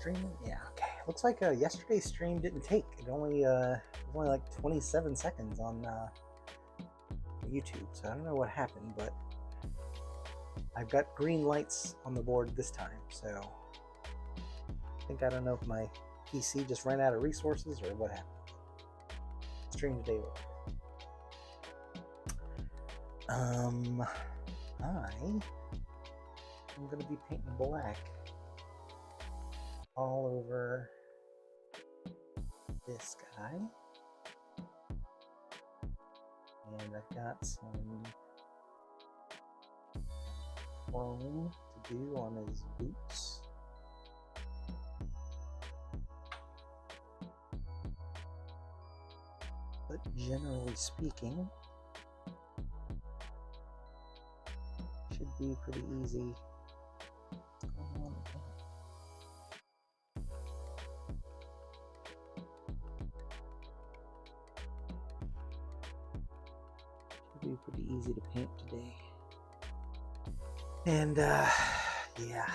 streaming? Yeah, okay. Looks like yesterday's stream didn't take. It was only like 27 seconds on YouTube, so I don't know what happened, but I've got green lights on the board this time, so I don't know if my PC just ran out of resources or what happened. Stream today will. I'm going to be painting black all over this guy, and I've got some chrome to do on his boots. But generally speaking, should be pretty easy. Should be pretty easy to paint today. And yeah,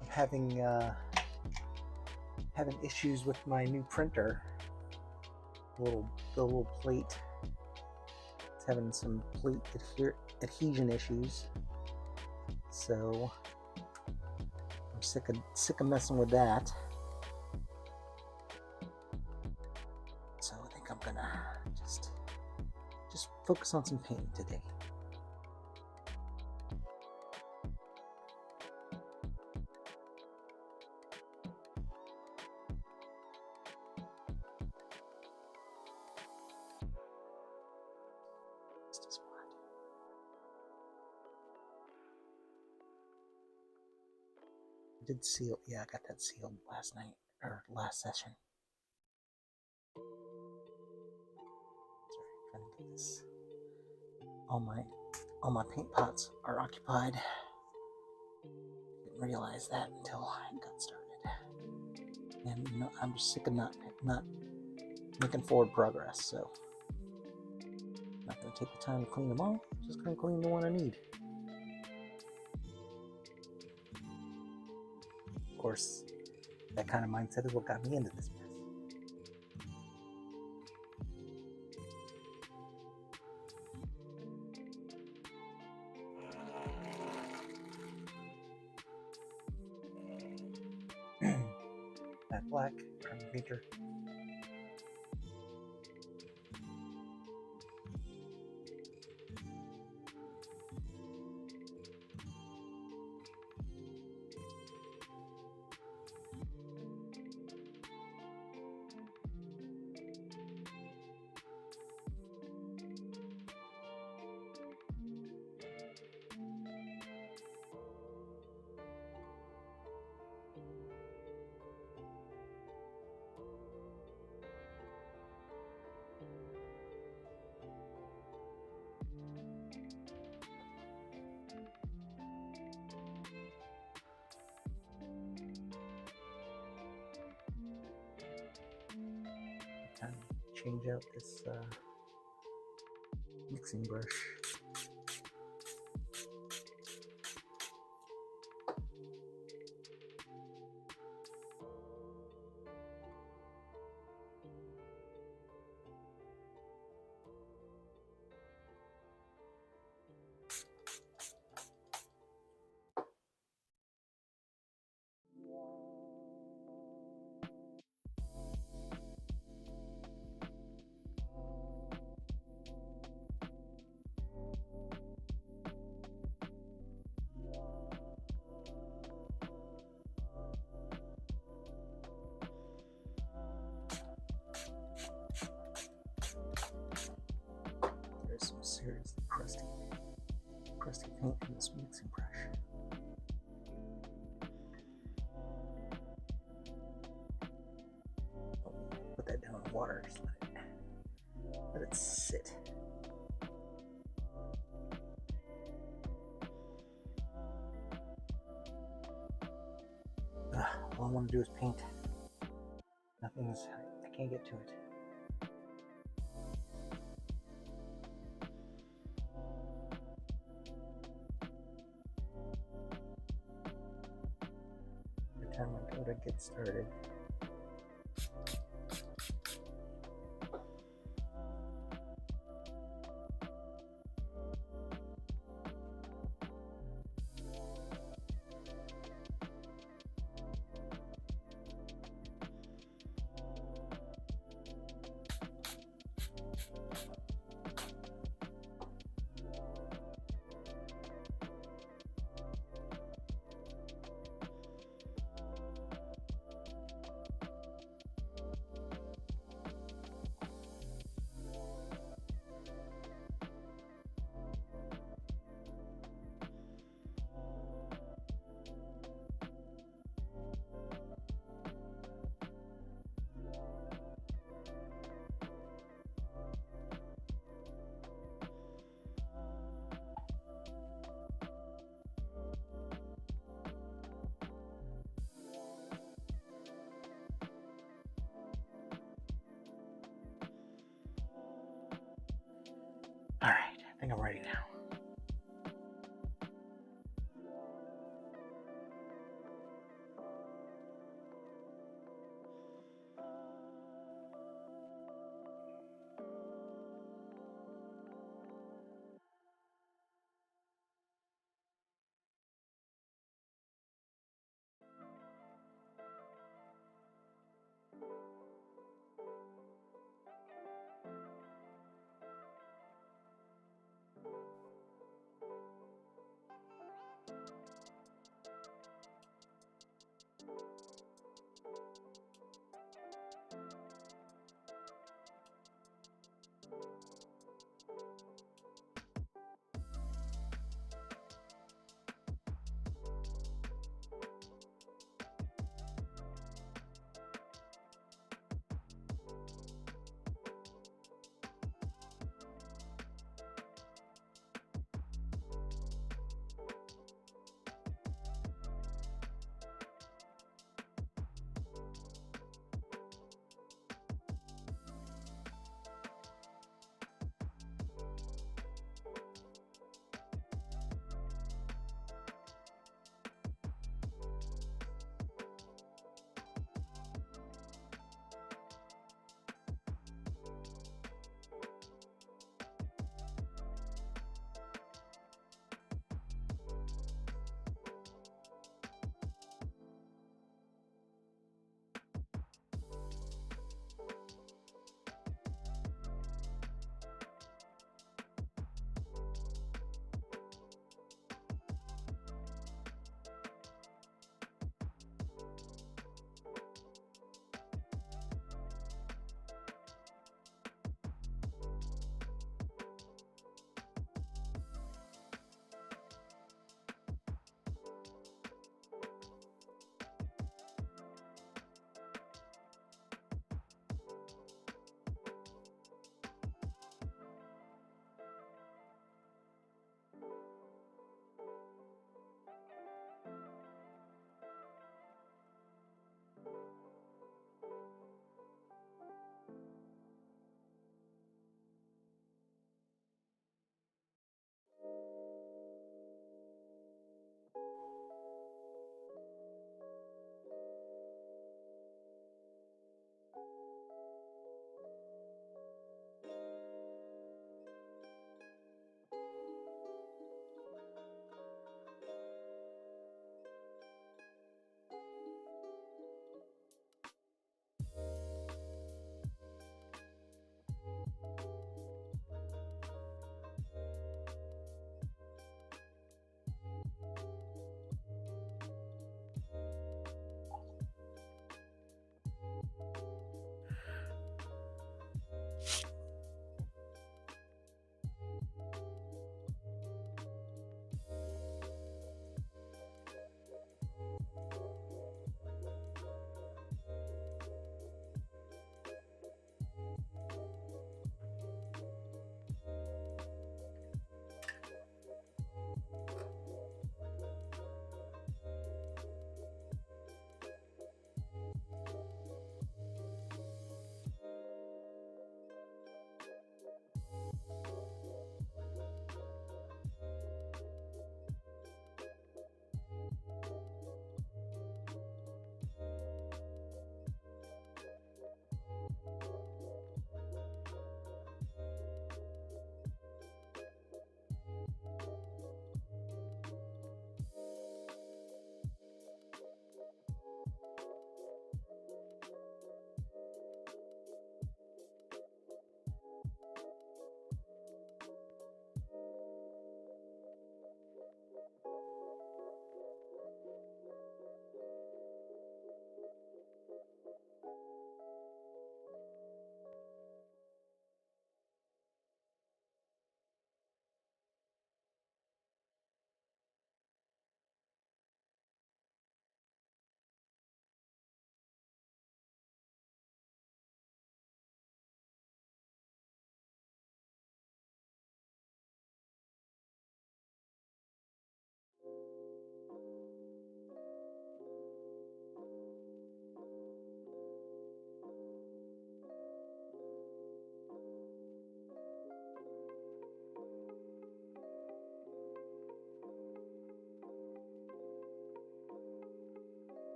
I'm having issues with my new printer. The little plate. It's having some plate adhesion issues. So I'm sick of messing with that. So I think I'm gonna just focus on some painting today. Did seal, yeah, I got that sealed last night or last session. Sorry, trying to get this. All my paint pots are occupied. Didn't realize that until I got started. And you know, I'm just sick of not making forward progress. So I'm not gonna take the time to clean them all. I'm just gonna clean the one I need. Of course, that kind of mindset is what got me into this mess. That black from painter. Time to change out this mixing brush. There's some seriously crusty paint in this mixing brush. Put that down in water, just let it sit. All I want to do is paint. I can't get to it. Every time I go to get started. All right, I think I'm ready now.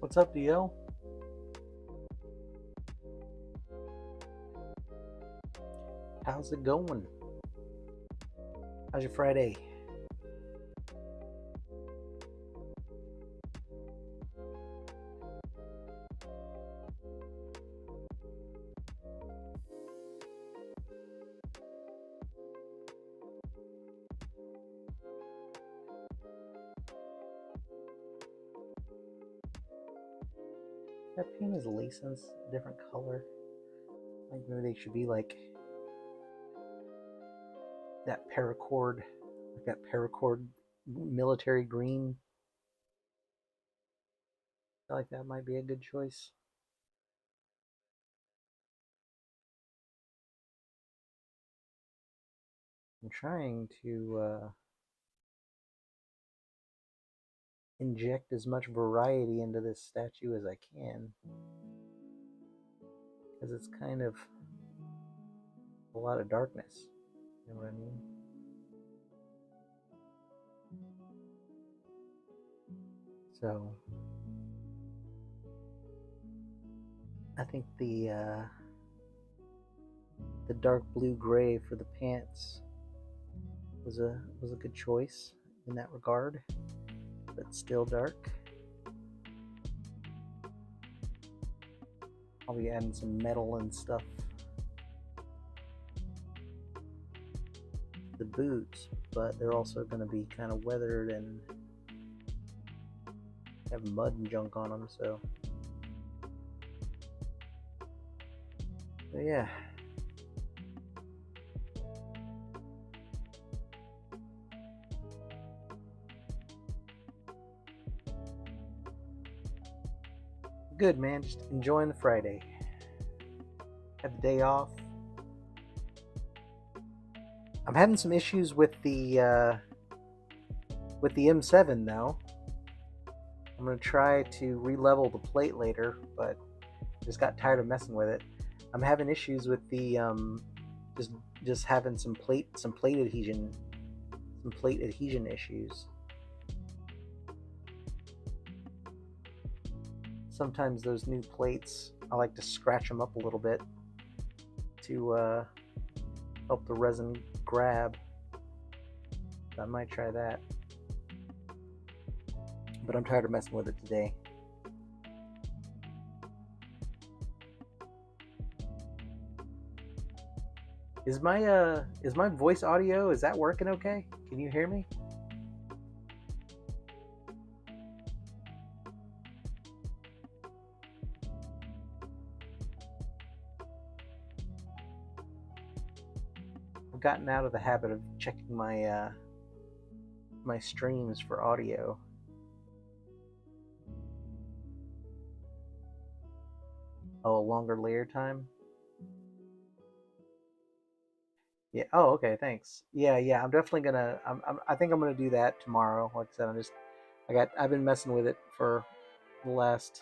What's up, DL? How's it going? How's your Friday? That paint is license, a different color. Like maybe they should be like that paracord, like that paracord military green. I feel like that might be a good choice. I'm trying to inject as much variety into this statue as I can, because it's kind of a lot of darkness. You know what I mean? So I think the dark blue gray for the pants was a good choice in that regard, but still dark. I'll be adding some metal and stuff to the boots, but they're also going to be kind of weathered and have mud and junk on them, so yeah. Good, man. Just enjoying the Friday. Had the day off. I'm having some issues with the M7 though. I'm gonna try to re-level the plate later, but just got tired of messing with it. I'm having issues with the just having some plate adhesion issues. Sometimes those new plates, I like to scratch them up a little bit to help the resin grab. So I might try that. But I'm tired of messing with it today. Is my voice audio, is that working okay? Can you hear me? I've gotten out of the habit of checking my my streams for audio. Oh, a longer layer time? Yeah. Oh, okay. Thanks. Yeah. I'm definitely gonna. I think I'm gonna do that tomorrow. Like I said, I've been messing with it for the last,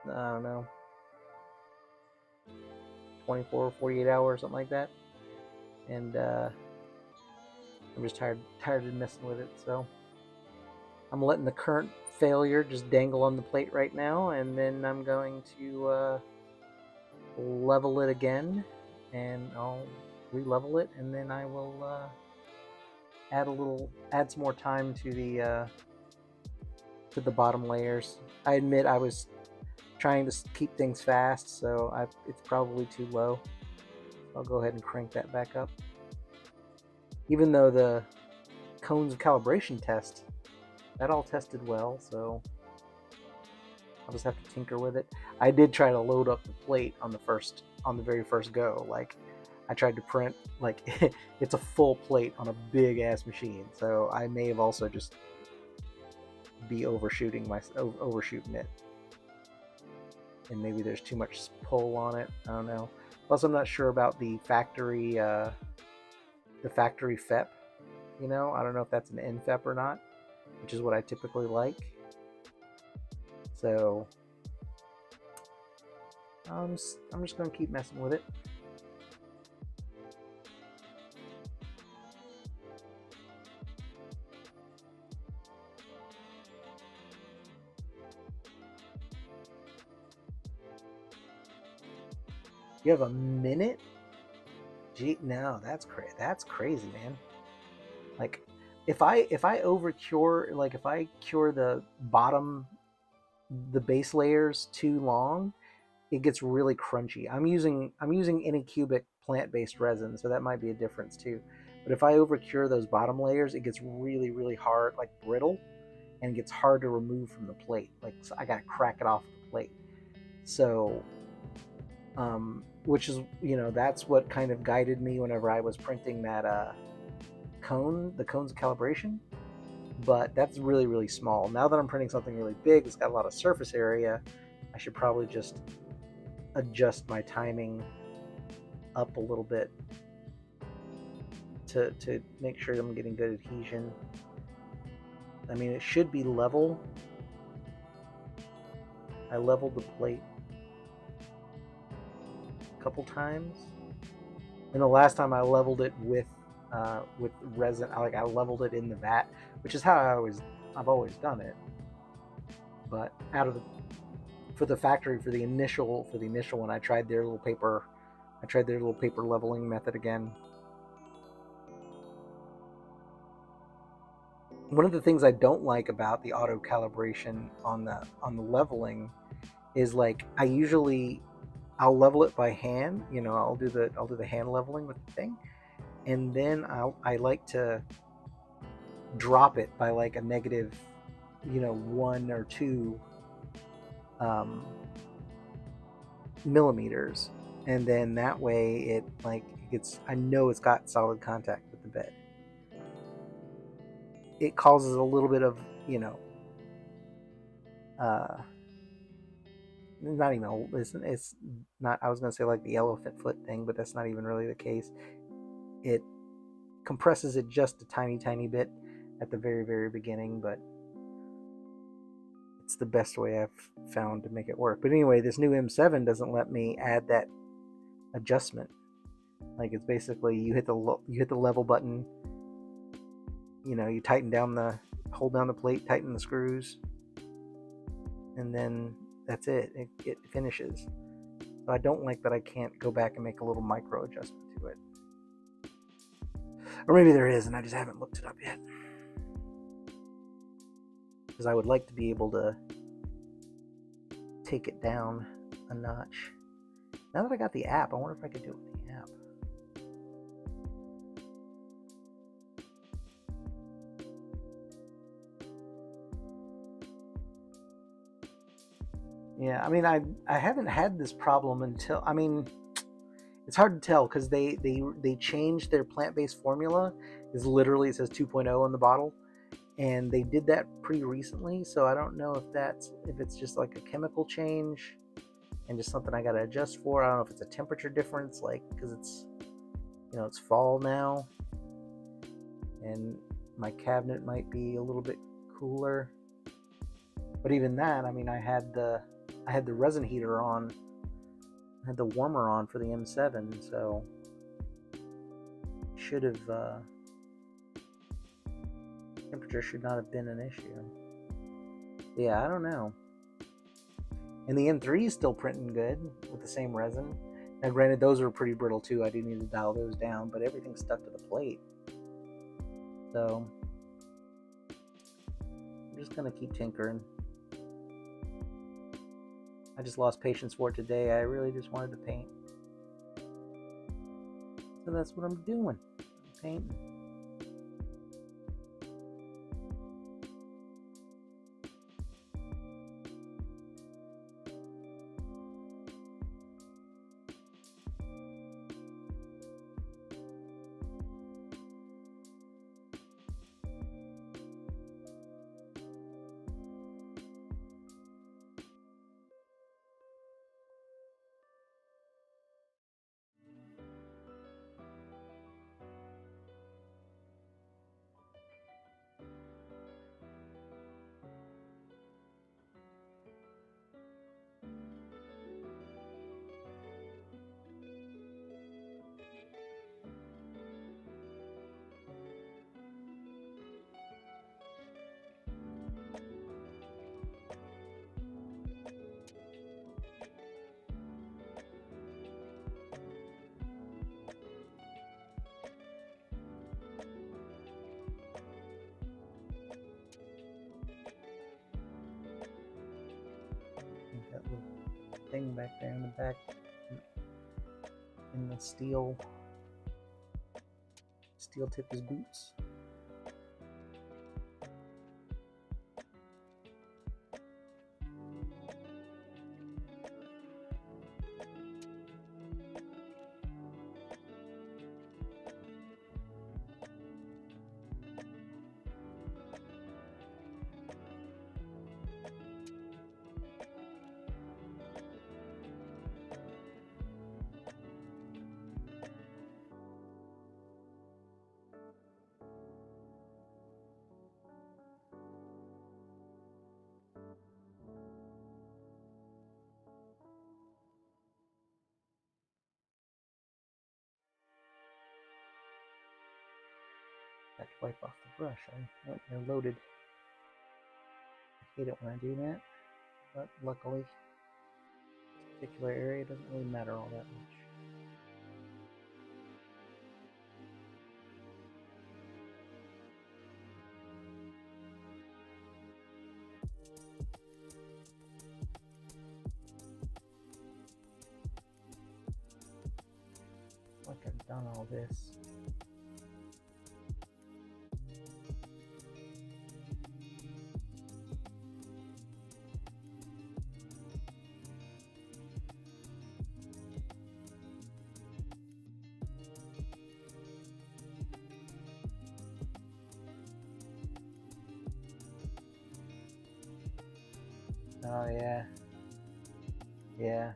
I don't know, 24, 48 hours, something like that. And I'm just tired of messing with it. So I'm letting the current failure just dangle on the plate right now, and then I'm going to level it again, and I'll re-level it, and then I will add some more time to the bottom layers. I admit I was trying to keep things fast, so it's probably too low. I'll go ahead and crank that back up. Even though the cones of calibration test, that all tested well, so I'll just have to tinker with it. I did try to load up the plate on the very first go. Like, I tried to print, like, it's a full plate on a big ass machine, so I may have also just be overshooting it, and maybe there's too much pull on it. I don't know. Plus, I'm not sure about the factory FEP. You know, I don't know if that's an NFEP or not, which is what I typically like. So I'm just gonna keep messing with it. You have a minute? Gee, no, that's crazy, man. Like, if I over cure, like if I cure the base layers too long, it gets really crunchy. I'm using Anycubic plant-based resin, so that might be a difference too. But if I over cure those bottom layers, it gets really hard, like brittle, and it gets hard to remove from the plate. Like, so I gotta crack it off the plate. So, which is, that's what kind of guided me whenever I was printing that the cones of calibration. But that's really small. Now that I'm printing something really big, it's got a lot of surface area, I should probably just adjust my timing up a little bit to make sure I'm getting good adhesion. I mean, it should be level. I leveled the plate a couple times, and the last time I leveled it with resin, I leveled it in the vat, which is how I've always done it. But for the initial one, I tried their little paper leveling method again. One of the things I don't like about the auto calibration on the leveling is, like, I'll level it by hand. I'll do the hand leveling with the thing, and then I like to drop it by like a negative, 1 or 2 millimeters, and then that way I know it's got solid contact with the bed. It causes a little bit of, not even, it's not, I was going to say like the elephant foot thing, but that's not even really the case. It compresses it just a tiny bit at the very beginning, but it's the best way I've found to make it work. But anyway, this new M7 doesn't let me add that adjustment. Like, it's basically you hit the level button, you hold down the plate, tighten the screws, and then that's it. It finishes. So I don't like that I can't go back and make a little micro adjustment to it. Or maybe there is, and I just haven't looked it up yet. Because I would like to be able to take it down a notch. Now that I got the app, I wonder if I could do it with the app. Yeah, I mean, I haven't had this problem until, I mean, it's hard to tell because they changed their plant-based formula. It says 2.0 on the bottle, and they did that pretty recently. So I don't know if it's just like a chemical change and just something I got to adjust for. I don't know if it's a temperature difference, like, because it's it's fall now, and my cabinet might be a little bit cooler. But even that, I mean, I had the resin heater on. I had the warmer on for the M7, so should have temperature should not have been an issue. Yeah, I don't know. And the M3 is still printing good with the same resin. Now, granted, those are pretty brittle too. I do need to dial those down, but everything's stuck to the plate. So I'm just gonna keep tinkering. I just lost patience for it today. I really just wanted to paint. So that's what I'm doing. I'm painting. thing back there in the back, in the steel tip his boots. Have to wipe off the brush. I went there loaded. I hate it when I do that, but luckily, this particular area doesn't really matter all that much. Like I've done all this. Oh yeah. Yeah.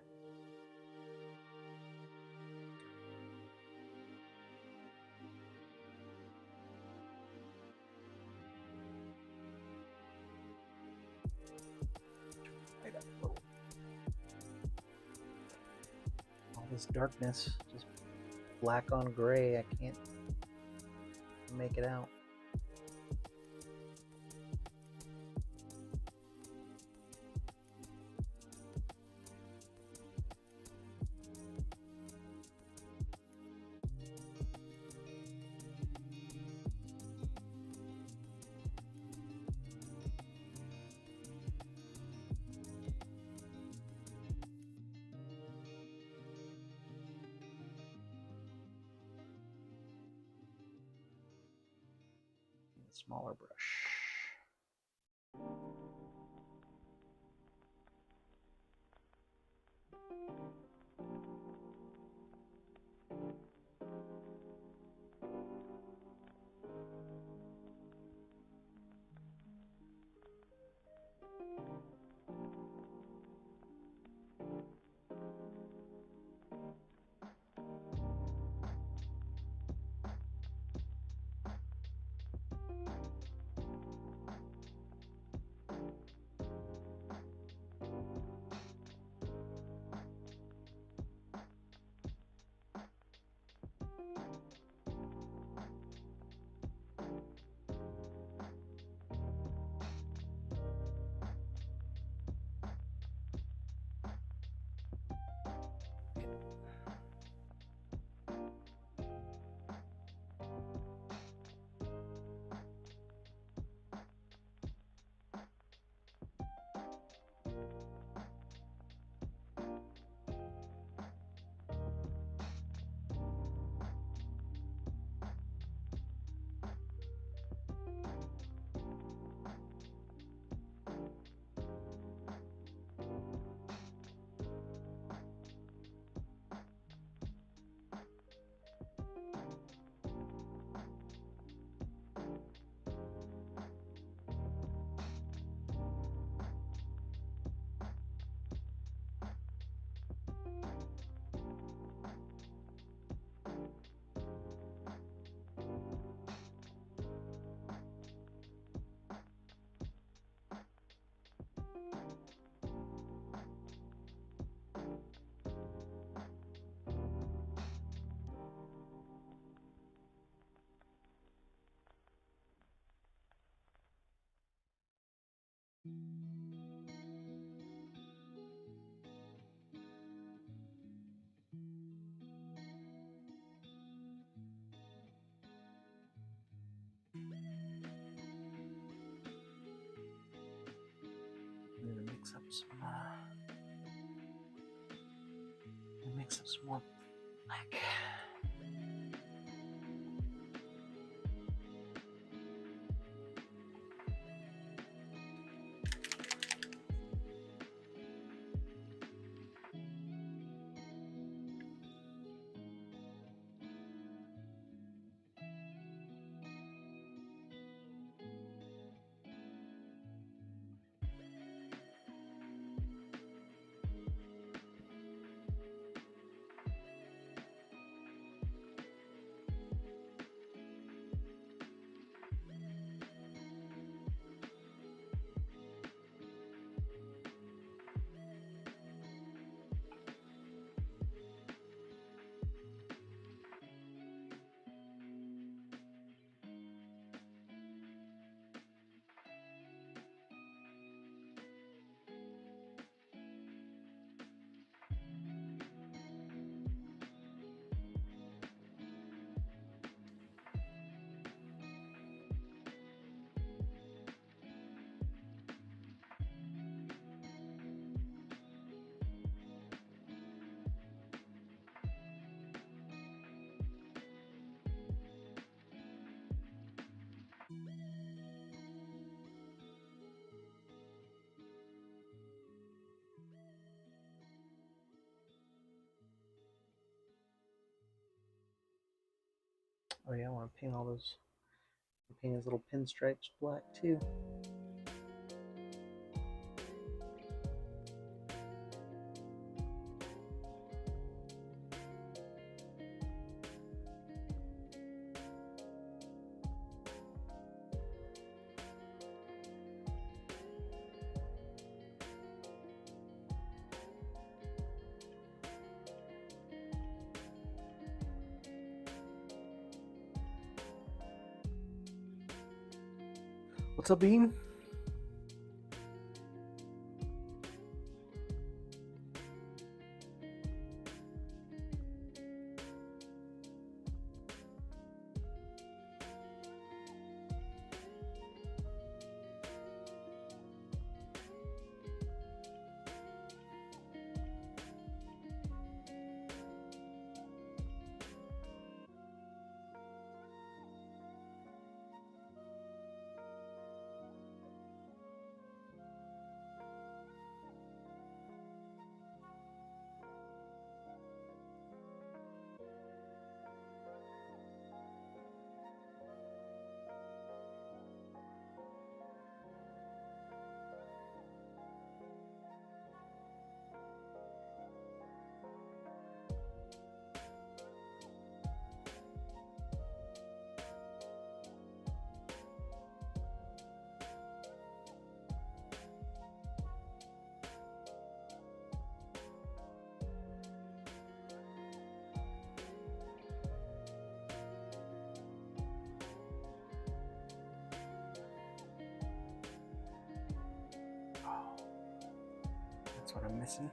All this darkness, just black on gray, I can't make it out. Smaller brush. I'm gonna mix up some mix up some more black. Oh yeah, I want to paint all those. Paint his little pinstripes black too. What's up, Bane? That's what I'm missing.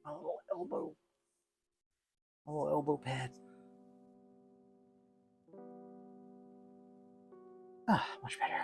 My little elbow. My little elbow pad. Ah, much better.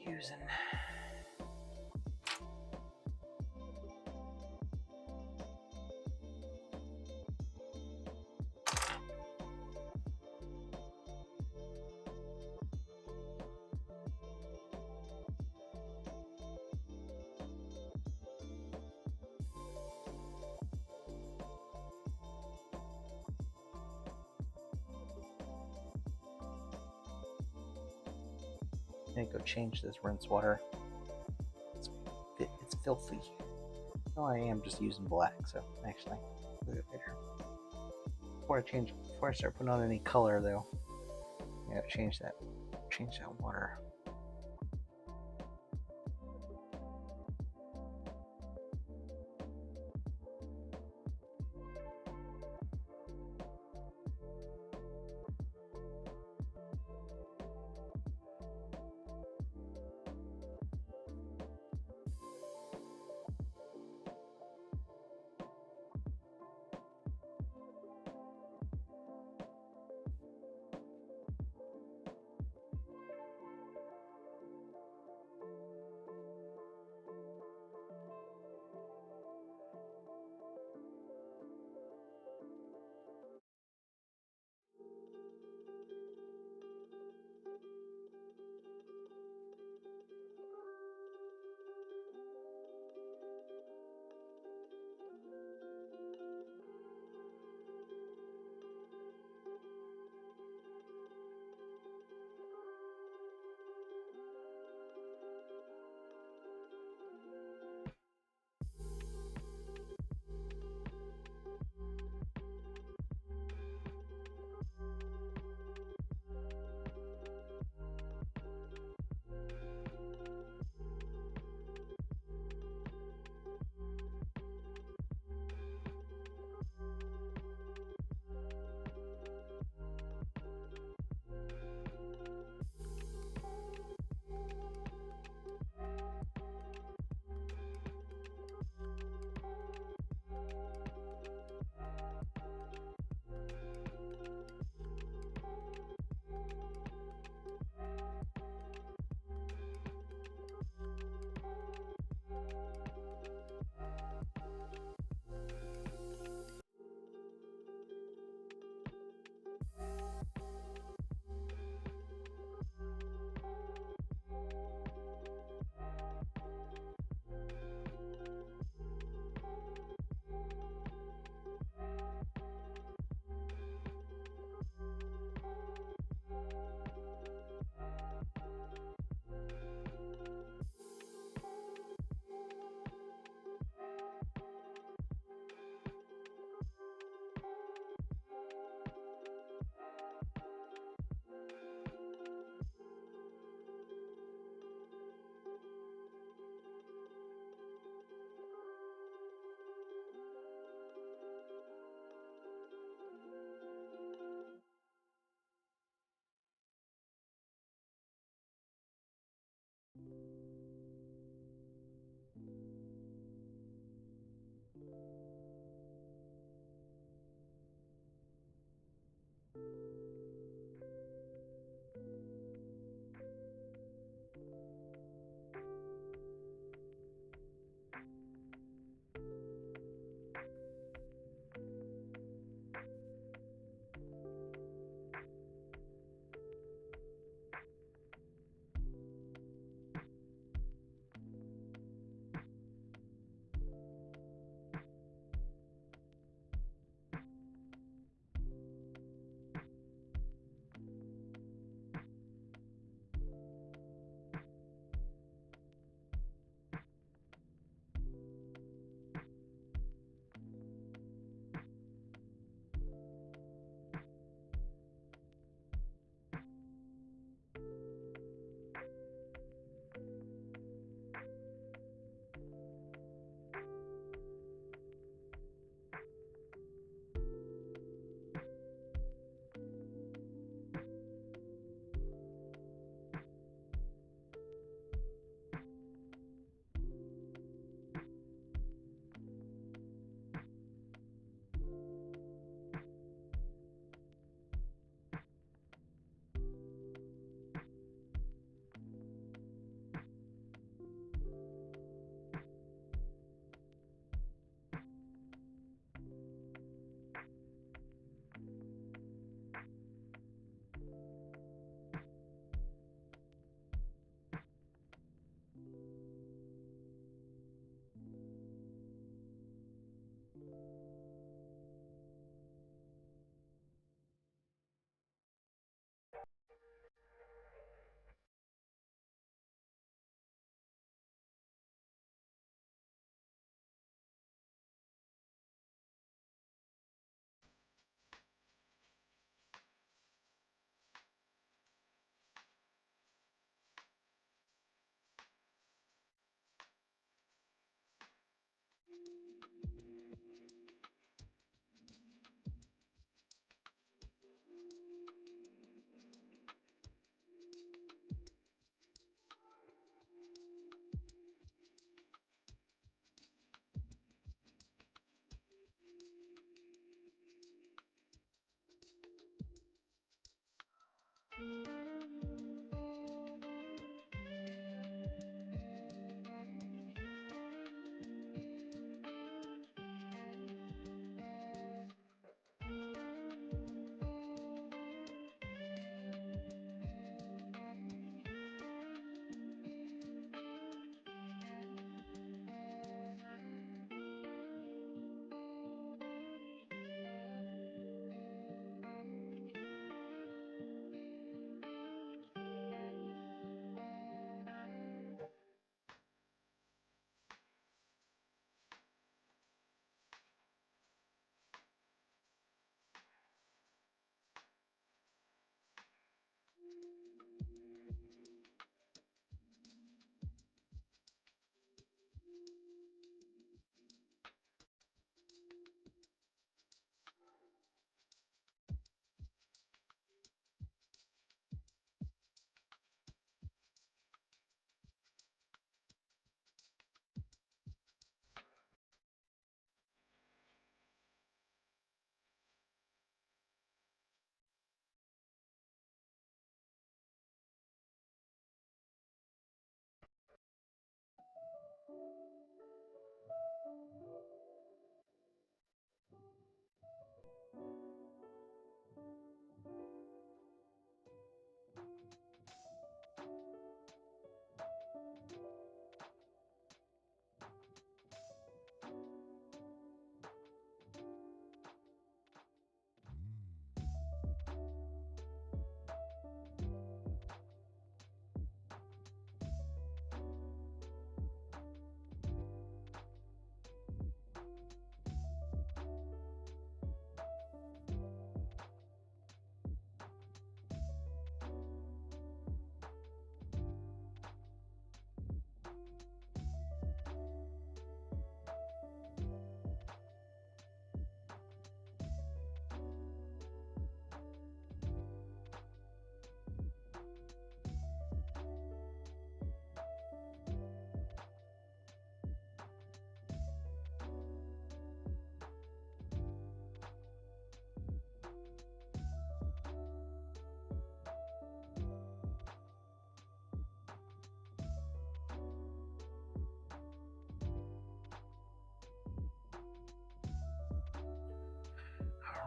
using. I need to go change this rinse water. It's filthy. Oh, I am just using black, so actually, I'll do it later. Before I start putting on any color, though, I gotta change that water.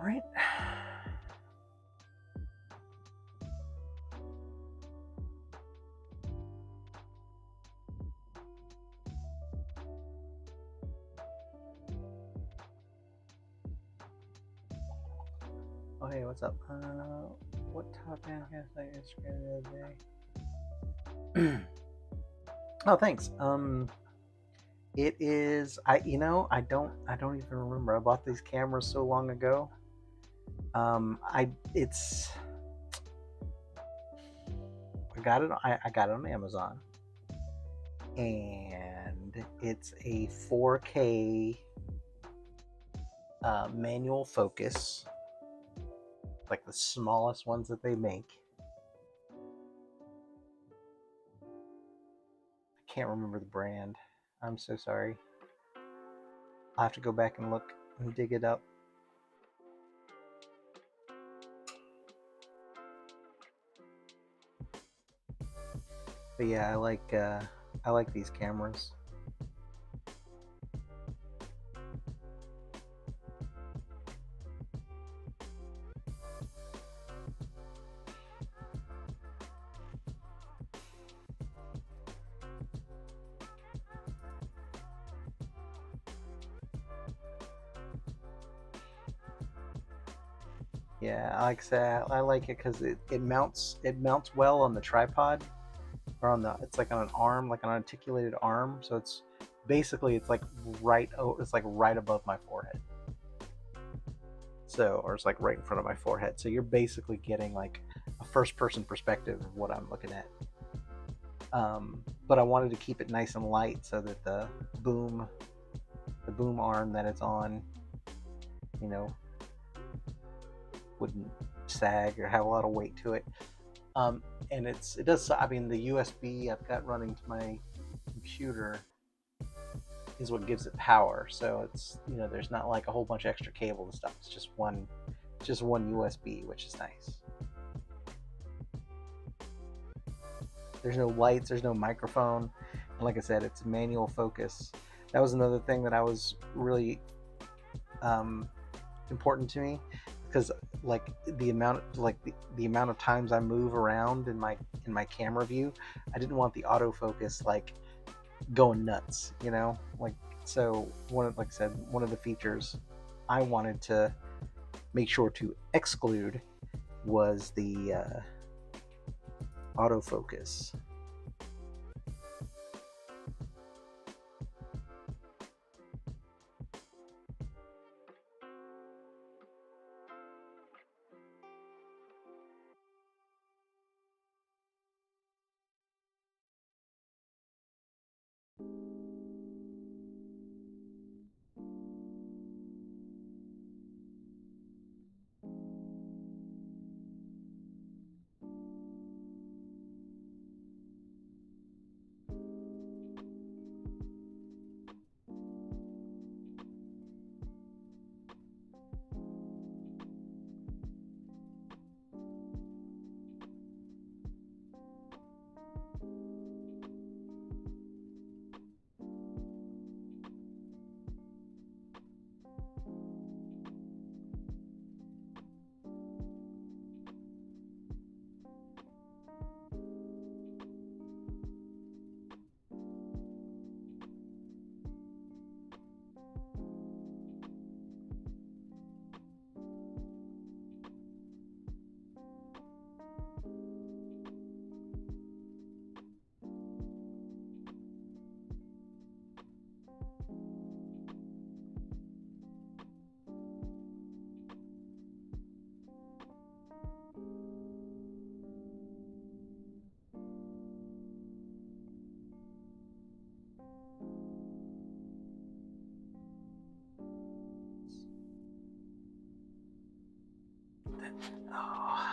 All right. Oh, hey, what's up? What top band can I Instagram the other day? Oh, thanks. It is. I don't even remember. I bought these cameras so long ago. I got it. I got it on Amazon, and it's a 4K manual focus, like the smallest ones that they make. I can't remember the brand. I'm so sorry. I'll have to go back and look and dig it up. But yeah, I like these cameras. Yeah, like I said, I like it because it mounts well on the tripod, or on the it's like on an arm, like an articulated arm. So it's basically it's like it's like right above my forehead. So, or it's like right in front of my forehead. So you're basically getting like a first person perspective of what I'm looking at. But I wanted to keep it nice and light so that the boom arm that it's on, you know, wouldn't sag or have a lot of weight to it. And it does. I mean, the USB I've got running to my computer is what gives it power. So it's there's not like a whole bunch of extra cable and stuff. It's just one USB, which is nice. There's no lights. There's no microphone. And like I said, it's manual focus. That was another thing that I was really important to me, because like the amount of times I move around in my camera view, I didn't want the autofocus like going nuts, like so like I said, one of the features I wanted to make sure to exclude was the autofocus. Oh.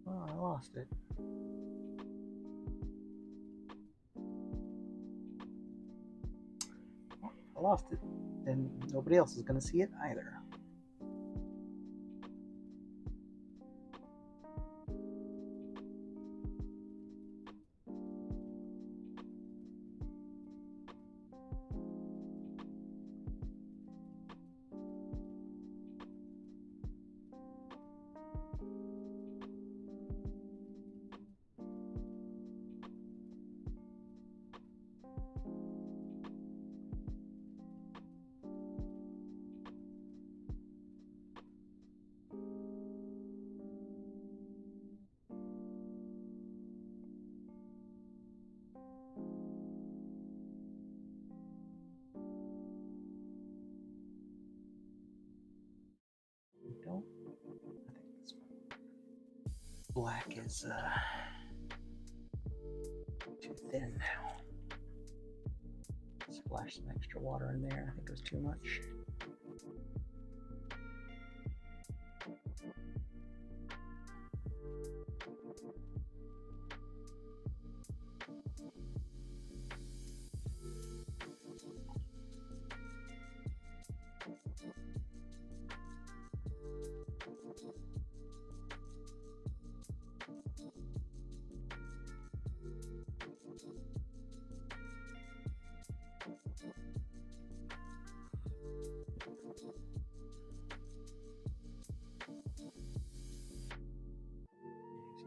Oh, I lost it. Well, I lost it, and nobody else is going to see it either. Don't. I think this black is too thin now. Splash some extra water in there. I think it was too much.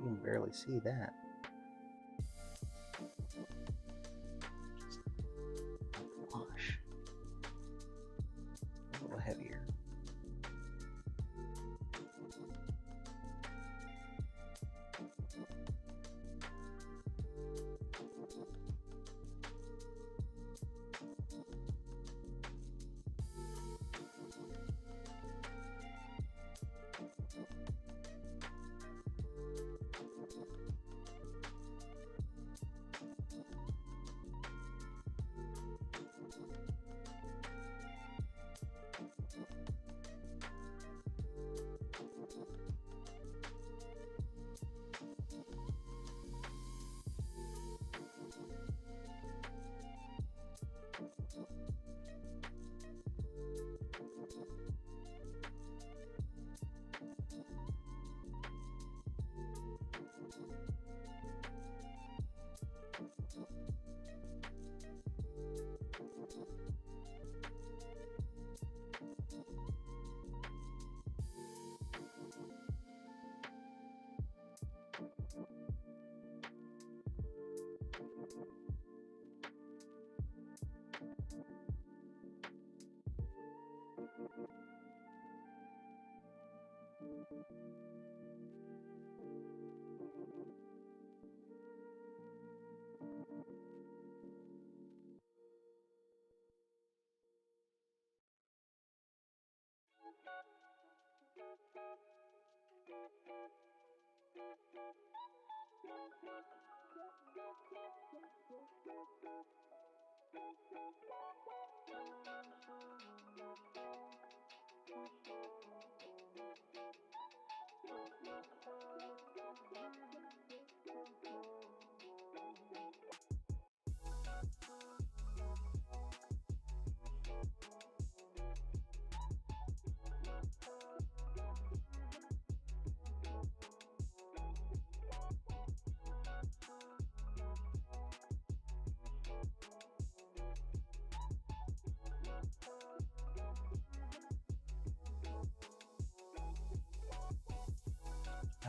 You can barely see that. Just wash. A little heavier.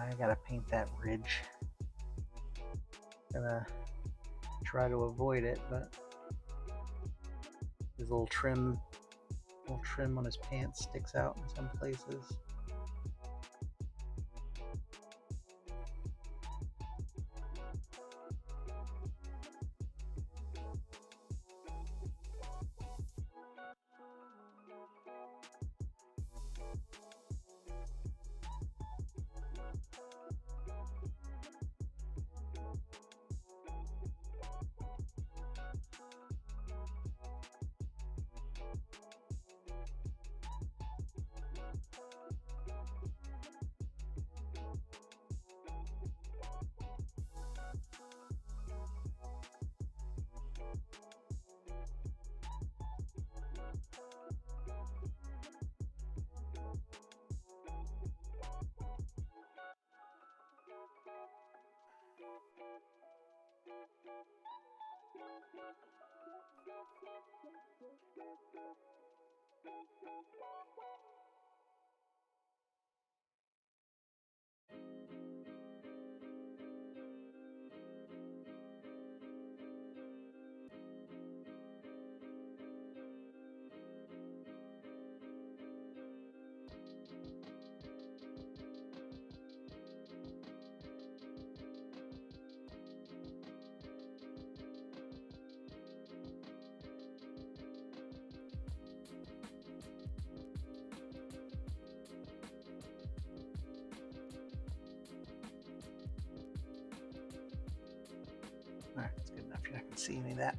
I gotta paint that ridge. Gonna try to avoid it, but his little trim on his pants sticks out in some places. Alright, that's good enough. You're not going to see any of that.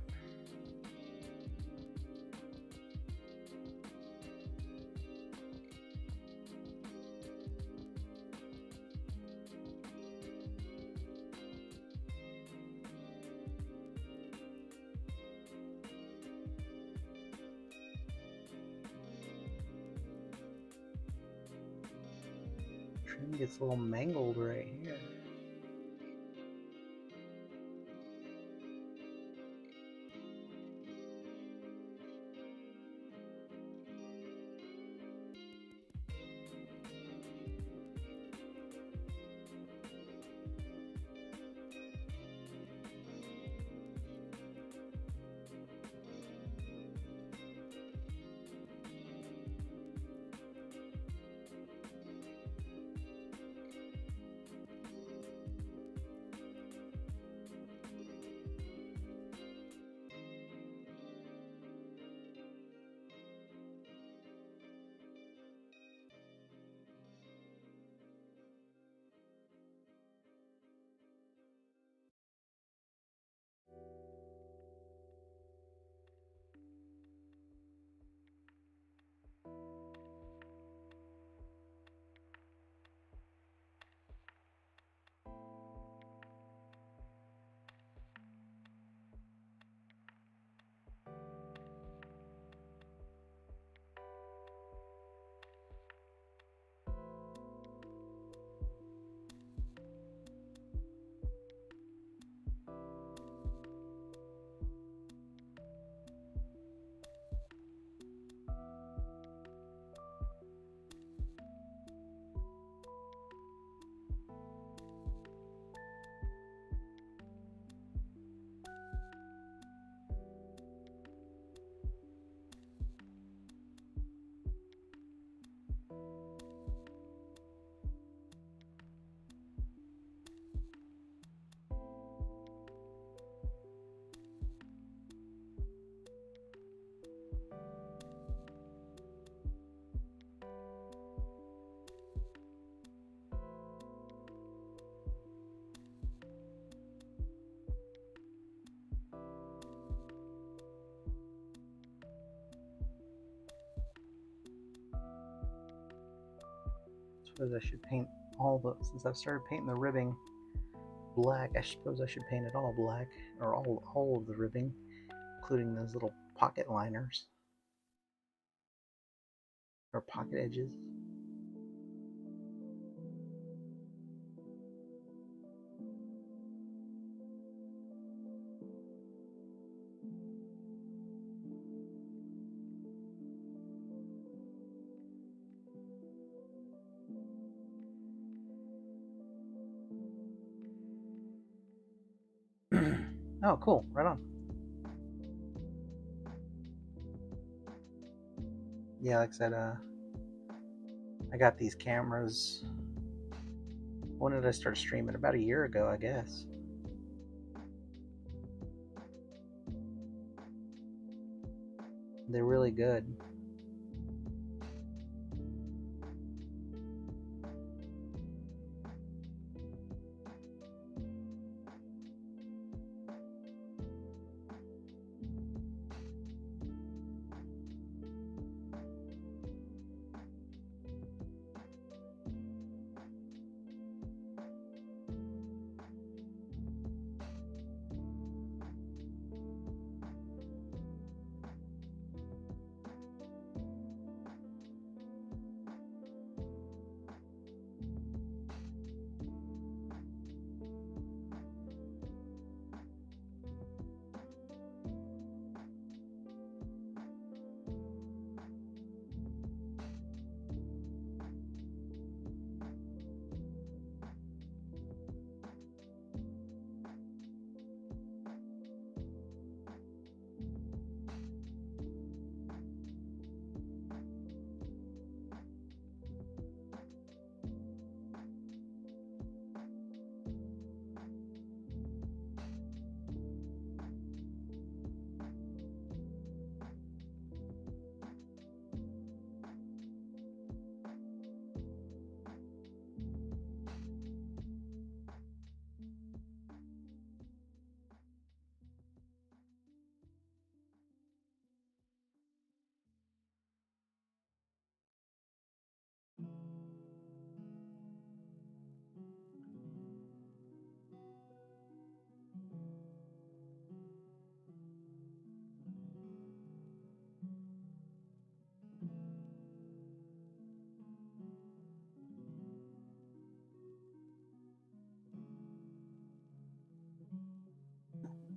Trim gets a little mangled right here. Suppose I should paint all the, since I've started painting the ribbing black, I suppose I should paint it all black, or all of the ribbing, including those little pocket liners, or pocket edges. Oh, cool. Right on. Yeah, like I said, I got these cameras. When did I start streaming? About a year ago, I guess. They're really good.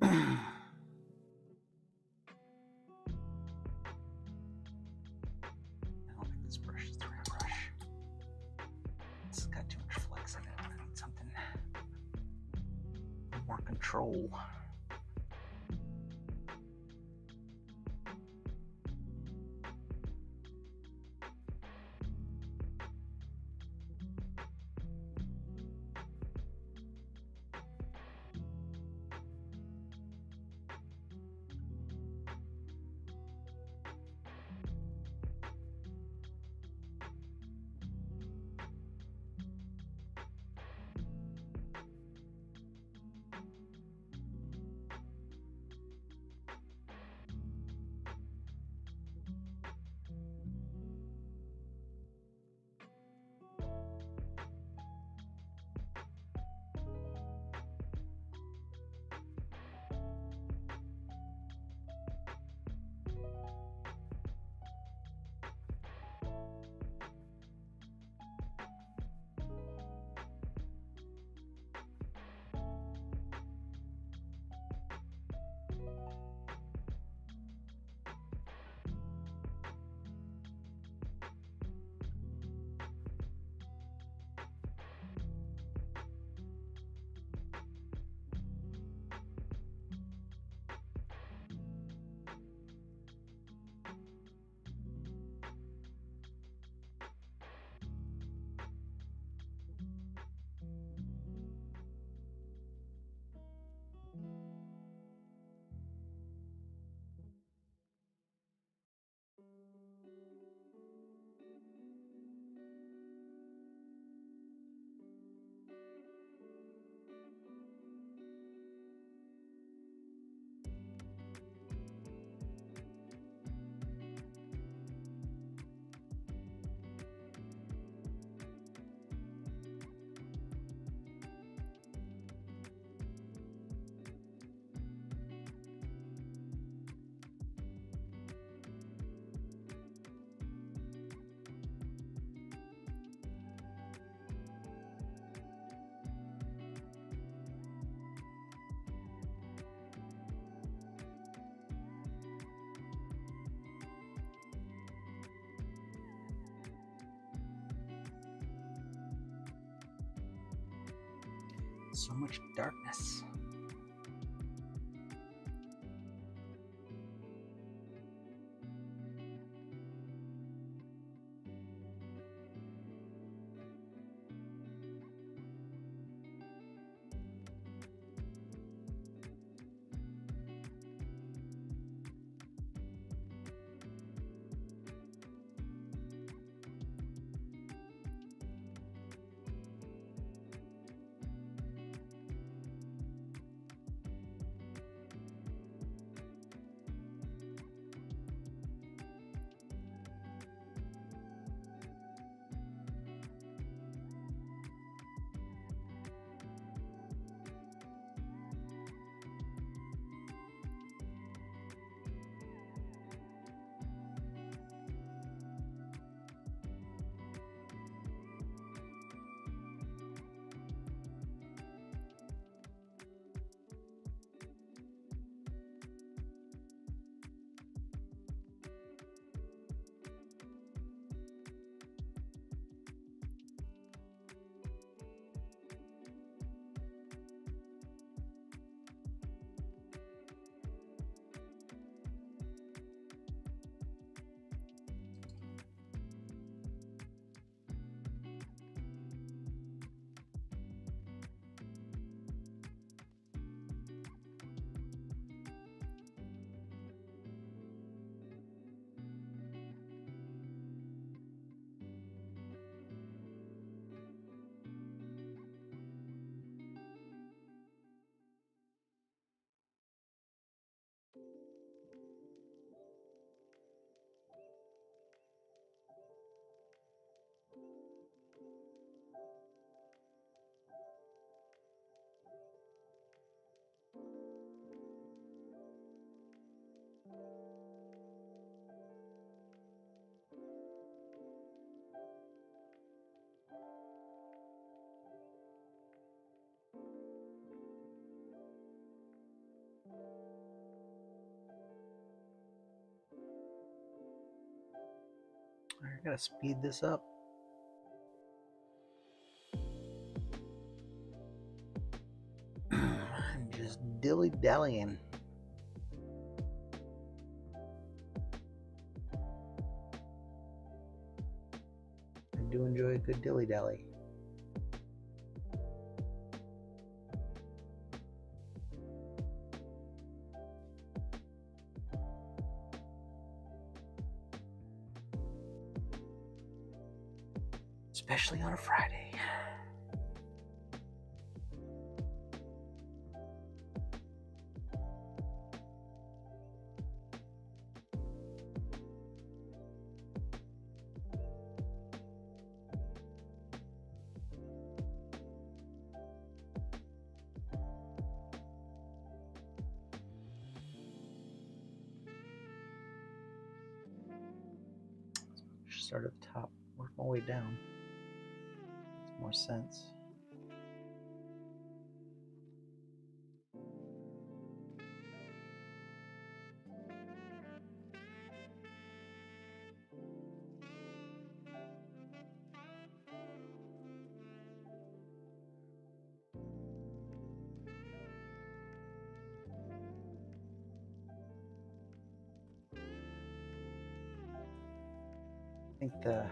I don't think this brush is the right brush. It's got too much flex in it. I need something more control. So much darkness. I gotta speed this up. I'm just dilly-dallying. I do enjoy a good dilly-dally. Especially on a Friday. Start at the top, work my way down. Makes more sense. I think the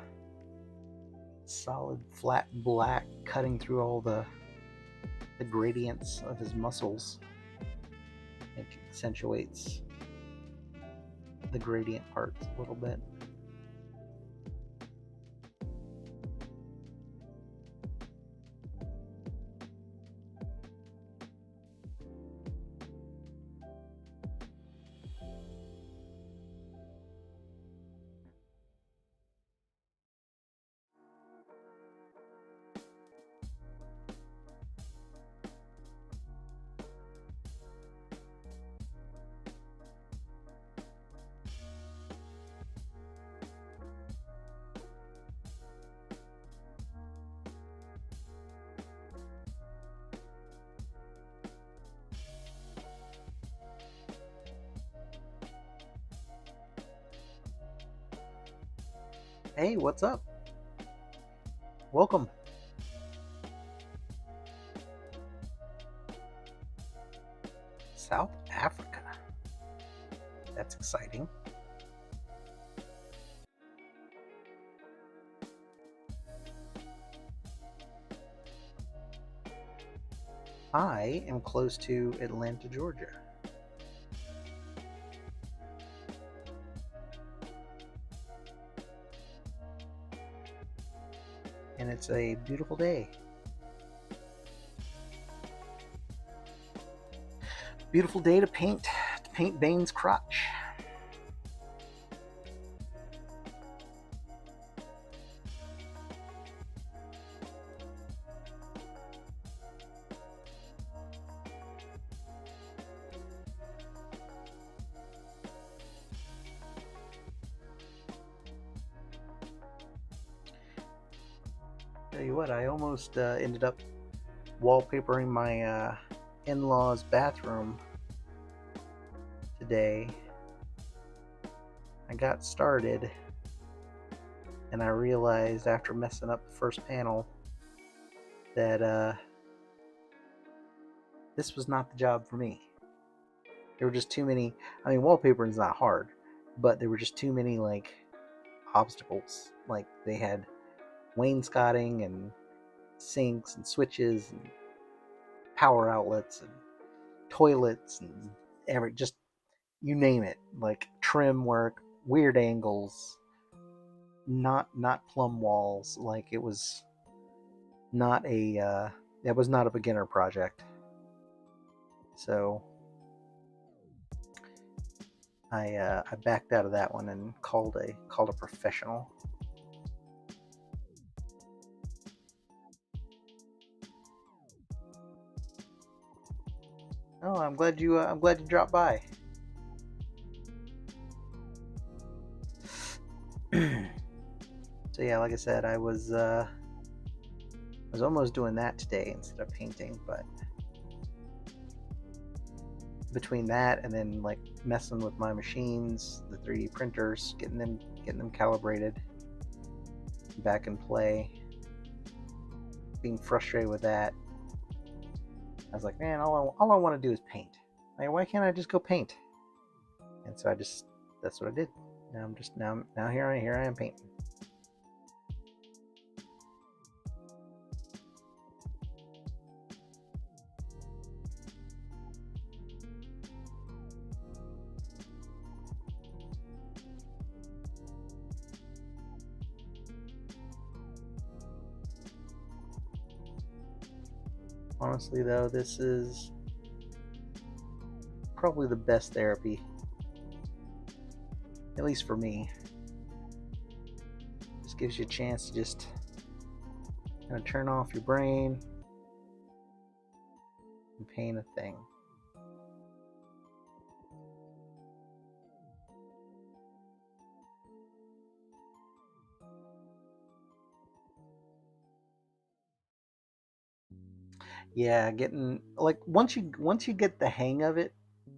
solid flat black cutting through all the gradients of his muscles, it accentuates the gradient parts a little bit. Hey, what's up? Welcome. South Africa. That's exciting. I am close to Atlanta, Georgia. And it's a beautiful day. Beautiful day to paint Bane's crotch. Tell you what, I almost ended up wallpapering my in-laws' bathroom today. I got started and I realized after messing up the first panel that this was not the job for me. There were just too many, I mean, wallpapering's not hard, but there were just too many like obstacles. Like they had wainscoting and sinks and switches and power outlets and toilets and just you name it, like trim work, weird angles, not plumb walls. Like it was not a that was not a beginner project. So I backed out of that one and called a professional. Oh, I'm glad you dropped by. So yeah, like I said, I was almost doing that today instead of painting, but between that and then like messing with my machines, the 3D printers, getting them calibrated, back in play, being frustrated with that. I was like, man, all I want to do is paint. Like, why can't I just go paint? And so that's what I did. Now here I am painting. Honestly, though, this is probably the best therapy, at least for me. Just gives you a chance to just kind of turn off your brain and paint a thing. Yeah, getting like once you get the hang of it,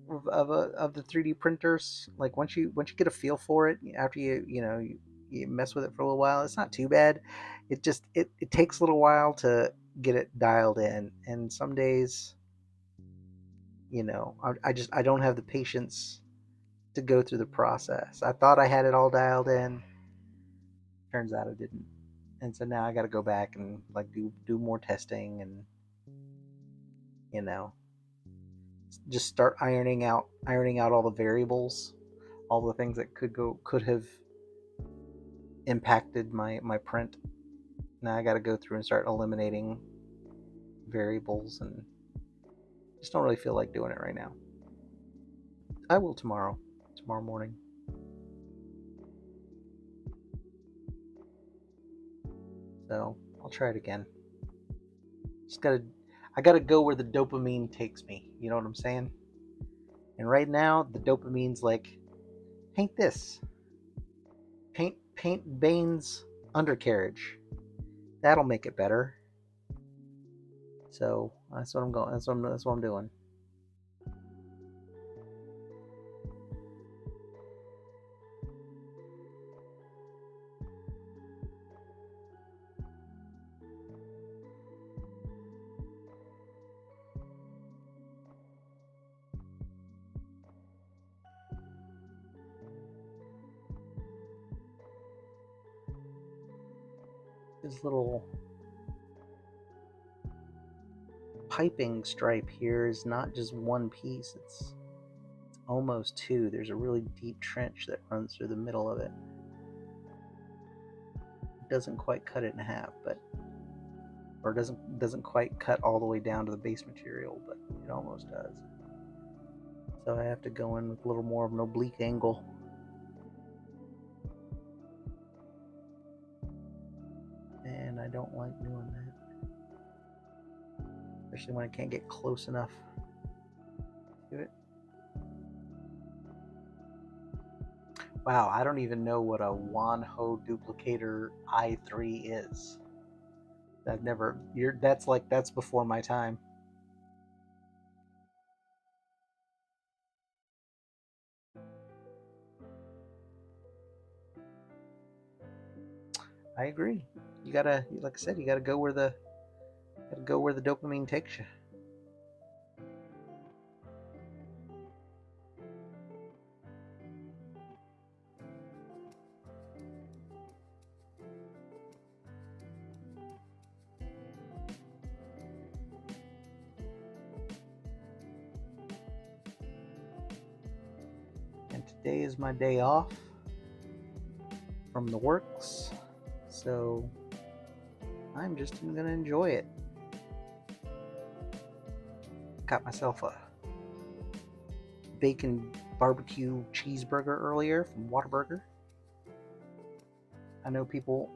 of the 3D printers, like once you get a feel for it, after you mess with it for a little while, it's not too bad. It takes a little while to get it dialed in, and some days, I don't have the patience to go through the process. I thought I had it all dialed in. Turns out I didn't. And so now I got to go back and like do more testing, and you know just start ironing out all the variables, all the things that could have impacted my print. Now I got to go through and start eliminating variables, and just don't really feel like doing it right now. I will tomorrow morning. So I'll try it again. I gotta go where the dopamine takes me. You know what I'm saying? And right now, the dopamine's like, paint this. Paint Bane's undercarriage. That'll make it better. So that's what I'm going. That's what I'm doing. This little piping stripe here is not just one piece. It's almost two. There's a really deep trench that runs through the middle of it. It doesn't quite cut it in half, or doesn't quite cut all the way down to the base material, but it almost does. So I have to go in with a little more of an oblique angle. And I don't like doing that, especially when I can't get close enough to it. Wow, I don't even know what a Wanhao duplicator i3 is. That's before my time. I agree. You gotta, like I said, you gotta go where the dopamine takes you. And today is my day off from the works, so I'm just gonna enjoy it. Got myself a bacon barbecue cheeseburger earlier from Whataburger. I know people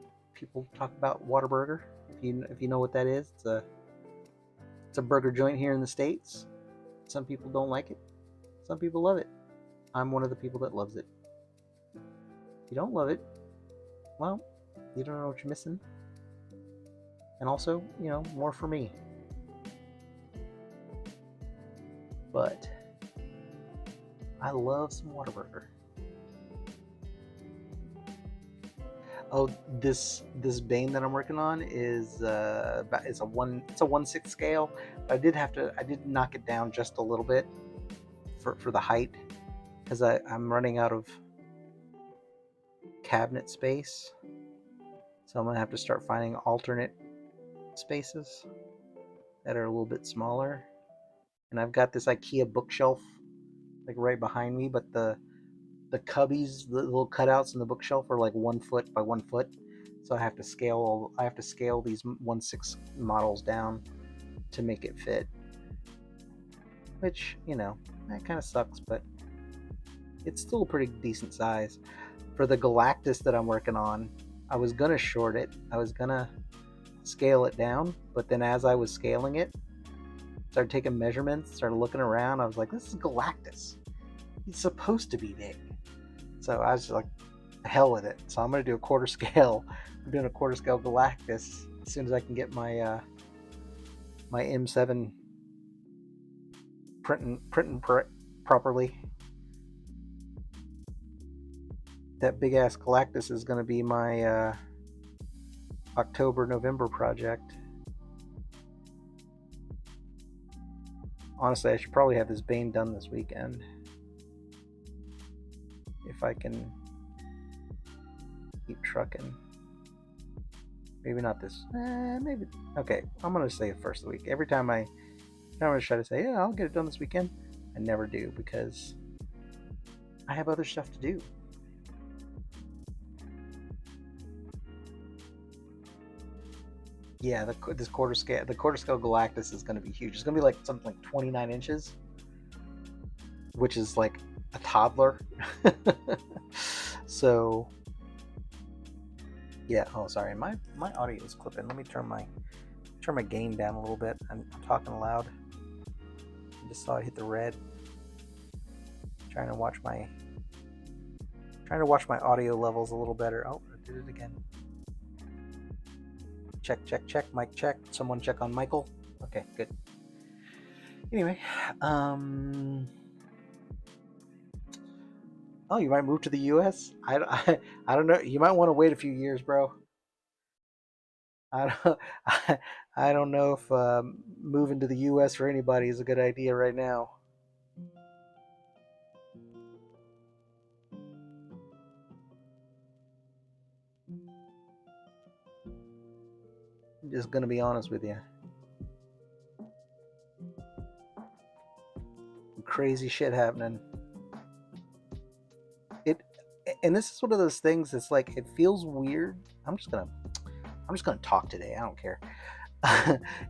talk about Whataburger. If you know what that is, it's a burger joint here in the States. Some people don't like it. Some people love it. I'm one of the people that loves it. If you don't love it, well, you don't know what you're missing. And also, more for me. But I love some Whataburger. Oh, this Bane that I'm working on is it's a 1/6 scale. But I did knock it down just a little bit for the height because I'm running out of cabinet space, so I'm gonna have to start finding alternate spaces that are a little bit smaller. And I've got this IKEA bookshelf like right behind me, but the cubbies, the little cutouts in the bookshelf are like 1 foot by 1 foot. So I have to scale these 1/6 models down to make it fit. Which, that kind of sucks, but it's still a pretty decent size. For the Galactus that I'm working on, I was gonna short it. I was gonna scale it down, but then as I was scaling it, started taking measurements, started looking around. I was like, this is Galactus. He's supposed to be big. So I was just like, hell with it. So I'm gonna do a quarter scale. I'm doing a quarter scale Galactus as soon as I can get my my M7 printing properly. That big ass Galactus is gonna be my October-November project. Honestly, I should probably have this Bane done this weekend if I can keep trucking. Maybe not this. Maybe. Okay, I'm gonna say the first of the week. Every time I try to say, yeah, I'll get it done this weekend, I never do because I have other stuff to do. Yeah, the quarter scale Galactus is going to be huge. It's going to be like something like 29 inches, which is like a toddler. So, yeah. Oh, sorry, my audio is clipping. Let me turn my gain down a little bit. I'm talking loud. I just saw it hit the red. Trying to watch my audio levels a little better. Oh, I did it again. Check, mic check. Someone check on Michael. Okay, good. Anyway, oh, you might move to the U.S. I don't know. You might want to wait a few years, bro. I don't I don't know if moving to the U.S. for anybody is a good idea right now. I'm just gonna be honest with you. Crazy shit happening. It and this is one of those things that's like it feels weird. I'm just gonna talk today. I don't care.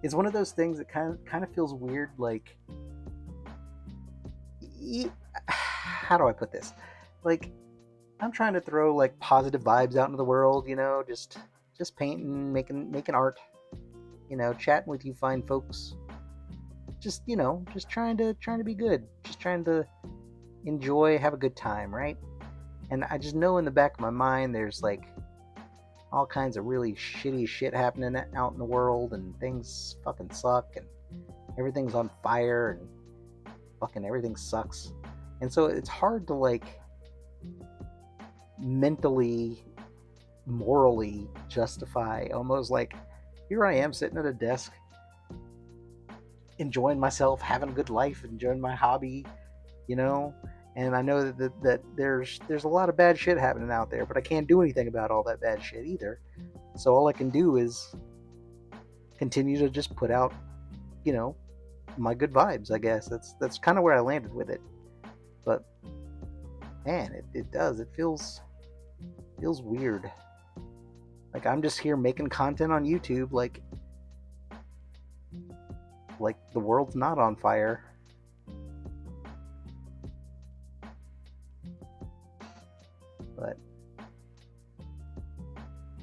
It's one of those things that kind of feels weird. Like, how do I put this? Like, I'm trying to throw like positive vibes out into the world. Just painting, making art. Chatting with you fine folks. Just just trying to be good. Just trying to enjoy, have a good time, right? And I just know in the back of my mind there's like all kinds of really shitty shit happening out in the world, and things fucking suck, and everything's on fire, and fucking everything sucks. And so it's hard to like mentally, morally justify almost like here I am sitting at a desk enjoying myself, having a good life, enjoying my hobby, and I know that there's a lot of bad shit happening out there, but I can't do anything about all that bad shit either. So all I can do is continue to just put out, my good vibes. I guess that's kind of where I landed with it. But man, it does. It feels weird. Like I'm just here making content on YouTube, like the world's not on fire. But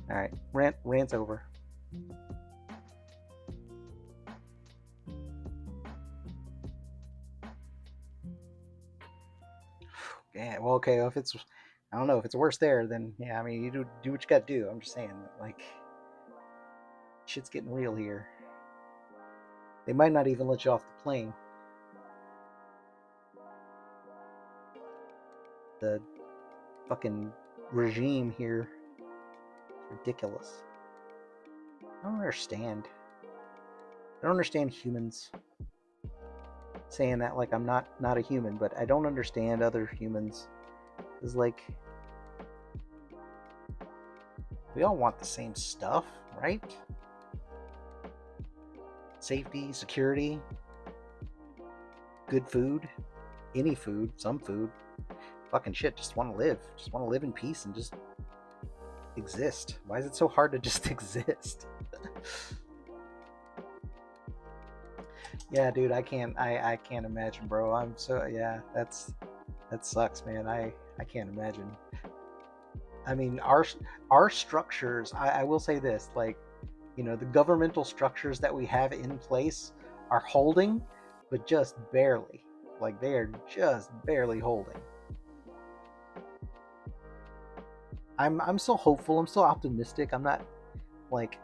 all right, rant's over. Yeah, well, okay. If it's, I don't know, if it's worse there, then yeah. I mean, you do what you got to do. I'm just saying, like, shit's getting real here. They might not even let you off the plane. The fucking regime here Ridiculous. I don't understand. I don't understand humans saying that like I'm not a human, but I don't understand other humans. It's like we all want the same stuff, right? Safety, security, good food, any food, some food. Fucking shit, just want to live. Just want to live in peace and just exist. Why is it so hard to just exist? Yeah, dude, I can't imagine, bro. I'm so, yeah, that sucks, man. I can't imagine. I mean, our structures, I will say this, like, the governmental structures that we have in place are holding, but just barely. Like, they are just barely holding. I'm still hopeful. I'm still optimistic. I'm not like,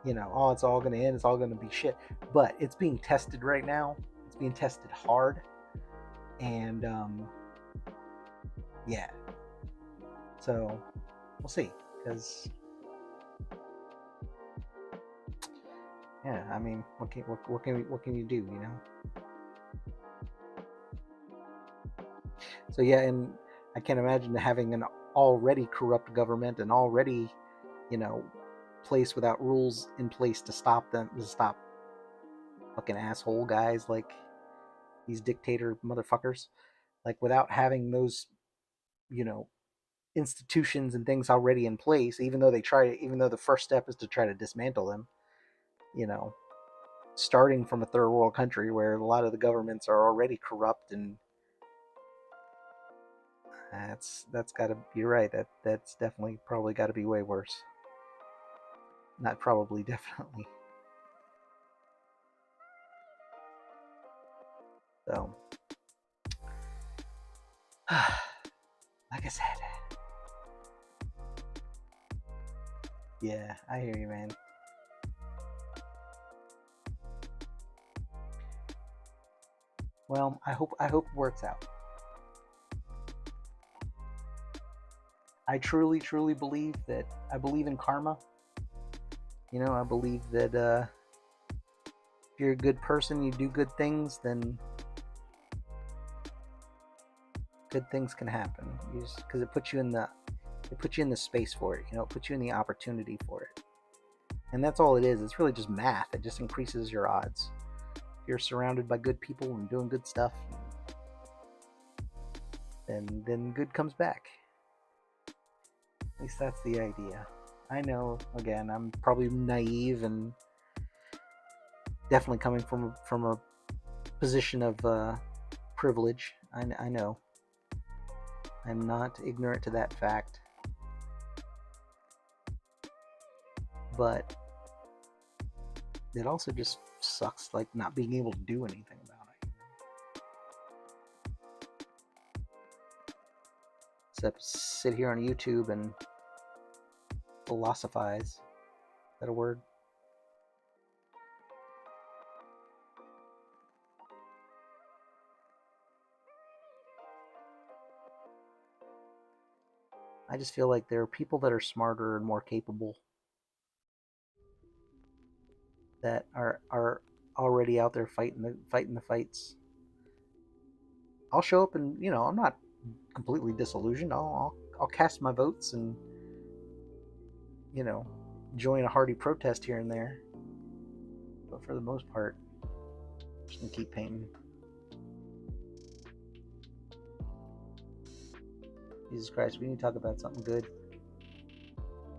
oh, it's all gonna end. It's all gonna be shit. But it's being tested right now. It's being tested hard, and yeah. So we'll see. Because yeah, I mean, what can you do? So yeah, and I can't imagine having an already corrupt government and already, place without rules in place to stop fucking asshole guys like these dictator motherfuckers, like without having those, you know, institutions and things already in place, even though the first step is to try to dismantle them, you know, starting from a third world country where a lot of the governments are already corrupt, and that's got to, you're right, that's definitely probably got to be way worse. Not probably, definitely. So like I said, yeah, I hear you, man. Well, I hope it works out. I truly believe that I believe in karma. I believe that if you're a good person, you do good things, then good things can happen. Because it puts you in the space for it. It puts you in the opportunity for it, and that's all it is. It's really just math. It just increases your odds. If you're surrounded by good people and doing good stuff, then good comes back. At least that's the idea. I know, again, I'm probably naive and definitely coming from a position of privilege. I know. I'm not ignorant to that fact. But it also just sucks, like, not being able to do anything about it. Except sit here on YouTube and philosophize. Is that a word? I just feel like there are people that are smarter and more capable that are already out there fighting the fights. I'll show up, and I'm not completely disillusioned. I'll cast my votes and join a hearty protest here and there. But for the most part, I'm just gonna keep painting. Jesus Christ, we need to talk about something good.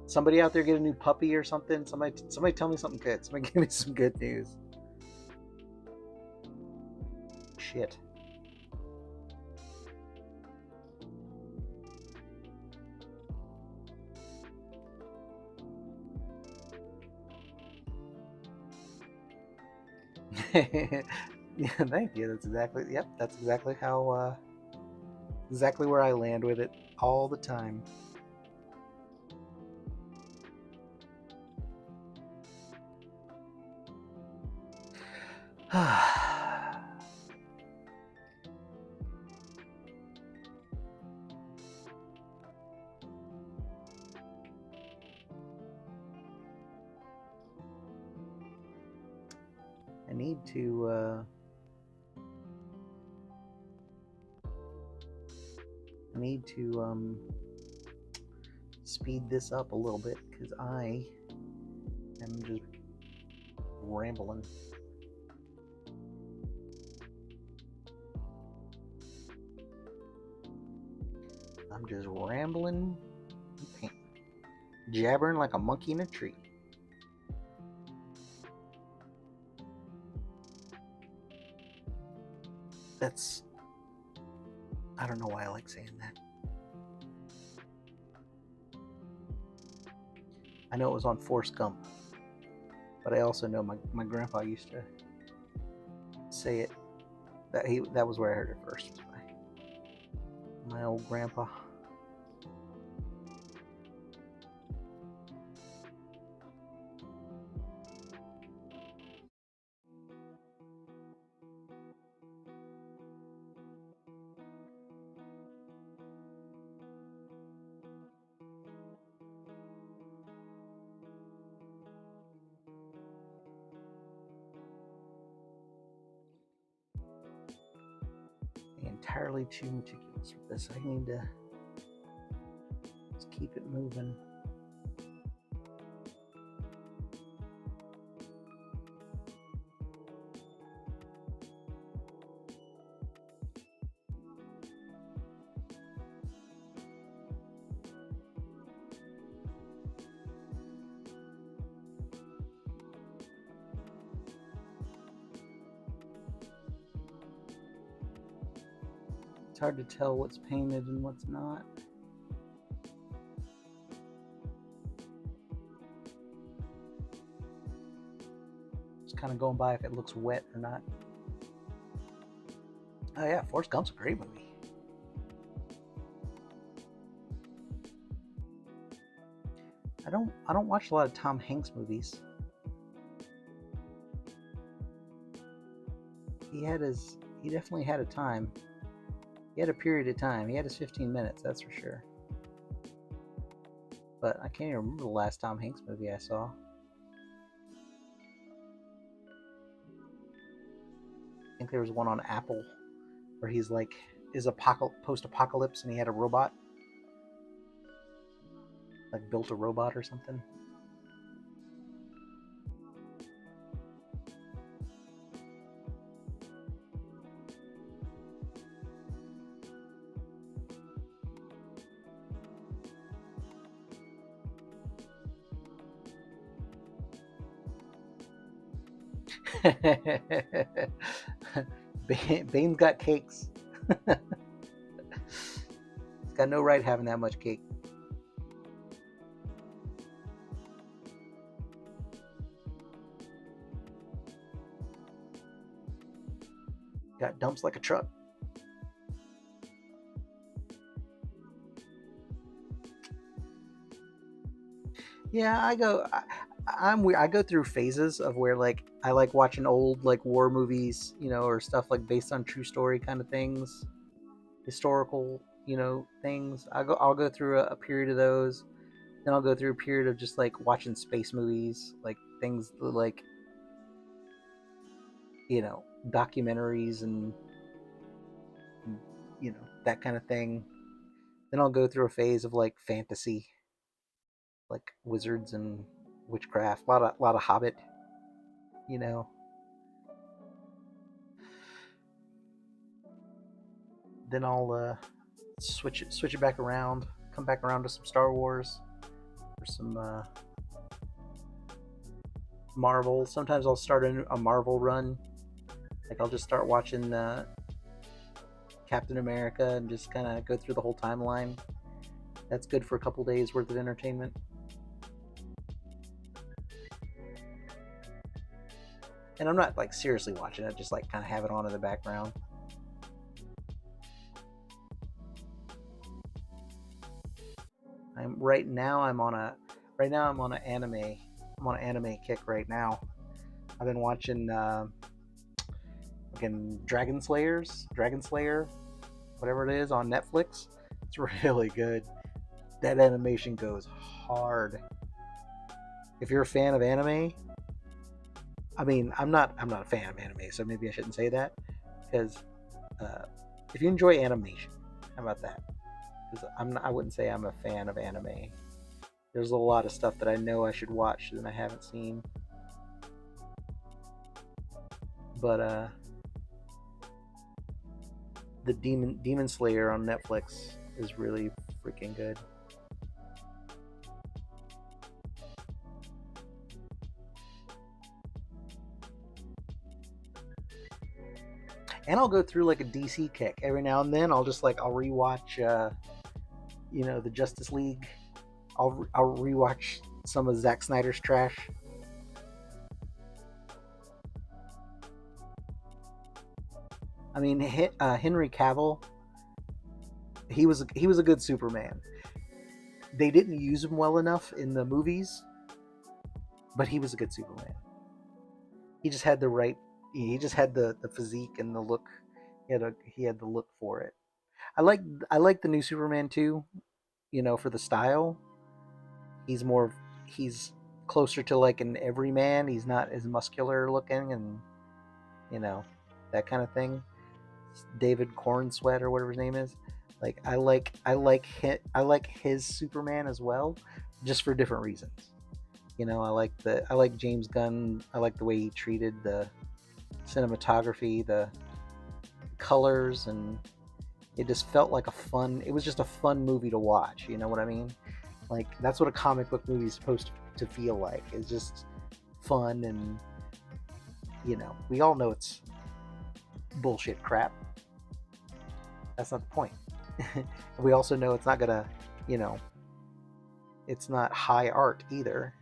Somebody out there get a new puppy or something? Somebody tell me something good. Somebody give me some good news. Shit. Yeah, thank you. That's exactly how exactly where I land with it all the time. need to speed this up a little bit because I am just rambling. I'm just rambling and jabbering like a monkey in a tree. I don't know why I like saying that. I know it was on Forrest Gump, but I also know my grandpa used to say it. That was where I heard it first. My old grandpa. Entirely too meticulous with this. I need to just keep it moving. It's hard to tell what's painted and what's not. Just kind of going by if it looks wet or not. Oh yeah, Forrest Gump's a great movie. I don't watch a lot of Tom Hanks movies. He definitely had a time. He had a period of time. He had his 15 minutes, that's for sure. But I can't even remember the last Tom Hanks movie I saw. I think there was one on Apple where he's like, post-apocalypse and he had a robot. Like built a robot or something. Bane's got cakes. He's got no right having that much cake. Got dumps like a truck. Yeah, I go through phases of where like I like watching old like war movies, or stuff like based on true story kind of things, historical, things. I'll go through a period of those. Then I'll go through a period of just like watching space movies, like things like documentaries and that kind of thing. Then I'll go through a phase of like fantasy, like wizards and witchcraft, a lot of Hobbit, Then I'll switch it back around, come back around to some Star Wars or some Marvel. Sometimes I'll start a Marvel run. Like I'll just start watching Captain America and just kind of go through the whole timeline. That's good for a couple days worth of entertainment. And I'm not like seriously watching it, just like kind of have it on in the background. Right now I'm on an anime kick right now. I've been watching Dragon Slayer, whatever it is, on Netflix. It's really good. That animation goes hard. If you're a fan of anime, I mean, I'm not a fan of anime, so maybe I shouldn't say that because uh, if you enjoy animation, how about that? Because I wouldn't say I'm a fan of anime. There's a lot of stuff that I know I should watch that I haven't seen, but the Demon Slayer on Netflix is really freaking good. And I'll go through like a DC kick every now and then. I'll rewatch the Justice League. I'll rewatch some of Zack Snyder's trash. I mean, Henry Cavill, he was a good Superman. They didn't use him well enough in the movies, but he was a good Superman. He just had the right. He just had the physique and the look. He had the look for it. I like I like the new Superman too. For the style, he's more he's closer to like an everyman. He's not as muscular looking and you know that kind of thing. David Cornsweat or whatever his name is. Like I like his Superman as well, just for different reasons. I like James Gunn. I like the way he treated the cinematography, the colors, and it just felt like a fun. It was just a fun movie to watch. You know what I mean? Like that's what a comic book movie is supposed to feel like. It's just fun, and we all know it's bullshit crap. That's not the point. We also know it's not gonna, you know, it's not high art either.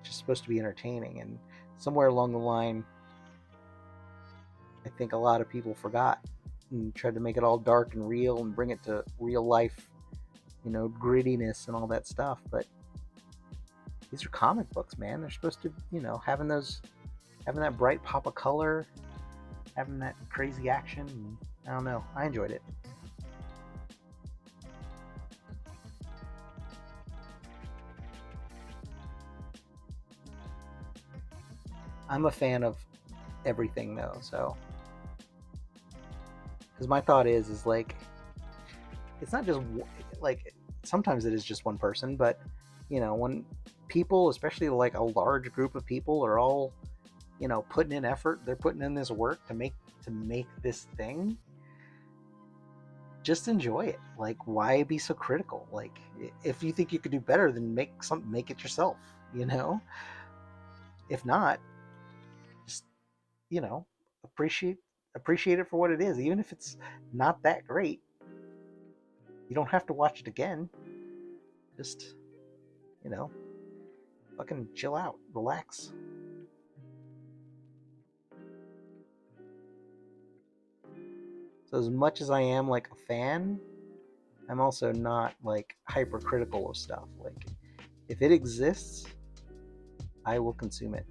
It's just supposed to be entertaining. And somewhere along the line, I think a lot of people forgot and tried to make it all dark and real and bring it to real life, grittiness and all that stuff. But these are comic books, man. They're supposed to, having that bright pop of color, having that crazy action. And I don't know. I enjoyed it. I'm a fan of everything though, so because my thought is like it's not just like sometimes it is just one person, but when people, especially like a large group of people, are all putting in effort, they're putting in this work to make this thing. Just enjoy it. Like, why be so critical? Like, if you think you could do better, then make it yourself. You know. If not, just you know, appreciate appreciate it for what it is, even if it's not that great. You don't have to watch it again. Just you know, fucking chill out, relax. So as much as I am like a fan, I'm also not like hypercritical of stuff. Like if it exists, I will consume it.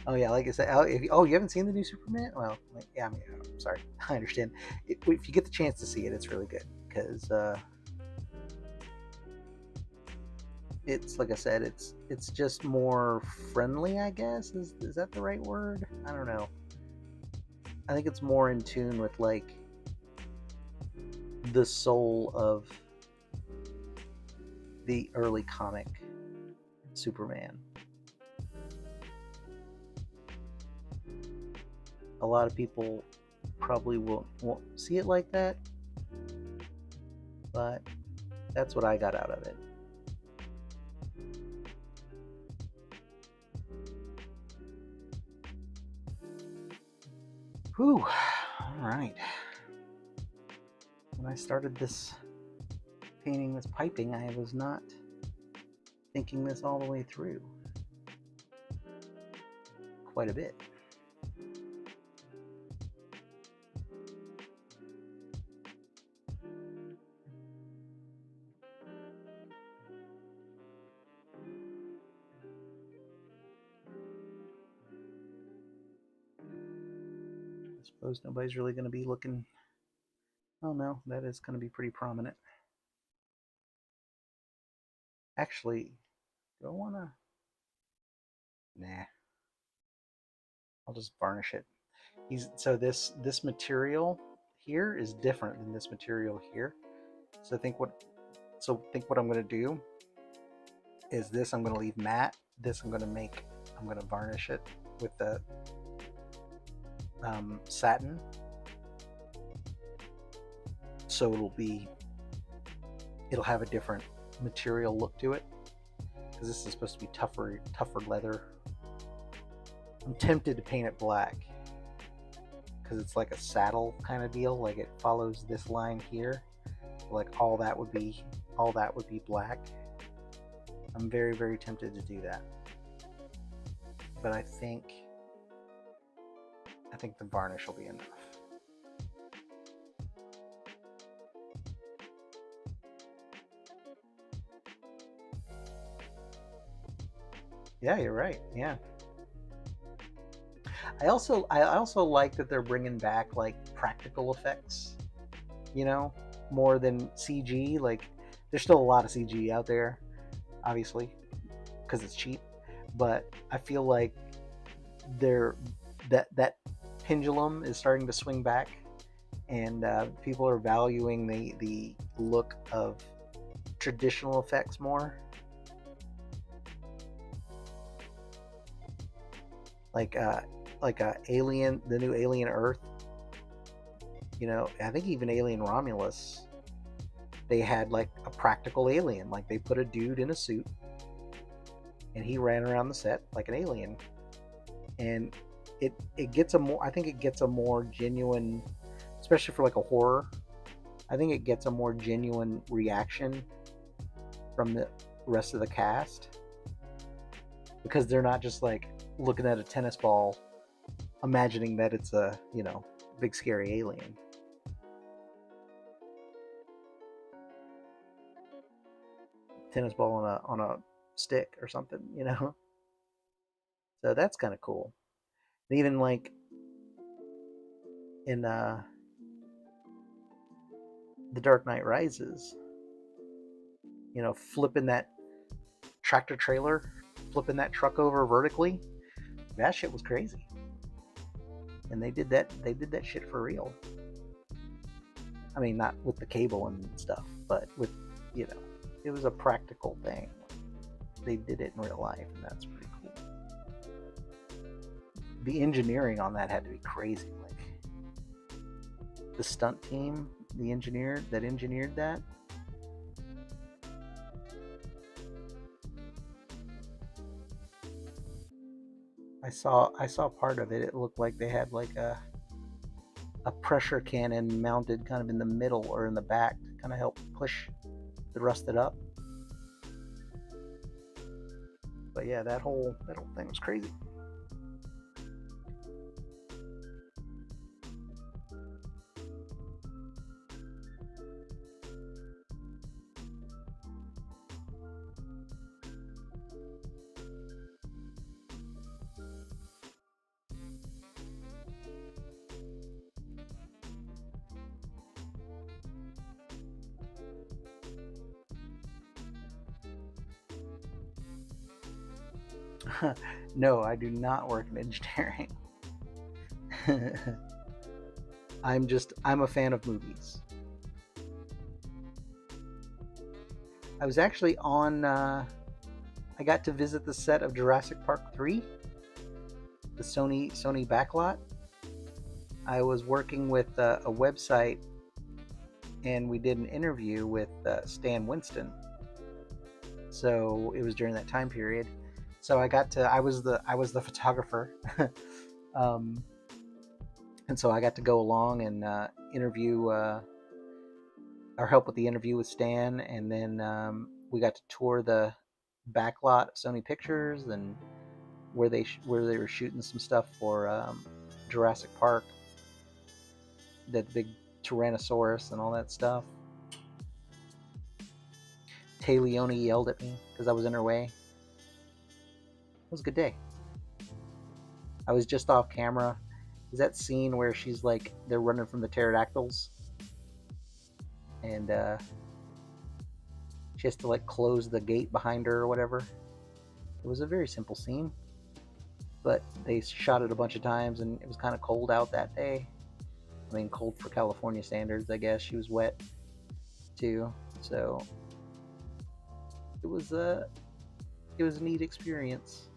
Oh yeah, like I said, you haven't seen the new Superman? Well, like, yeah, I mean, I'm sorry, I understand. If you get the chance to see it, it's really good because it's like I said, it's just more friendly. I guess is that the right word? I don't know. I think it's more in tune with like the soul of the early comic Superman. A lot of people probably won't see it like that, but that's what I got out of it. Whew. All right. When I started this painting, this piping, I was not thinking this all the way through. Quite a bit. I suppose nobody's really going to be looking Oh no, that is going to be pretty prominent. Actually, do I want to? Nah, I'll just varnish it. So this material here is different than this material here. So think what I'm going to do is this I'm going to leave matte. This I'm going to varnish it with the satin, so it'll have a different material look to it, because this is supposed to be tougher leather. I'm tempted to paint it black because it's like a saddle kind of deal, like it follows this line here, like all that would be black. I'm very, very tempted to do that, but I think the varnish will be enough. Yeah, you're right. Yeah. I also like that they're bringing back like practical effects, you know, more than CG. Like there's still a lot of CG out there, obviously, because it's cheap, but I feel like they're that pendulum is starting to swing back, and people are valuing the look of traditional effects more. Like Alien, the new Alien Earth. You know, I think even Alien Romulus, they had like a practical alien. Like they put a dude in a suit, and he ran around the set like an alien. And it gets a more, I think it gets a more genuine, especially for like a horror. I think it gets a more genuine reaction from the rest of the cast, because they're not just like looking at a tennis ball imagining that it's a, you know, big scary alien. Tennis ball on a stick or something, you know. So that's kind of cool. And even like in The Dark Knight Rises, you know, flipping that tractor trailer, flipping that truck over vertically, that shit was crazy. And they did that shit for real. I mean, not with the cable and stuff, but with, you know, it was a practical thing. They did it in real life, and that's pretty cool. The engineering on that had to be crazy. Like the stunt team, the engineer that engineered that. I saw part of it. It looked like they had like a pressure cannon mounted kind of in the middle or in the back to kind of help push the rusted up. But yeah, that whole thing was crazy. No, I do not work in engineering. I'm a fan of movies. I was actually on. I got to visit the set of Jurassic Park 3, the Sony backlot. I was working with a website, and we did an interview with Stan Winston. So it was during that time period. So I was the photographer, um, and so I got to go along and interview or help with the interview with Stan, and then we got to tour the backlot of Sony Pictures and where they were shooting some stuff for Jurassic Park, that big Tyrannosaurus and all that stuff. Tay Leone yelled at me because I was in her way. It was a good day. I was just off camera. Is that scene where she's like, they're running from the pterodactyls? and she has to like close the gate behind her or whatever. It was a very simple scene, but they shot it a bunch of times, and it was kind of cold out that day. I mean, cold for California standards, I guess. She was wet too, so it was a neat experience.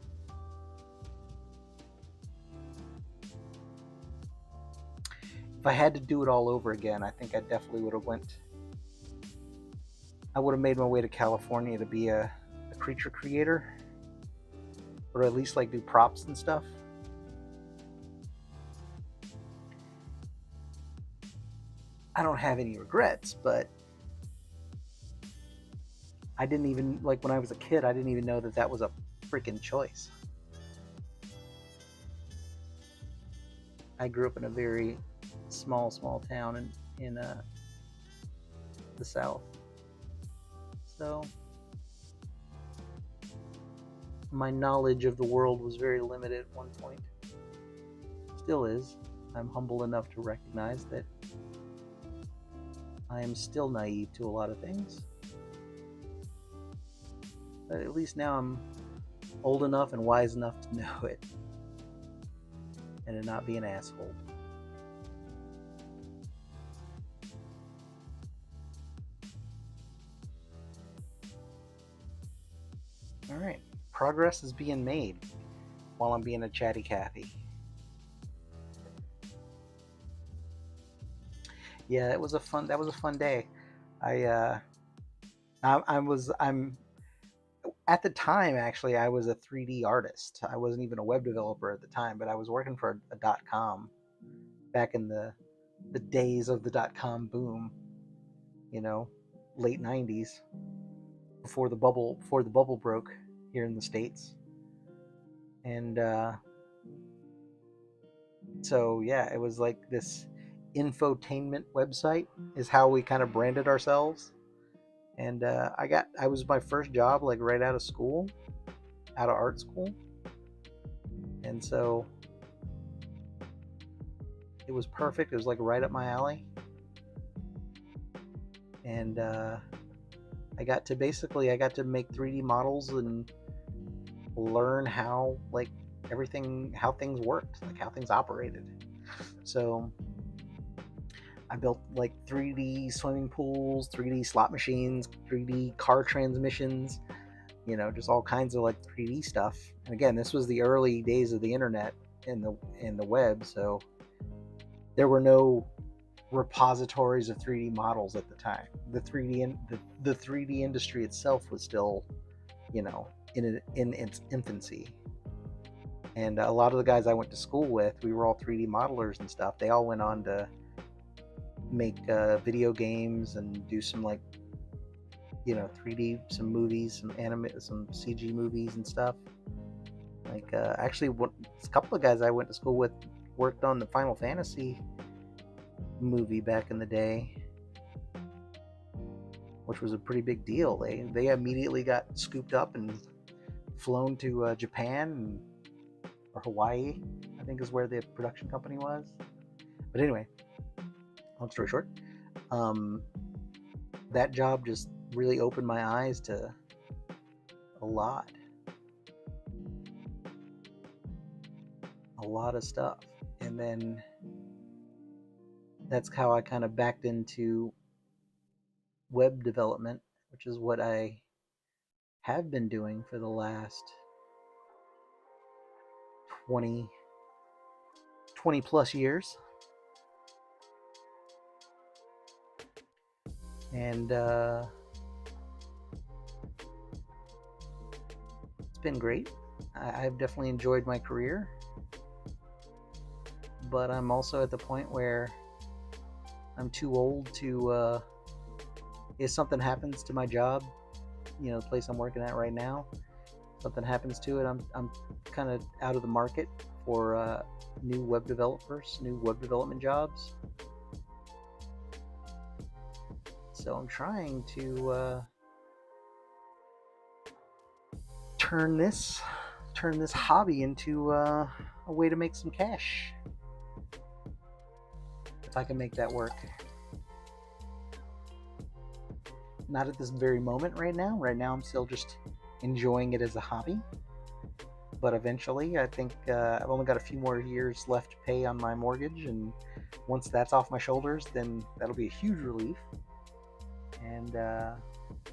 If I had to do it all over again, I think I definitely would have made my way to California to be a creature creator, or at least like do props and stuff. I don't have any regrets, but I didn't even, like, when I was a kid, I didn't even know that was a freaking choice. I grew up in a very small town in the South. So my knowledge of the world was very limited at one point. Still is. I'm humble enough to recognize that I am still naive to a lot of things. But at least now I'm old enough and wise enough to know it. And to not be an asshole. Alright. Progress is being made while I'm being a chatty Cathy. Yeah, that was a fun day. I'm at the time, actually, I was a 3D artist. I wasn't even a web developer at the time, but I was working for a .com back in the days of the .com boom, late 90s, before the bubble broke here in the States. And so yeah, it was like this infotainment website is how we kind of branded ourselves. And I was my first job like right out of art school, and so it was perfect. It was like right up my alley, and I got to make 3D models and learn how how things worked, like how things operated. So I built like 3D swimming pools, 3D slot machines, 3D car transmissions, just all kinds of like 3D stuff. And again, this was the early days of the internet and the web, so there were no repositories of 3D models at the time. The 3D industry itself was still, in its infancy. And a lot of the guys I went to school with, we were all 3D modelers and stuff. They all went on to make video games and do some 3D, some movies, some CG movies and stuff. Actually, a couple of guys I went to school with worked on the Final Fantasy movie back in the day, which was a pretty big deal. They immediately got scooped up and flown to Japan or Hawaii, I think is where the production company was. But anyway, long story short, that job just really opened my eyes to a lot of stuff. And then that's how I kind of backed into web development, which is what I have been doing for the last 20 plus years. And it's been great. I've definitely enjoyed my career, but I'm also at the point where I'm too old to if something happens to my job, the place I'm working at right now, something happens to it, I'm kind of out of the market for new web development jobs. So I'm trying to turn this hobby into a way to make some cash, if I can make that work. not at this very moment right now. Right now, I'm still just enjoying it as a hobby. But eventually, I think I've only got a few more years left to pay on my mortgage, and once that's off my shoulders, then that'll be a huge relief. And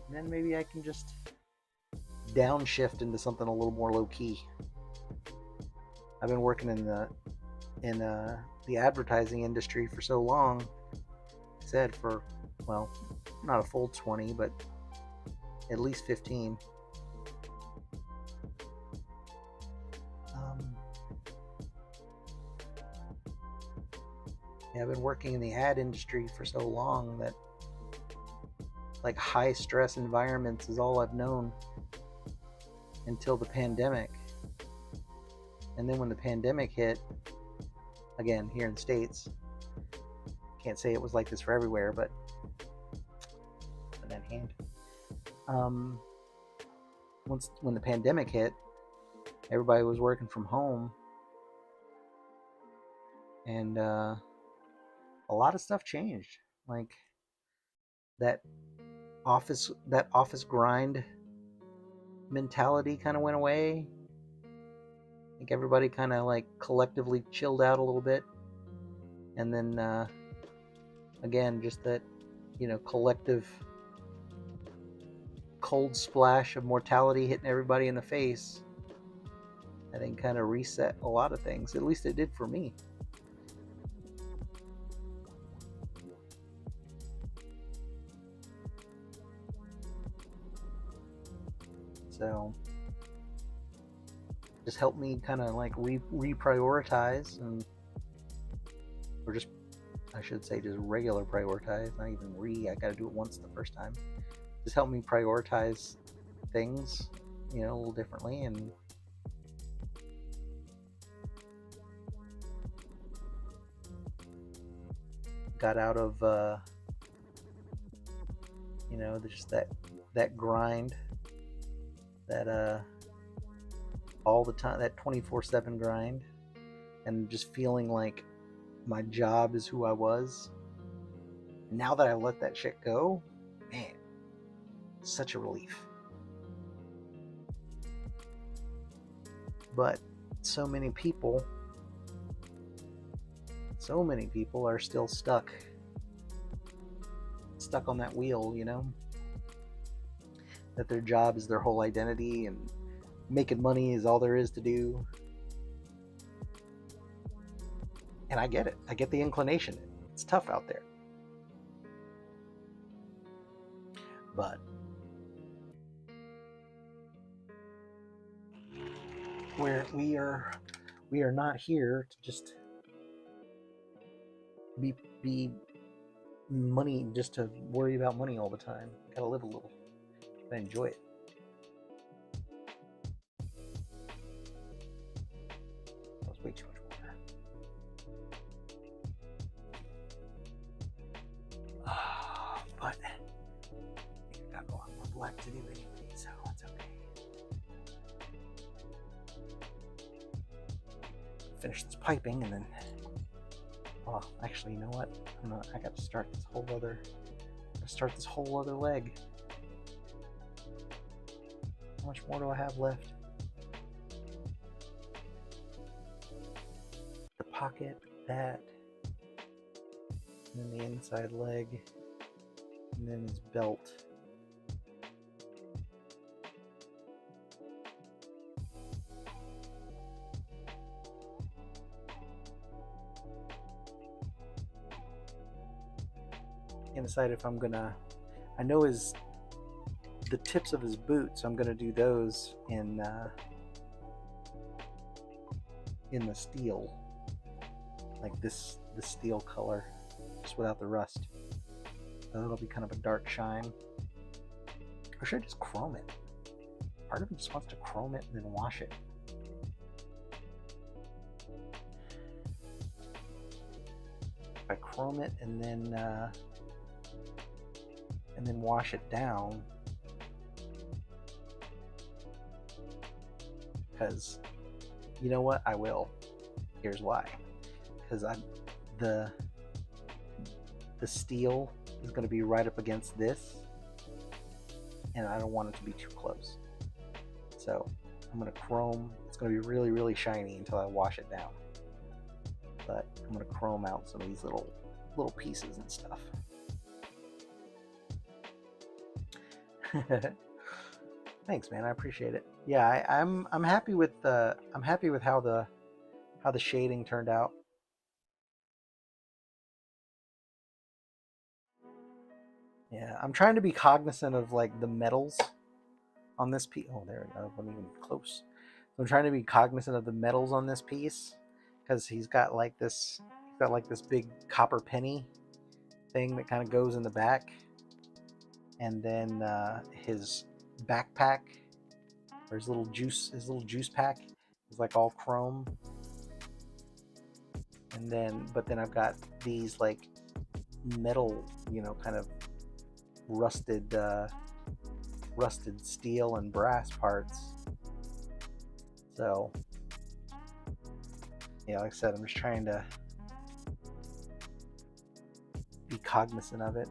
then maybe I can just downshift into something a little more low key. I've been working in the advertising industry for so long. I said for, well, not a full 20, but at least 15. Yeah, I've been working in the ad industry for so long that like high stress environments is all I've known until the pandemic. And then when the pandemic hit, again, here in the States, can't say it was like this for everywhere, but in that hand. When the pandemic hit, everybody was working from home, and a lot of stuff changed. Like that office grind mentality kind of went away. I think everybody kind of like collectively chilled out a little bit, and then again, just that, collective cold splash of mortality hitting everybody in the face, I think kind of reset a lot of things. At least it did for me. So just helped me kind of like reprioritize, or just, I should say, just regular prioritize, not even I gotta do it once the first time. Just helped me prioritize things, a little differently, and got out of just that grind, that all the time, that 24/7 grind, and just feeling like my job is who I was. Now that I let that shit go, man, such a relief. But so many people are still stuck on that wheel, that their job is their whole identity and making money is all there is to do. And I get it. I get the inclination. It's tough out there. But we are not here to just be money, just to worry about money all the time. Gotta live a little. Gotta enjoy it. That was way too much water. But I think I got a lot more black to do anyway, so it's okay. Finish this piping and then, well, actually, you know what? I got to start this whole other leg. How much more do I have left? The pocket, that, and then the inside leg, and then his belt. And decide if I'm gonna, I know the tips of his boots, I'm gonna do those in the steel, like this steel color, just without the rust. So it'll be kind of a dark shine. Or should I just chrome it? Part of me just wants to chrome it and then wash it. If I chrome it and then wash it down, because you know what, I will. Here's why. Because the steel is going to be right up against this, and I don't want it to be too close. So I'm going to chrome. It's going to be really, really shiny until I wash it down. But I'm going to chrome out some of these little pieces and stuff. Thanks, man. I appreciate it. Yeah, I'm happy with how the shading turned out. Yeah, I'm trying to be cognizant of like the metals on this piece. Oh, there we go. I'm even close. So I'm trying to be cognizant of the metals on this piece because he's got like this big copper penny thing that kind of goes in the back, and then his backpack or his little juice pack is like all chrome. And then I've got these like metal, kind of rusted steel and brass parts. So yeah, like I said, I'm just trying to be cognizant of it.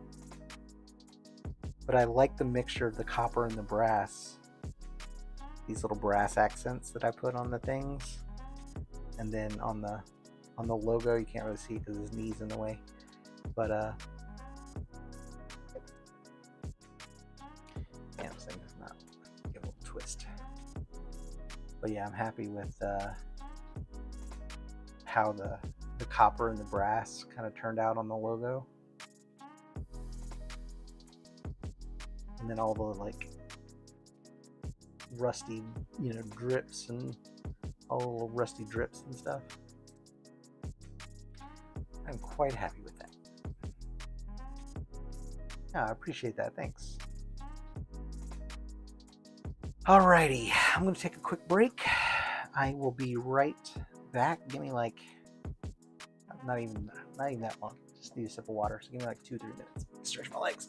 But I like the mixture of the copper and the brass. These little brass accents that I put on the things. And then on the logo, you can't really see because his knee's in the way. But yeah, this thing does not give a little twist. But yeah, I'm happy with how the copper and the brass kind of turned out on the logo. And then all the like rusty, drips and all the little rusty drips and stuff. I'm quite happy with that. Yeah, I appreciate that. Thanks. Alrighty, I'm going to take a quick break. I will be right back. Give me like not even that long. Just need a sip of water. So give me like 2-3 minutes. Stretch my legs.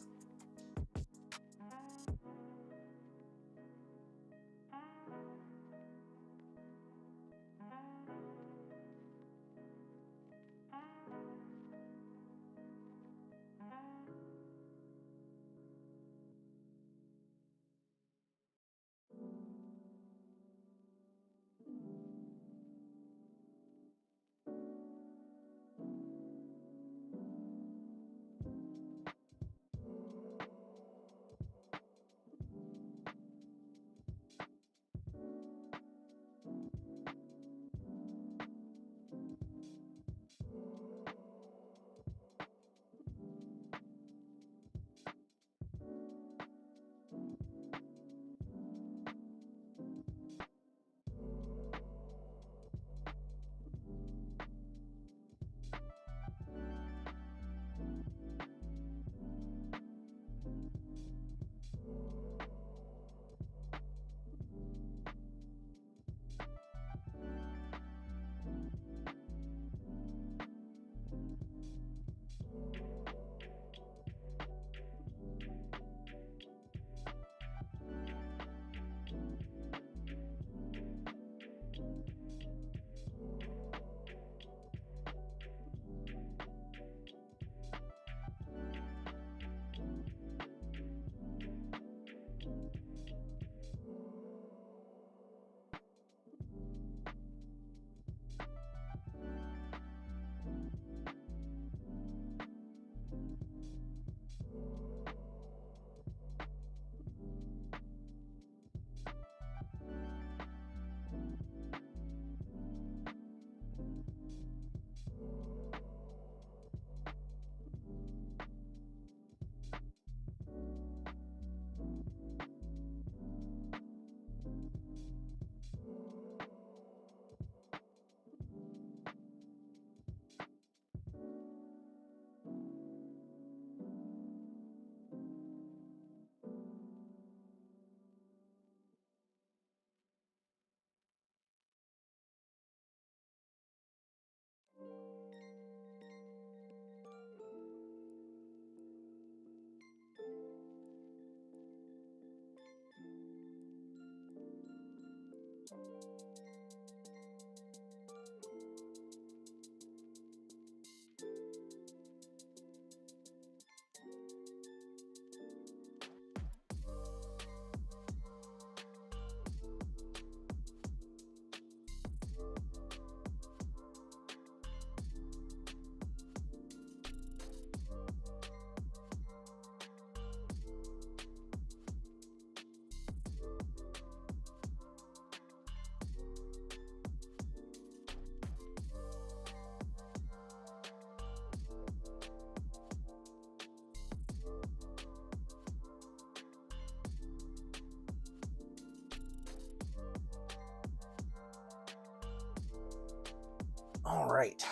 All right.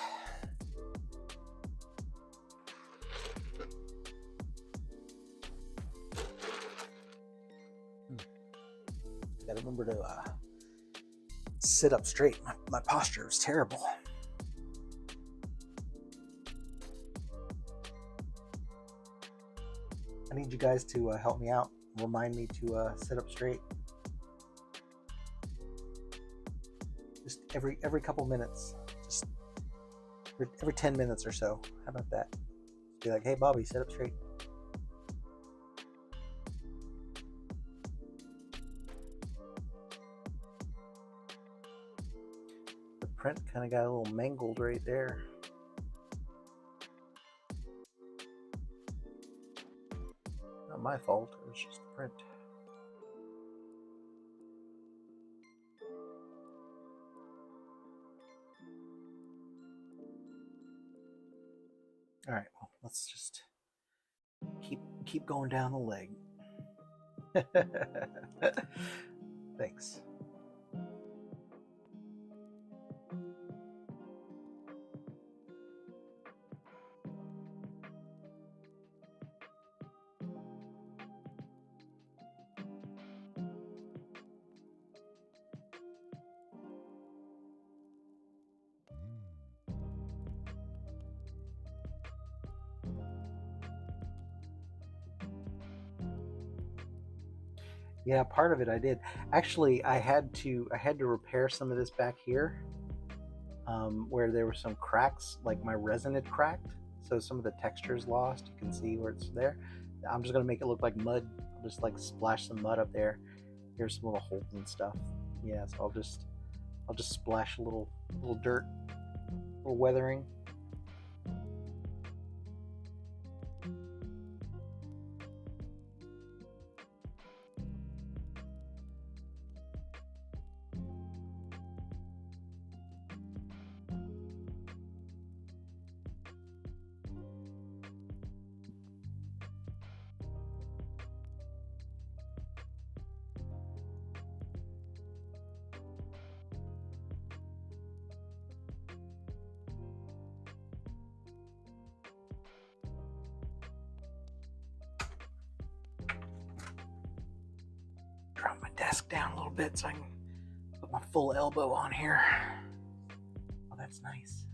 Gotta remember to sit up straight. My posture is terrible. I need you guys to help me out. Remind me to sit up straight. Just every couple minutes. Just every 10 minutes or so. How about that? Be like, hey Bobby, sit up straight. The print kind of got a little mangled right there. Not my fault, it was just the print. All right, well, let's just keep going down the leg. Thanks. Yeah, part of it I did. Actually, I had to repair some of this back here, where there were some cracks, like my resin had cracked, so some of the texture is lost. You can see where it's there. I'm just gonna make it look like mud. I'll just like splash some mud up there. Here's some little holes and stuff. Yeah, so I'll just splash a little dirt, a little weathering. Drop my desk down a little bit so I can put my full elbow on here. Oh, that's nice.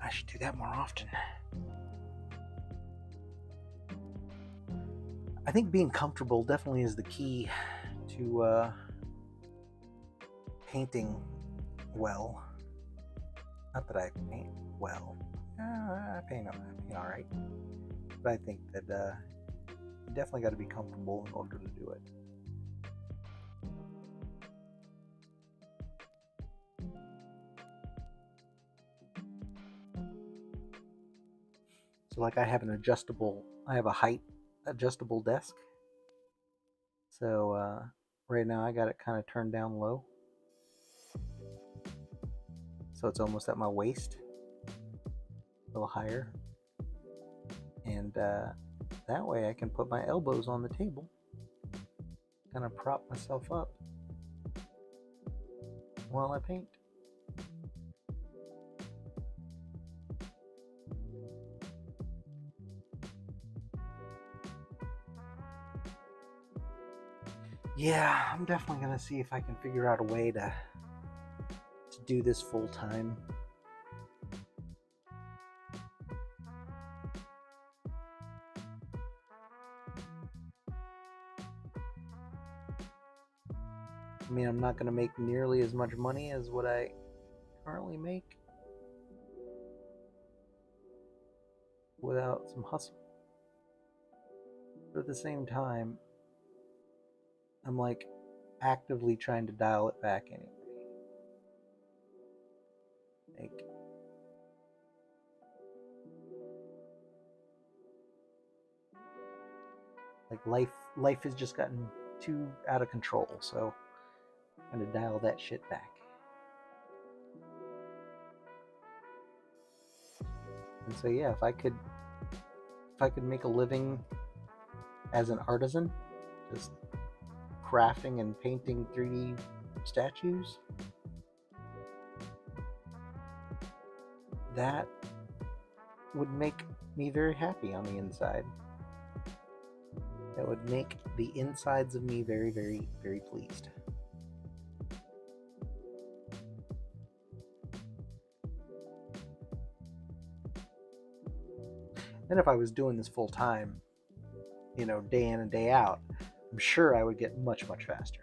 I should do that more often. I think being comfortable definitely is the key to painting well. Not that I paint well. I paint all right. But I think that you definitely got to be comfortable in order to do it. So like I have a height adjustable desk. So right now I got it kind of turned down low. So it's almost at my waist, a little higher. And that way I can put my elbows on the table, kind of prop myself up while I paint. Yeah, I'm definitely gonna see if I can figure out a way to do this full time. I mean, I'm not gonna make nearly as much money as what I currently make without some hustle. But at the same time, I'm like actively trying to dial it back anyway. Like life has just gotten too out of control, so I'm gonna dial that shit back. And so yeah, if I could make a living as an artisan, just crafting and painting 3D statues, that would make me very happy on the inside. That would make the insides of me very, very, very pleased. And if I was doing this full time, day in and day out, I'm sure I would get much, much faster.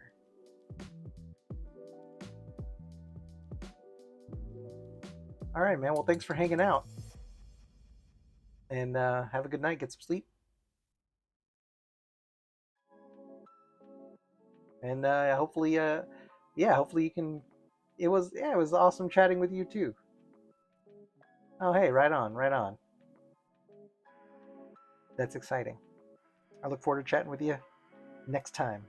All right, man. Well, thanks for hanging out. And have a good night. Get some sleep. And hopefully you can. It was awesome chatting with you too. Oh, hey, right on, right on. That's exciting. I look forward to chatting with you next time.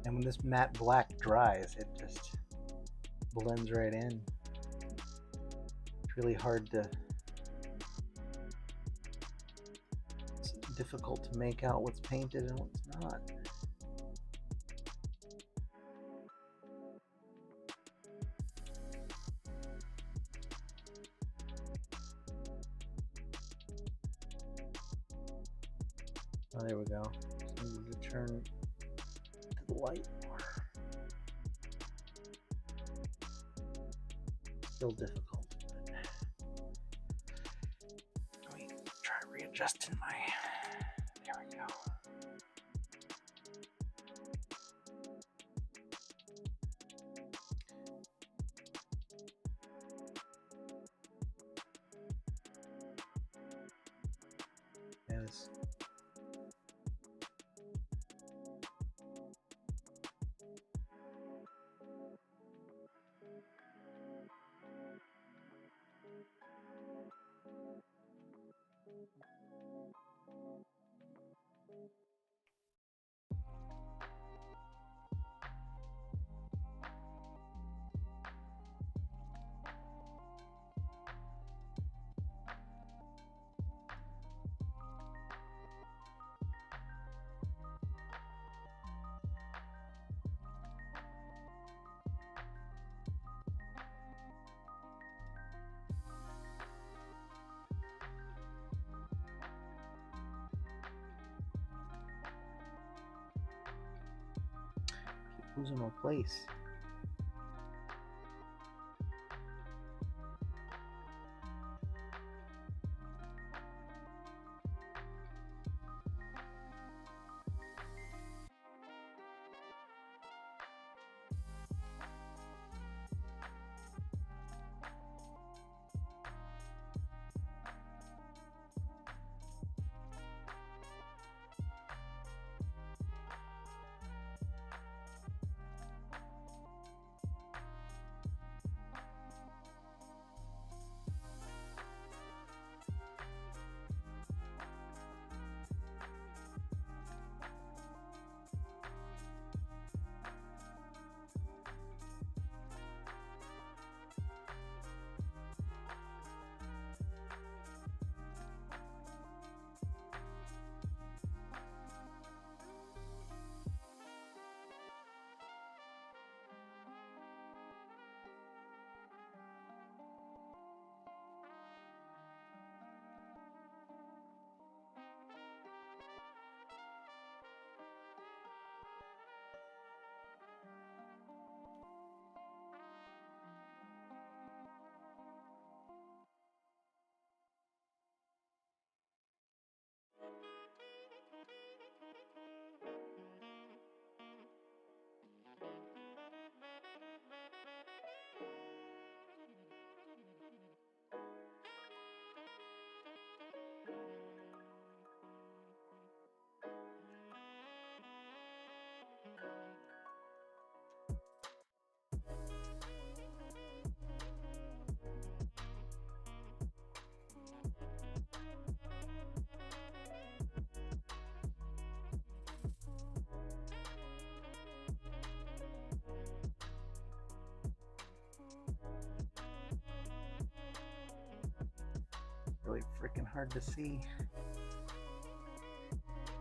And when this matte black dries, it just blends right in. It's really hard to, it's difficult to make out what's painted and what's not. Oh, there we go. So I'm going to turn to the light more. Still difficult. Let me try readjusting my. There we go. Yes. Keep losing my place. hard to see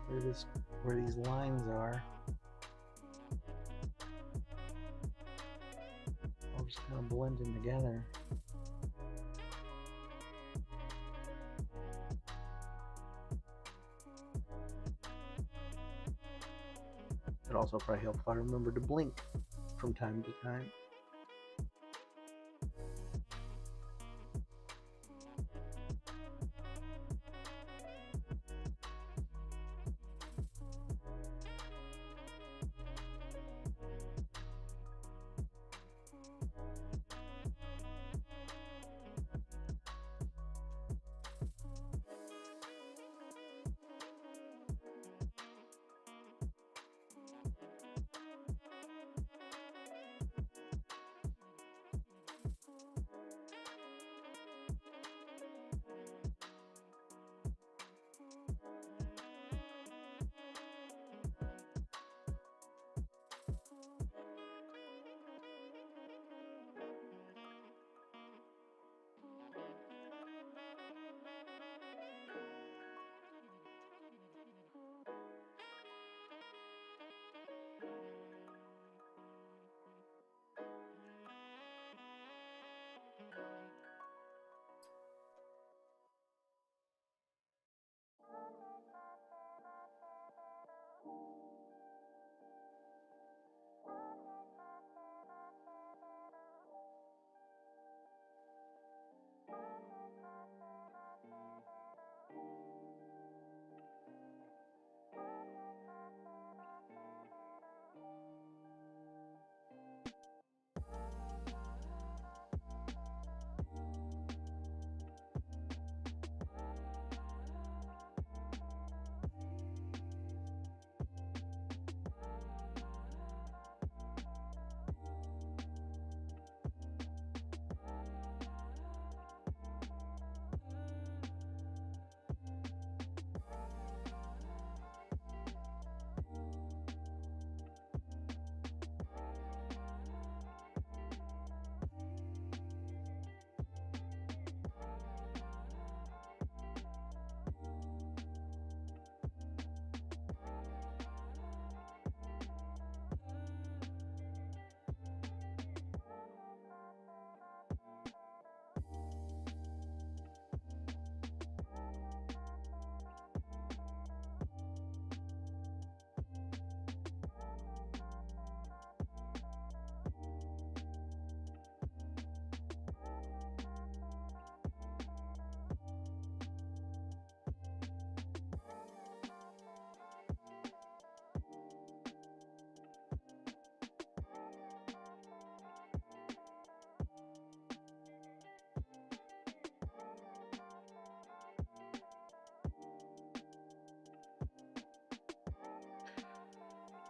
where these lines are. All just kind of blending together. It also probably helps if I remember to blink from time to time.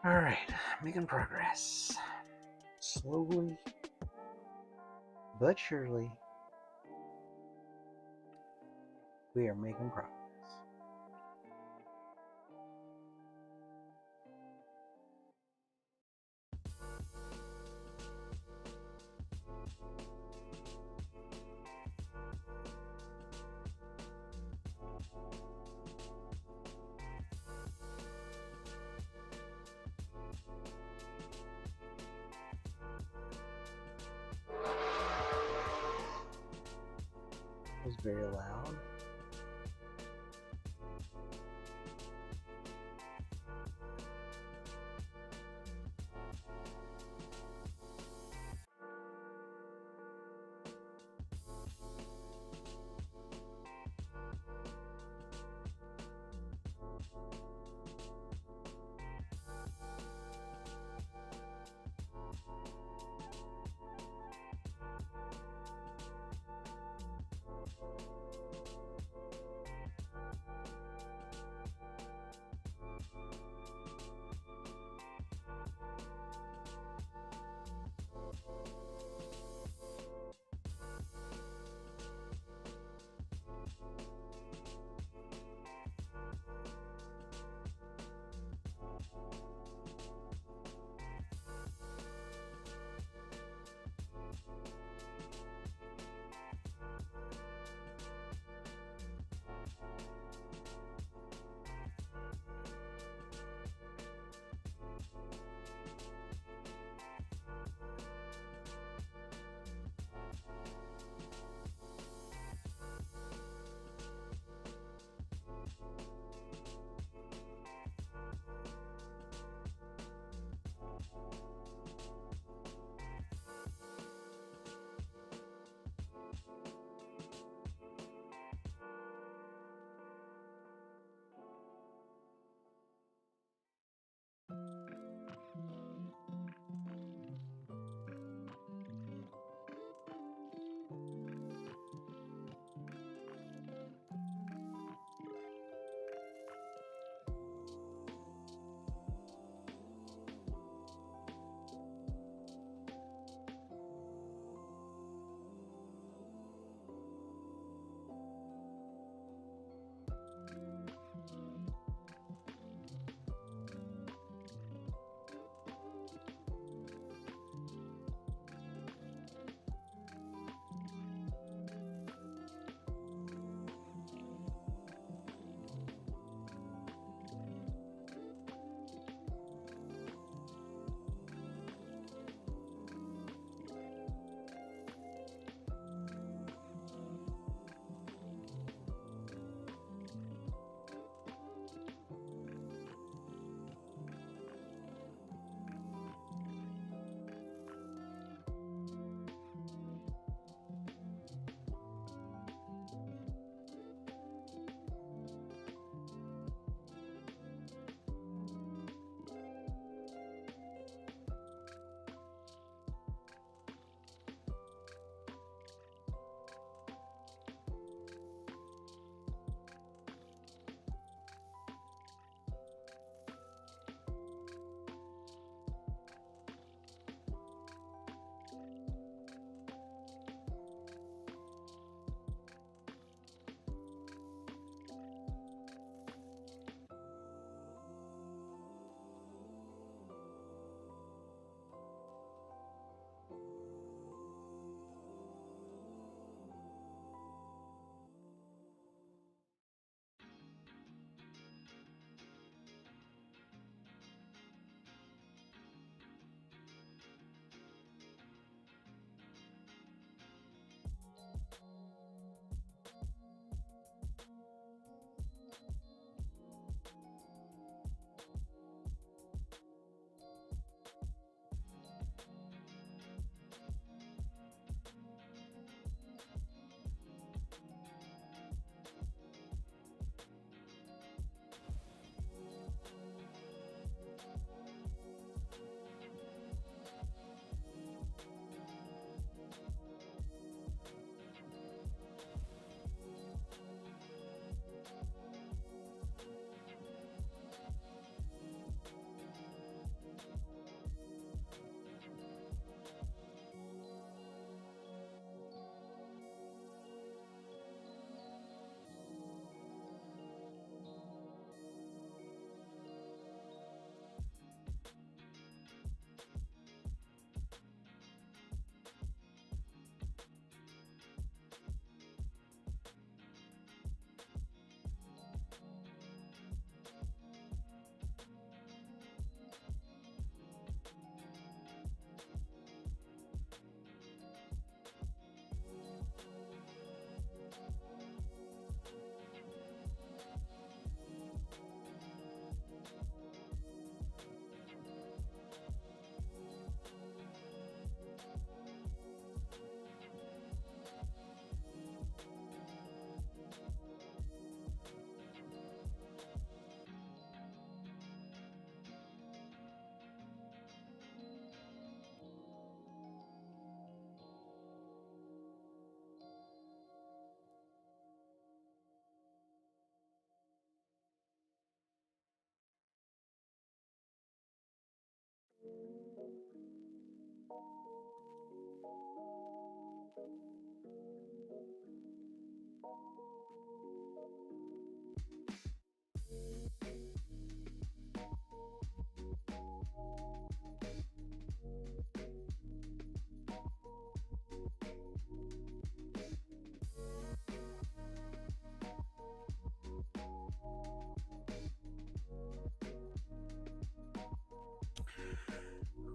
Alright, making progress. Slowly, but surely, we are making progress. It was very loud.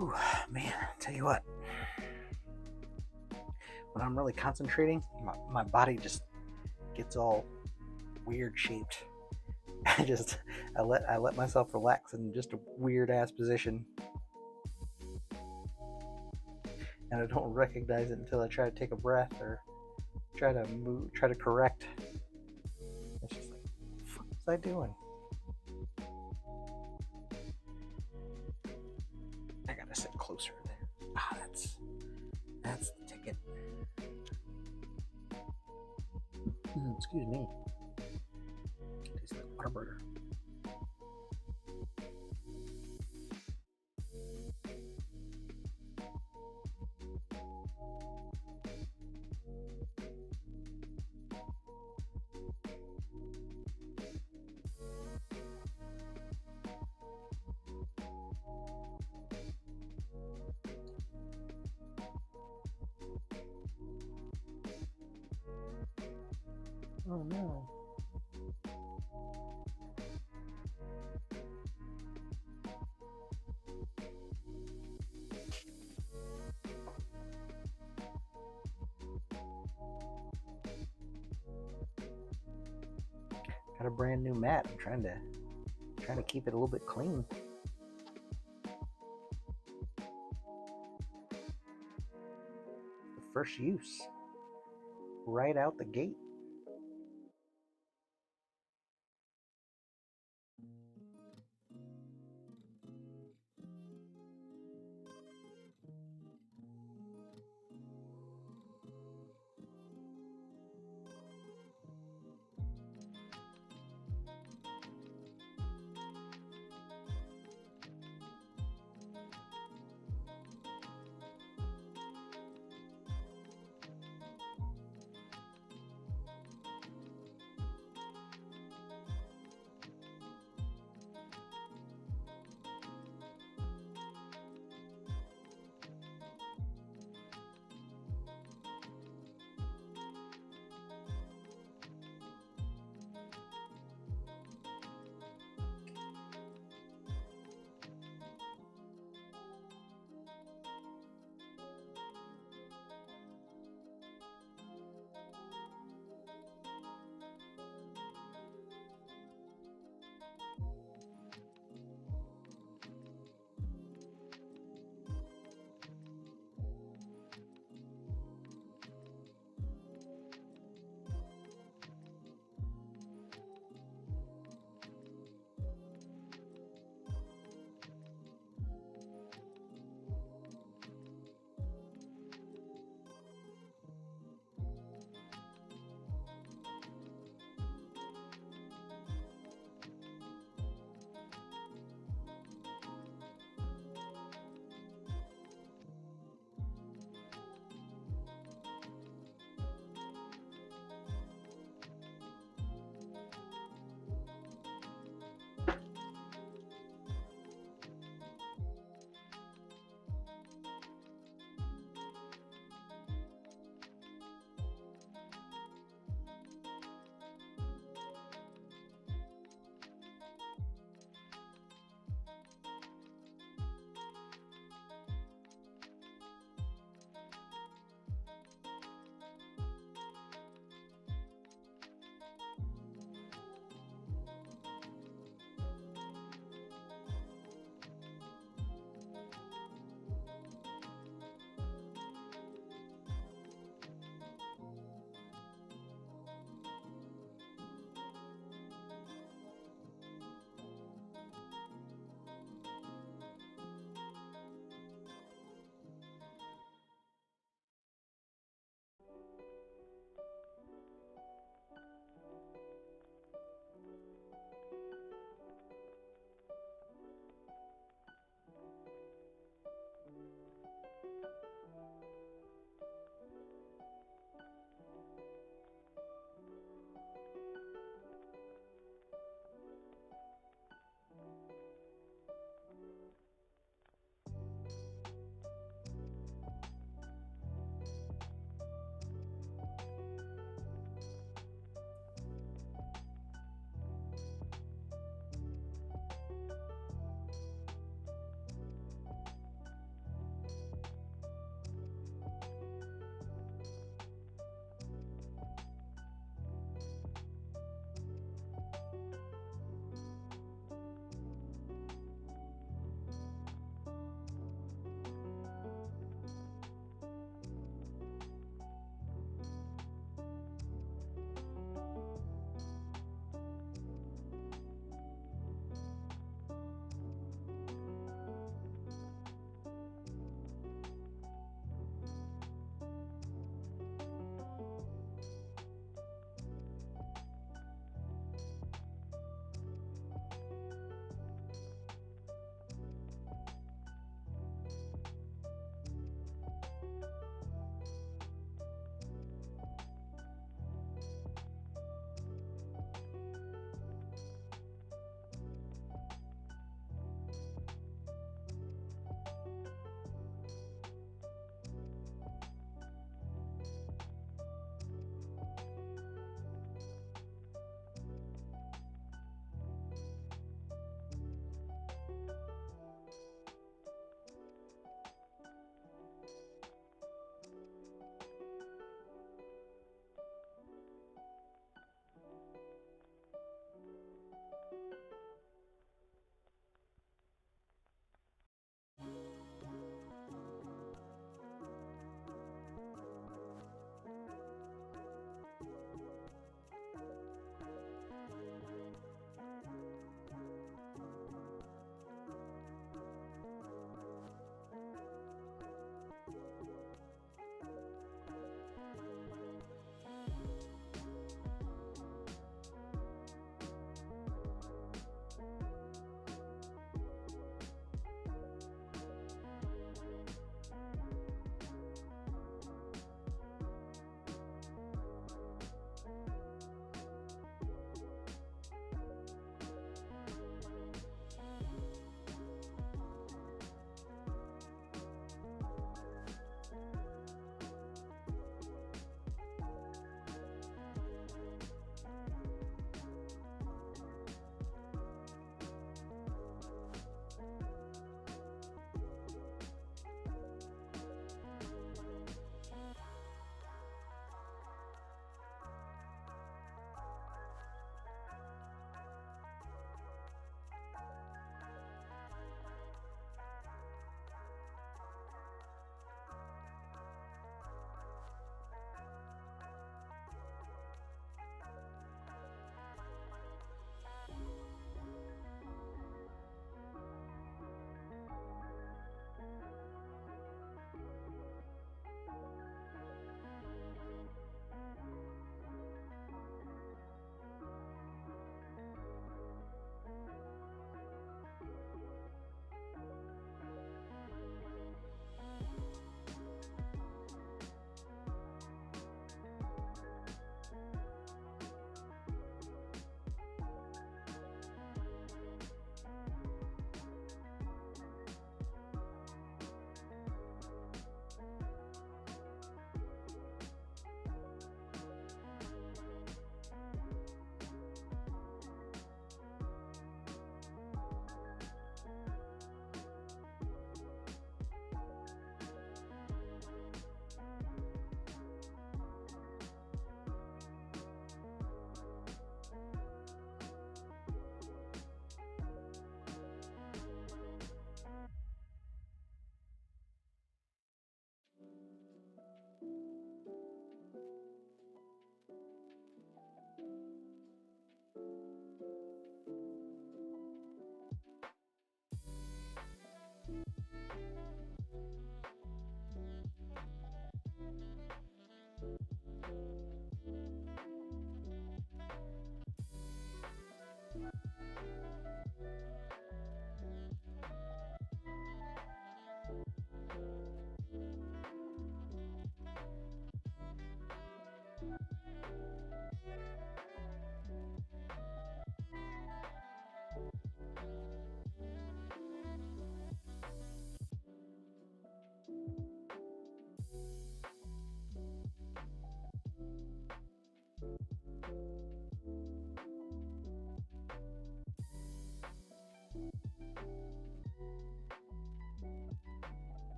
Ooh, man, tell you what, when I'm really concentrating, my body just gets all weird shaped. I let myself relax in just a weird ass position, and I don't recognize it until I try to take a breath or try to move, try to correct. It's just like, what the fuck was I doing? I gotta sit closer there. Ah, that's the ticket. Excuse me. Tastes like Whataburger. Oh no. Got a brand new mat. I'm trying to keep it a little bit clean. The first use. Right out the gate.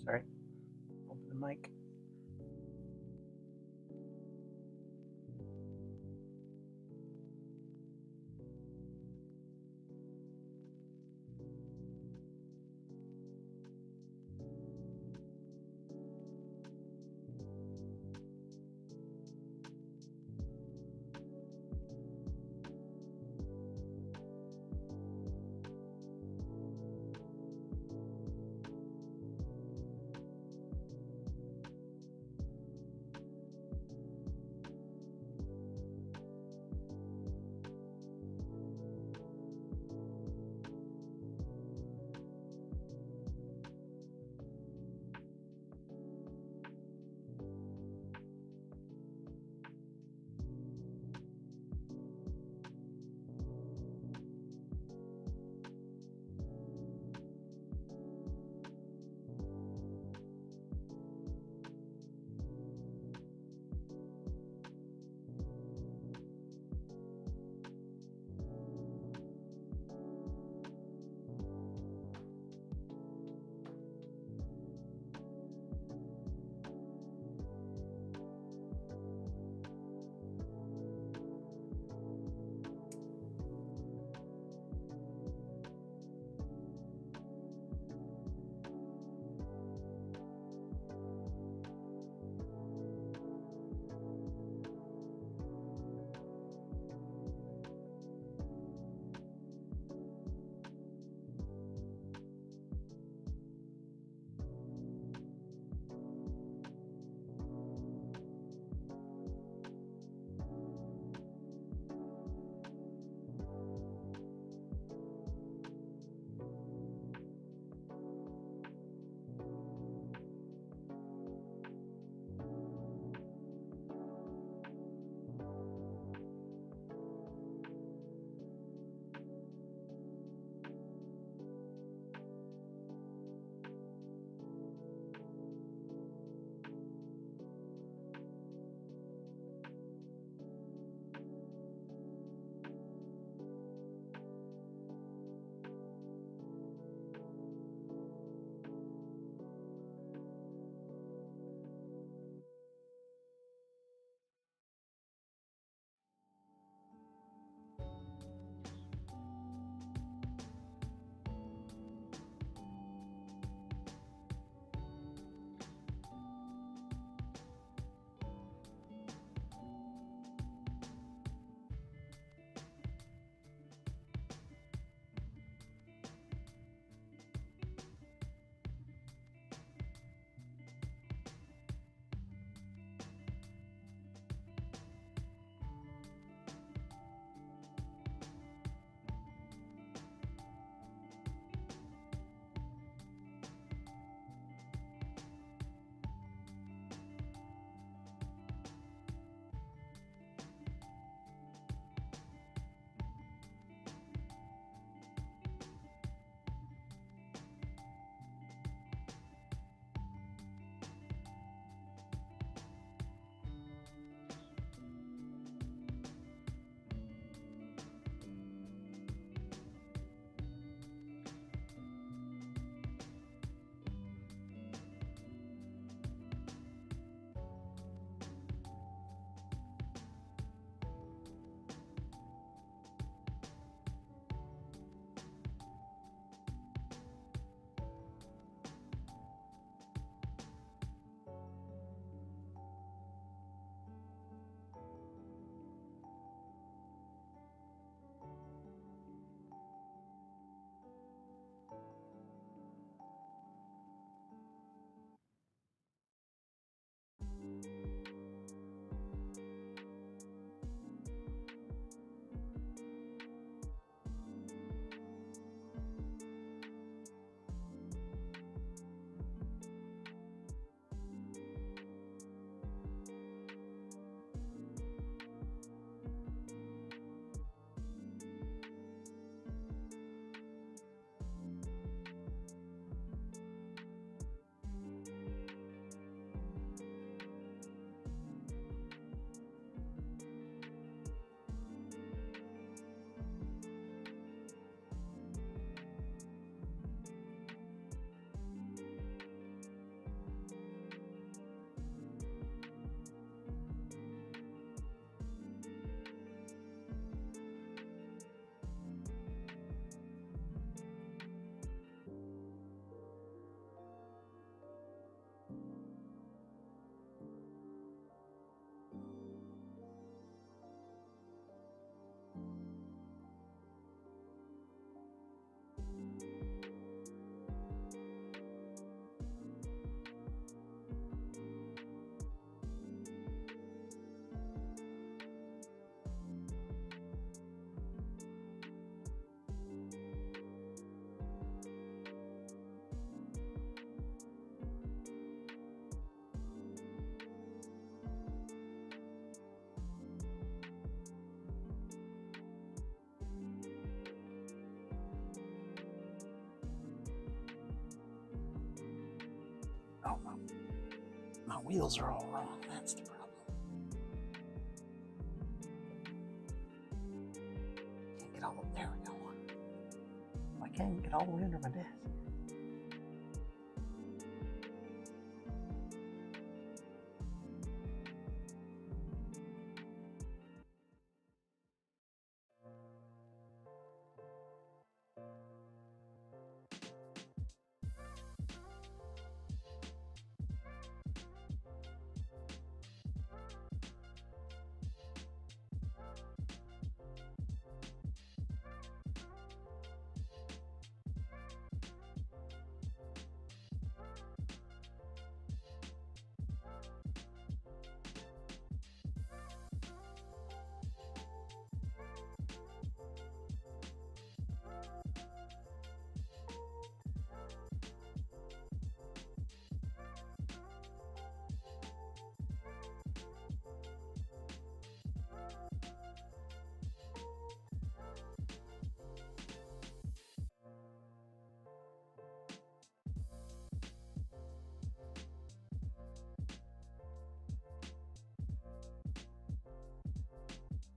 Sorry. Open the mic. Oh, my wheels are all wrong. That's the problem. Can't get all the, there we go. I can't get all the way under my desk.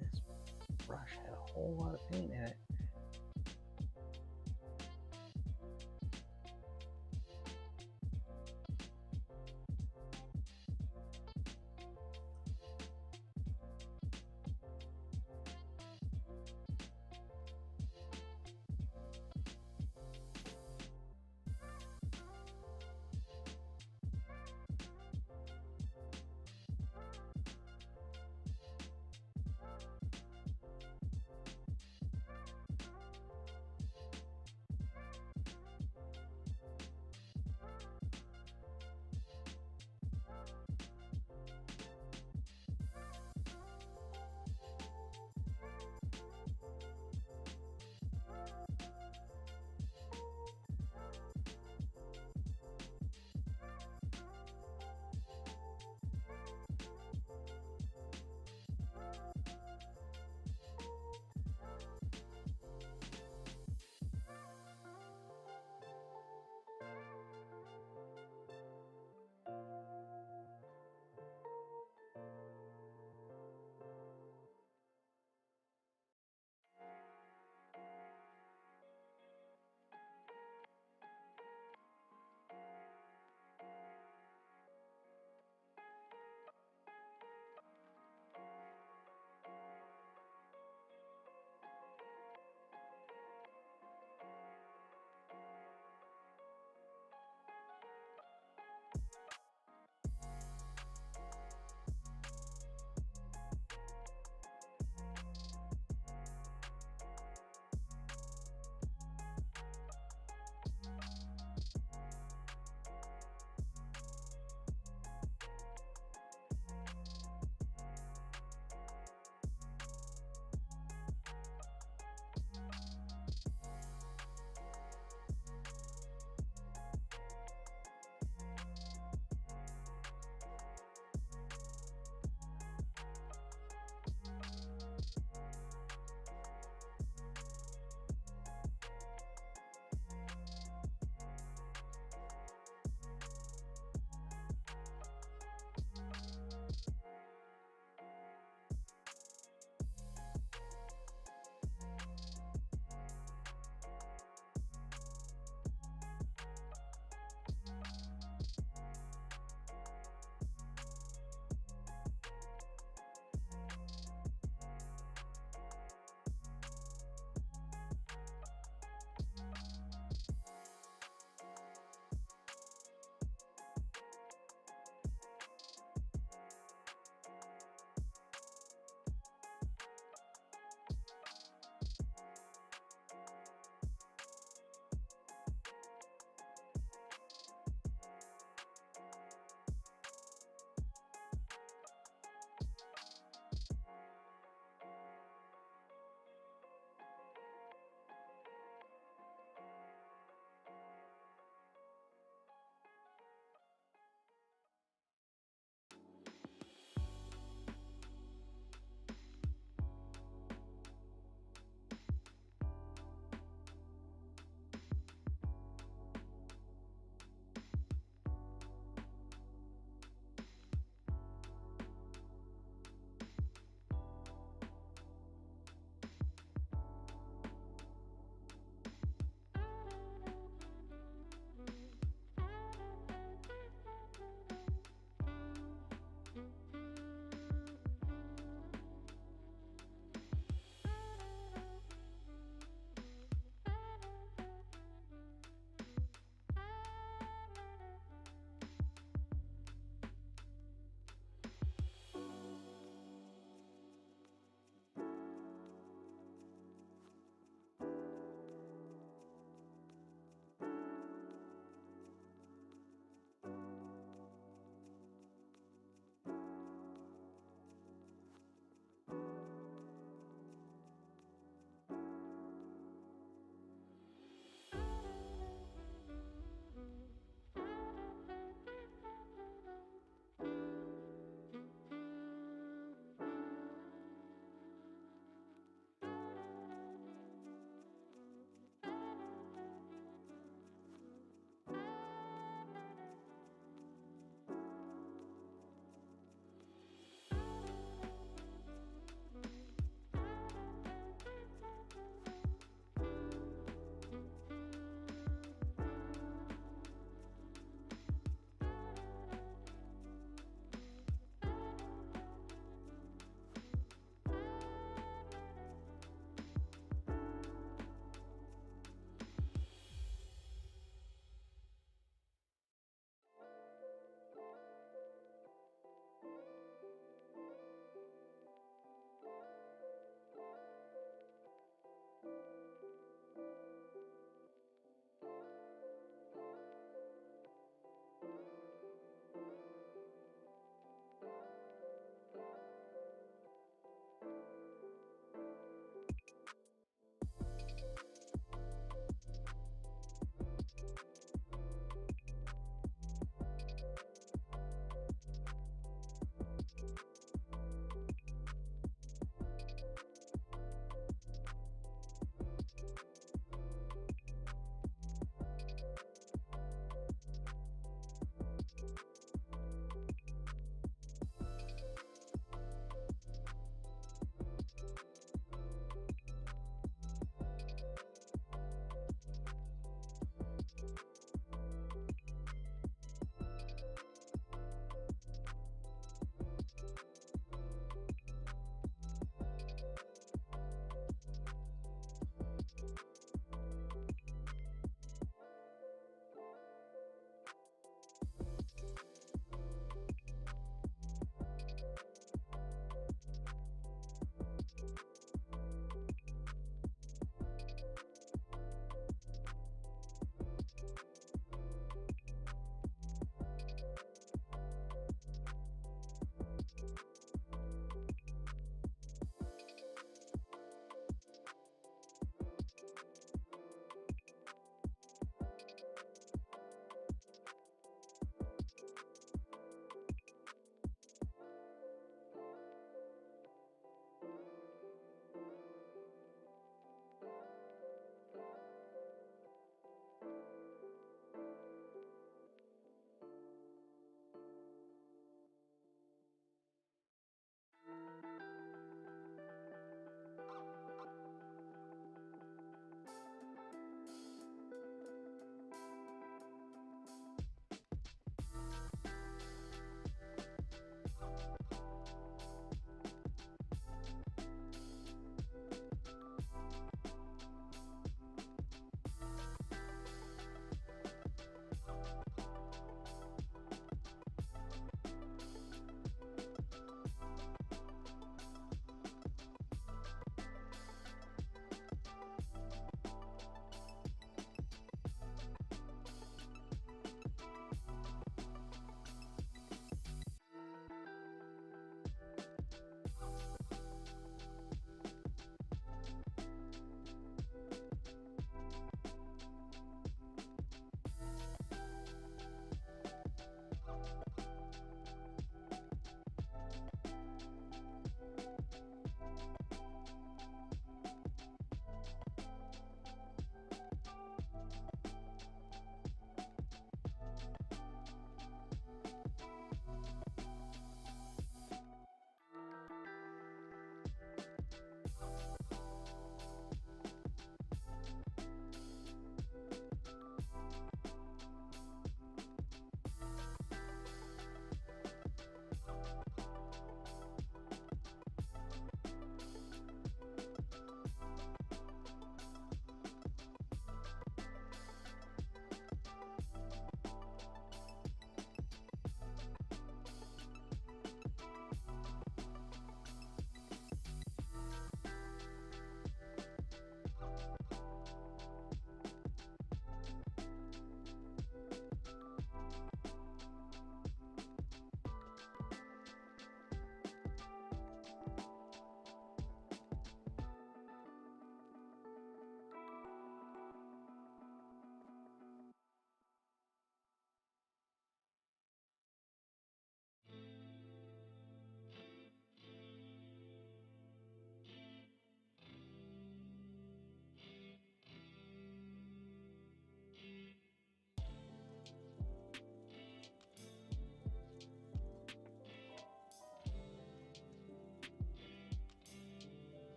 This brush had a whole lot of paint in it.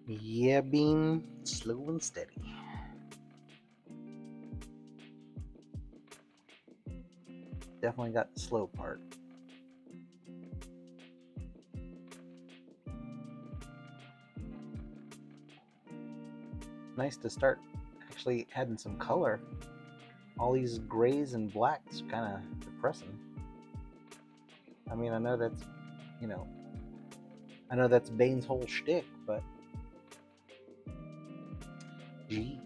Yeah, Bean, slow and steady. Definitely got the slow part. Nice to start actually adding some color. All these grays and blacks kind of depressing. I mean, I know that's, you know, I know that's Bane's whole shtick, but jeez.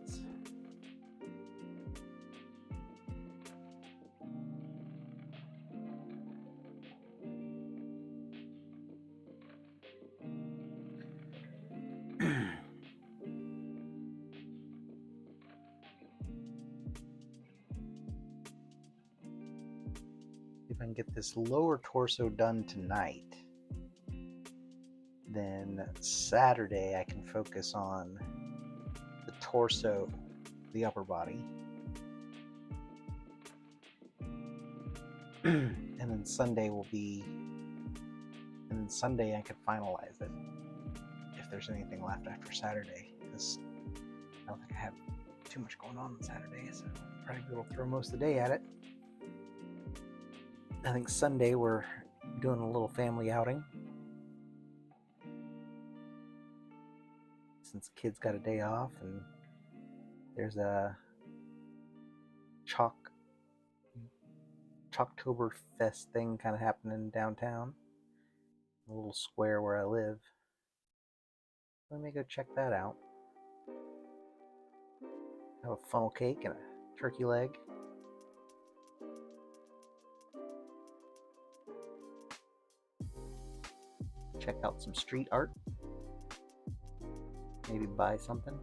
If I can get this lower torso done tonight, then Saturday I can focus on the torso, the upper body. And then Sunday will be, and then Sunday I could finalize it if there's anything left after Saturday, because I don't think I have too much going on Saturday, so I'll probably be able to throw most of the day at it. I think Sunday we're doing a little family outing. Since kids got a day off, and there's a Chalktoberfest thing kind of happening downtown, a little square where I live. Let me go check that out. Have a funnel cake and a turkey leg. Check out some street art. Maybe buy something.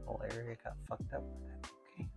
Whole area got fucked up. Okay.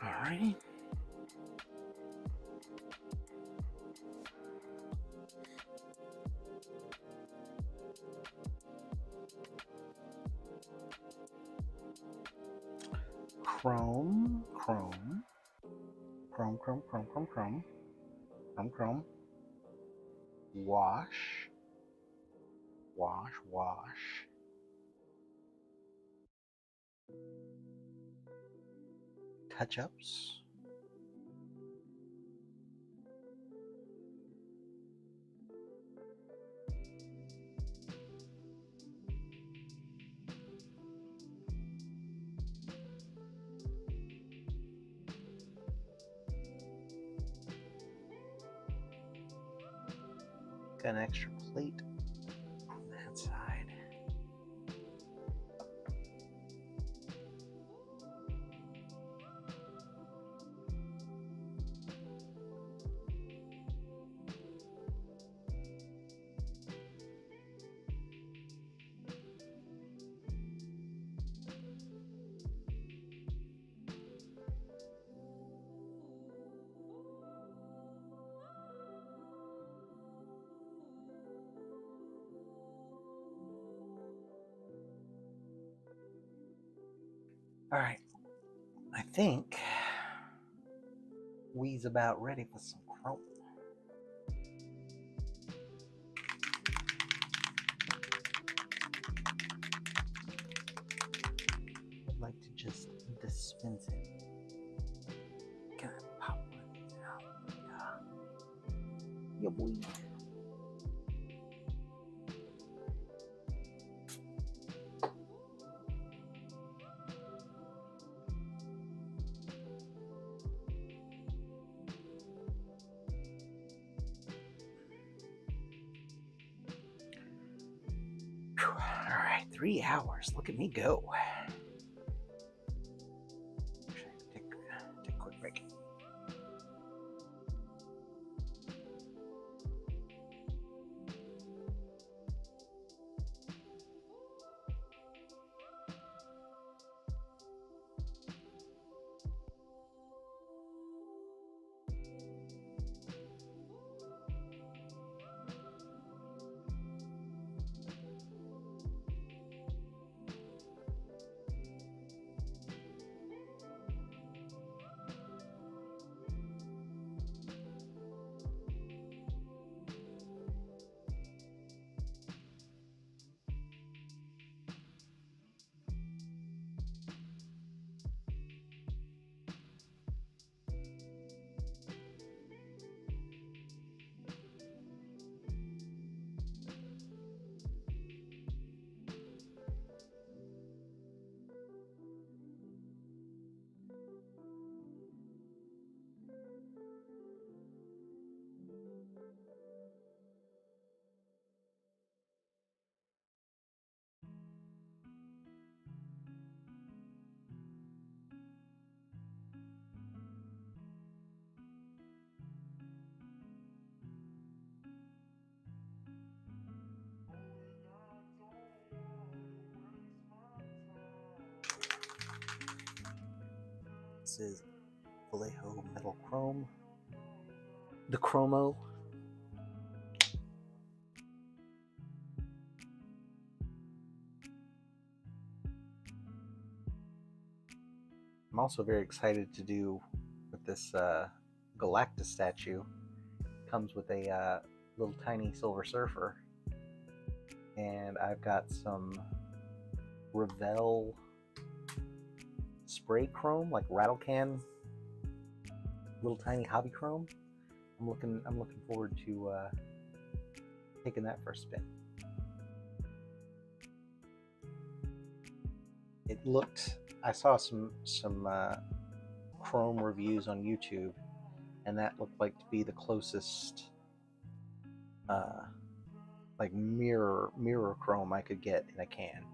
Alright. Chrome. Wash. Touch-ups. Got an extra plate on that side. All right, I think we's about ready for some chrome. I'd like to just dispense it. Can I pop one of these out? Yeah, boy. All right, 3 hours. Look at me go. Take a quick break. This is Vallejo Metal Chrome. The Chromo. I'm also very excited to do with this Galactus statue. Comes with a little tiny Silver Surfer. And I've got some Revell spray chrome, like rattle can, little tiny hobby chrome. I'm looking forward to taking that for a spin. It looked, I saw some chrome reviews on YouTube, and that looked like to be the closest like mirror chrome I could get in a can,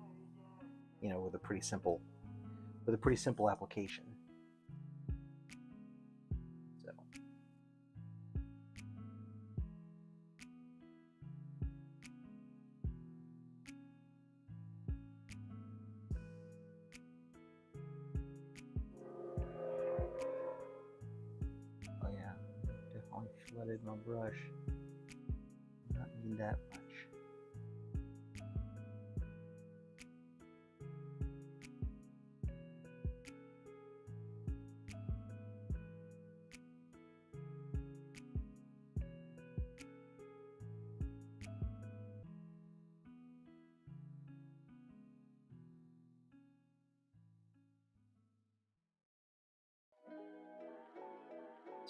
you know, with a pretty simple application. So flooded my brush. Not need that much.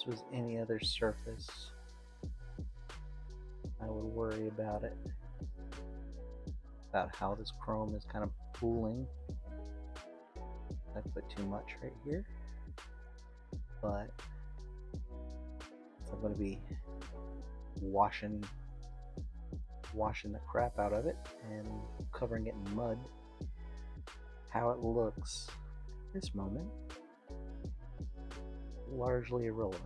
If this was any other surface, I would worry about it, about how this chrome is kind of pooling. I put too much right here, but I'm going to be washing the crap out of it and covering it in mud. How it looks at this moment, largely irrelevant.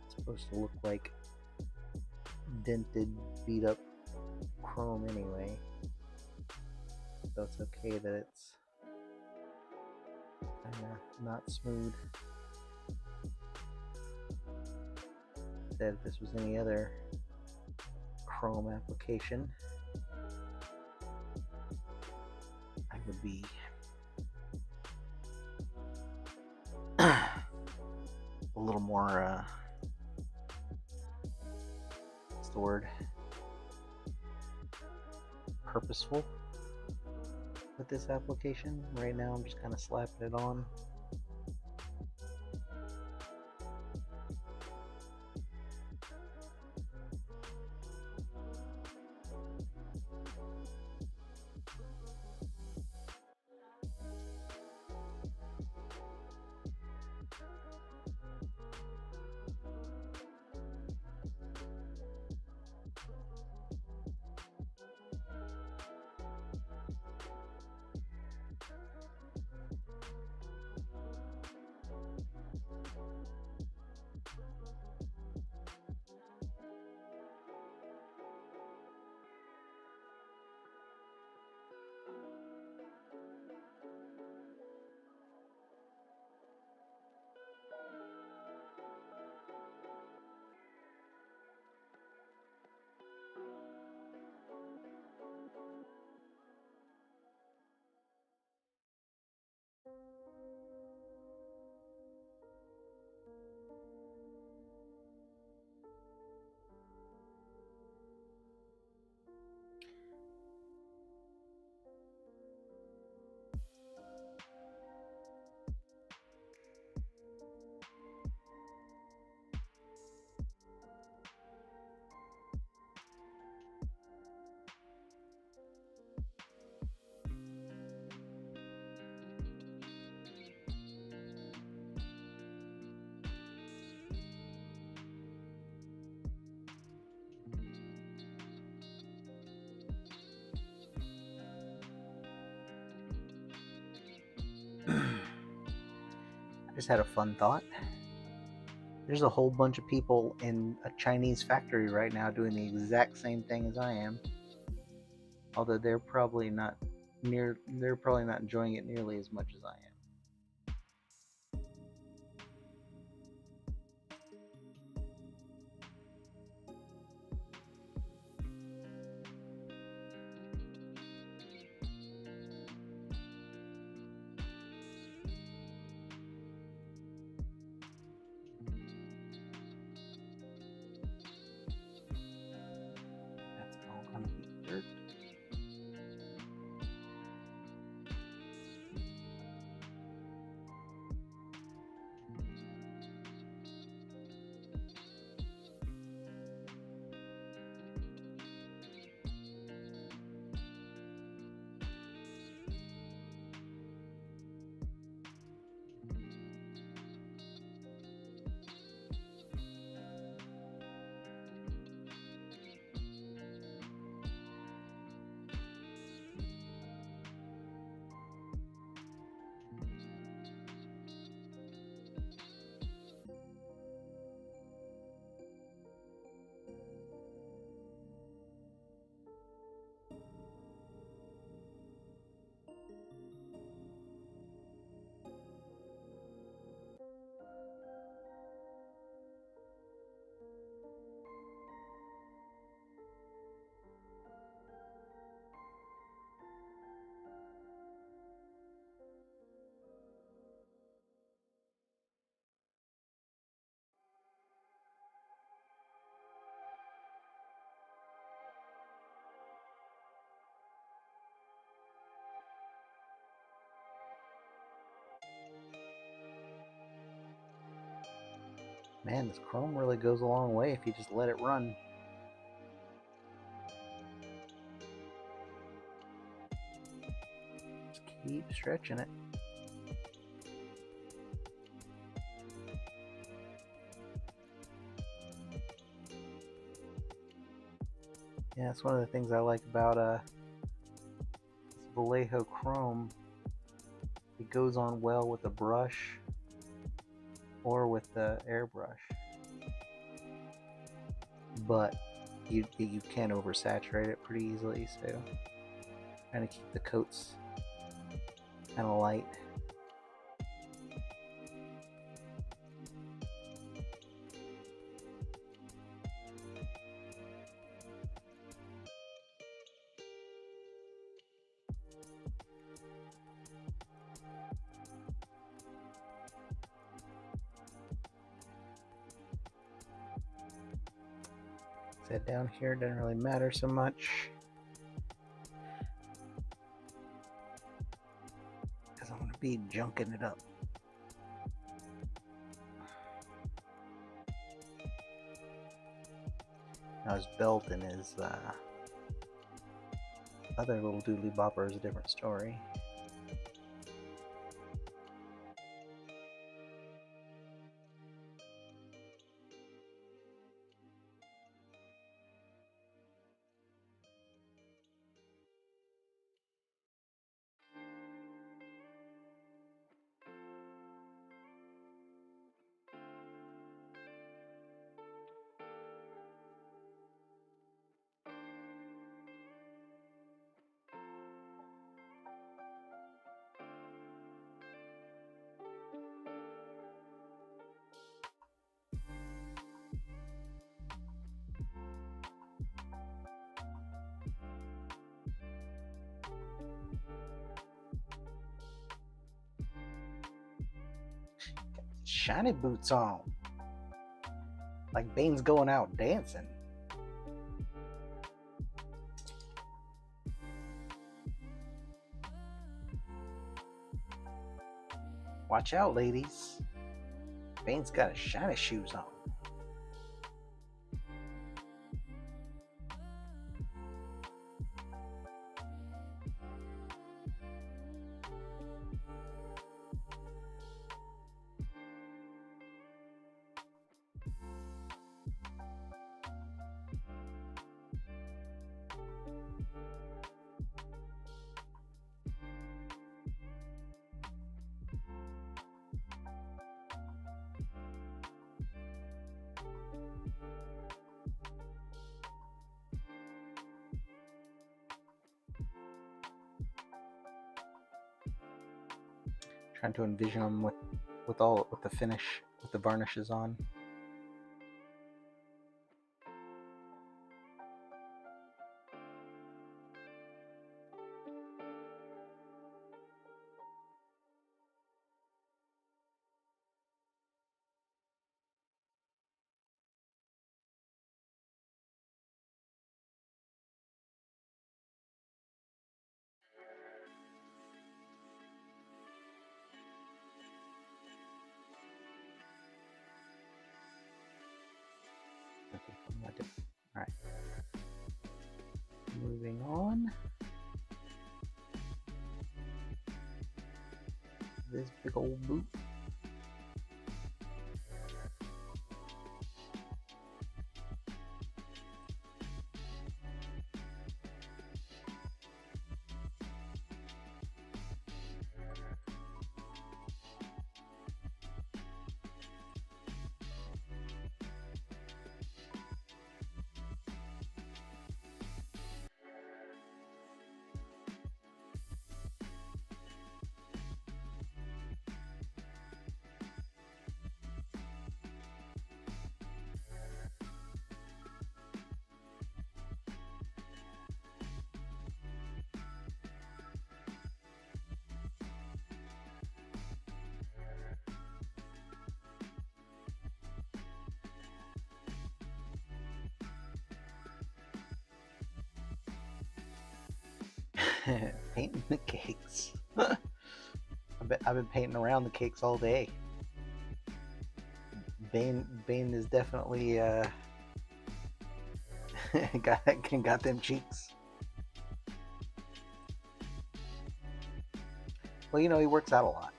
It's supposed to look like dented, beat up chrome anyway, so it's okay that it's kind of not smooth. Said if this was any other chrome application, I would be a little more what's the word, purposeful with this application. Right now I'm just kind of slapping it on. I just had a fun thought. There's a whole bunch of people in a Chinese factory right now doing the exact same thing as I am. Although they're probably not enjoying it nearly as much as I am. Man, this chrome really goes a long way if you just let it run. Just keep stretching it. Yeah, that's one of the things I like about this Vallejo chrome. It goes on well with a brush or with the airbrush, but you can oversaturate it pretty easily, so trying to keep the coats kind of light. That down here doesn't really matter so much because I'm going to be junking it up. Now his belt and his other little doodly bopper is a different story. Shiny boots on, like Bane's going out dancing. Watch out, ladies. Bane's got his shiny shoes on. Trying to envision them with the finish, with the varnishes on. All right. Moving on. This big old boot. Painting the cakes. I've been painting around the cakes all day. Bane is definitely got them cheeks. Well, he works out a lot.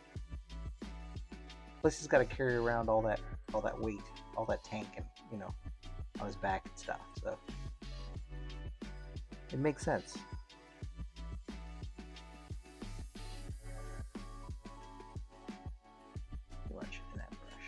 Plus, he's got to carry around all that weight, all that tank, and on his back and stuff. So it makes sense. Too much in that brush.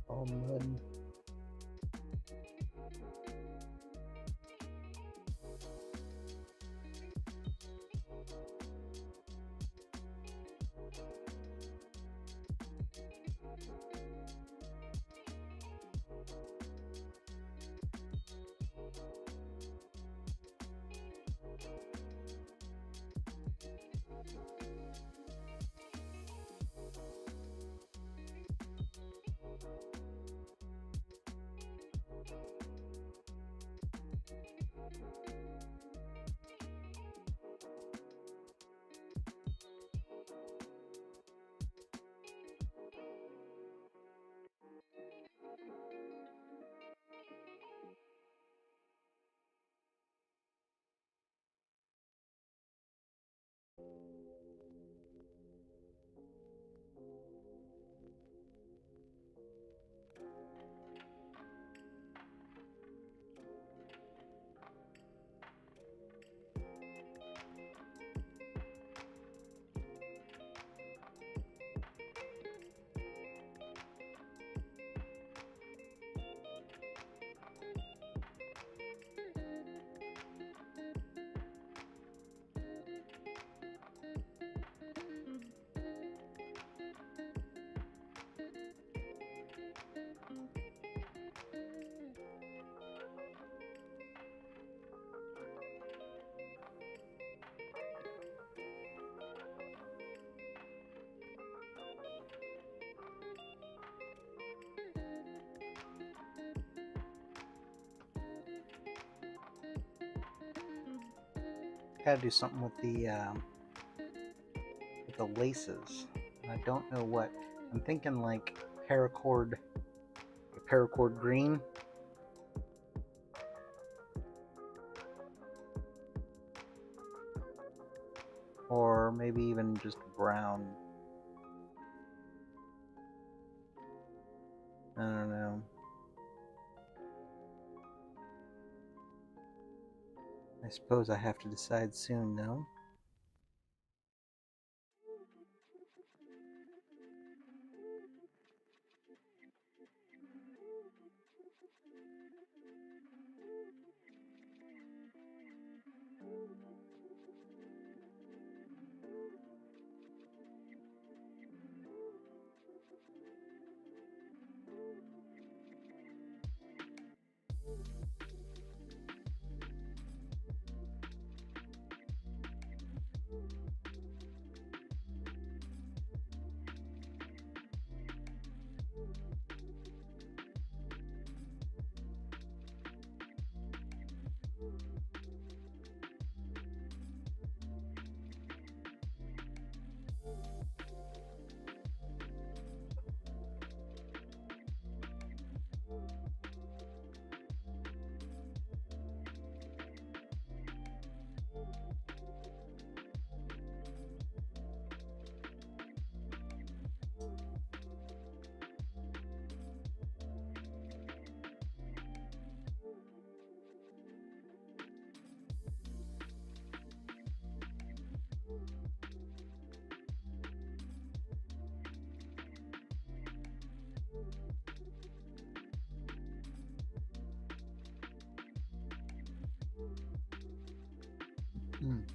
All mud. gotta do something with the laces. And I don't know what. I'm thinking like paracord green. Or maybe even just brown. I don't know. I suppose I have to decide soon, no?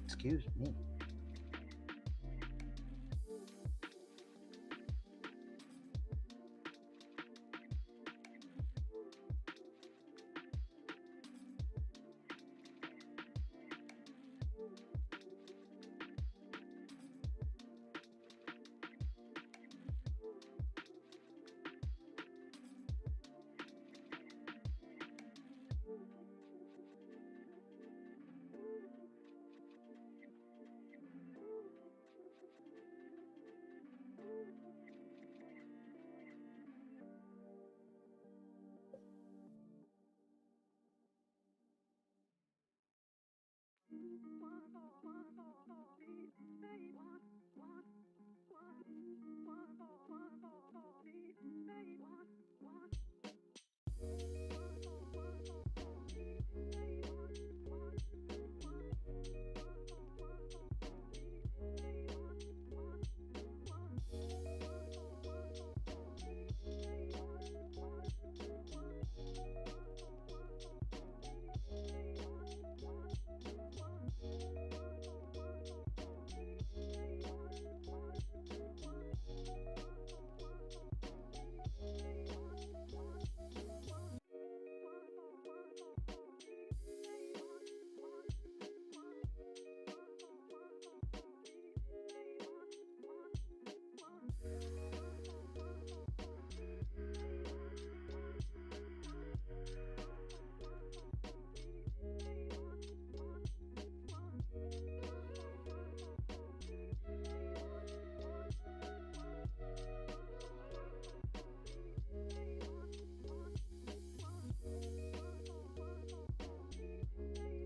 Excuse me.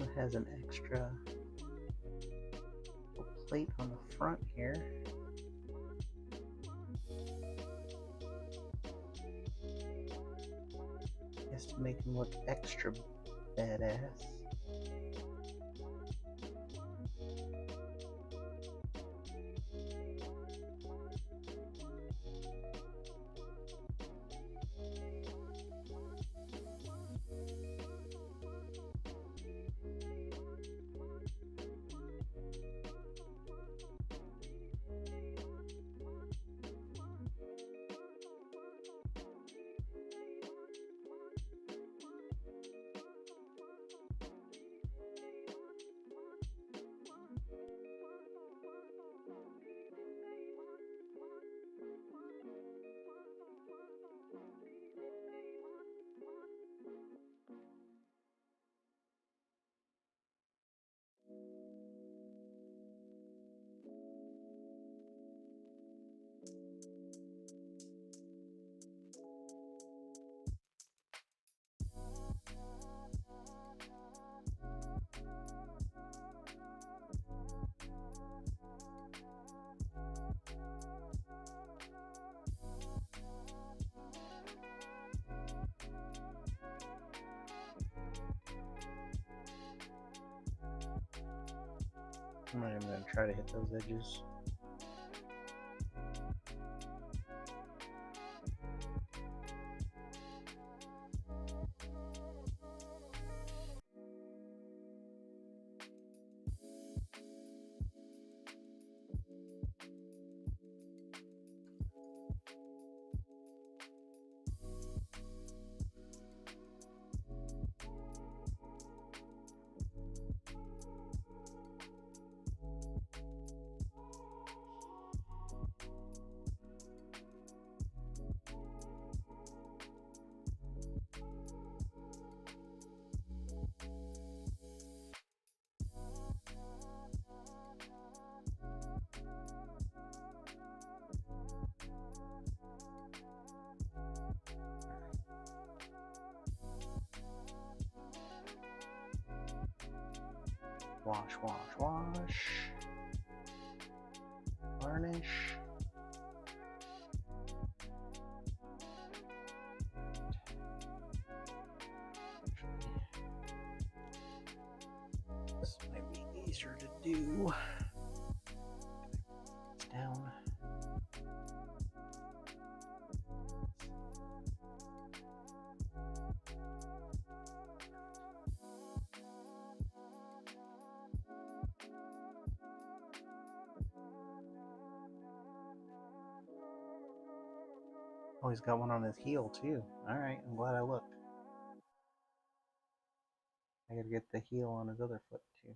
It has an extra plate on the front here. Just to make him look extra badass. I'm not even going to try to hit those edges. Wash, wash, wash. Varnish. This might be easier to do. It's down. Oh, he's got one on his heel too. Alright, I'm glad I looked. I gotta get the heel on his other foot too.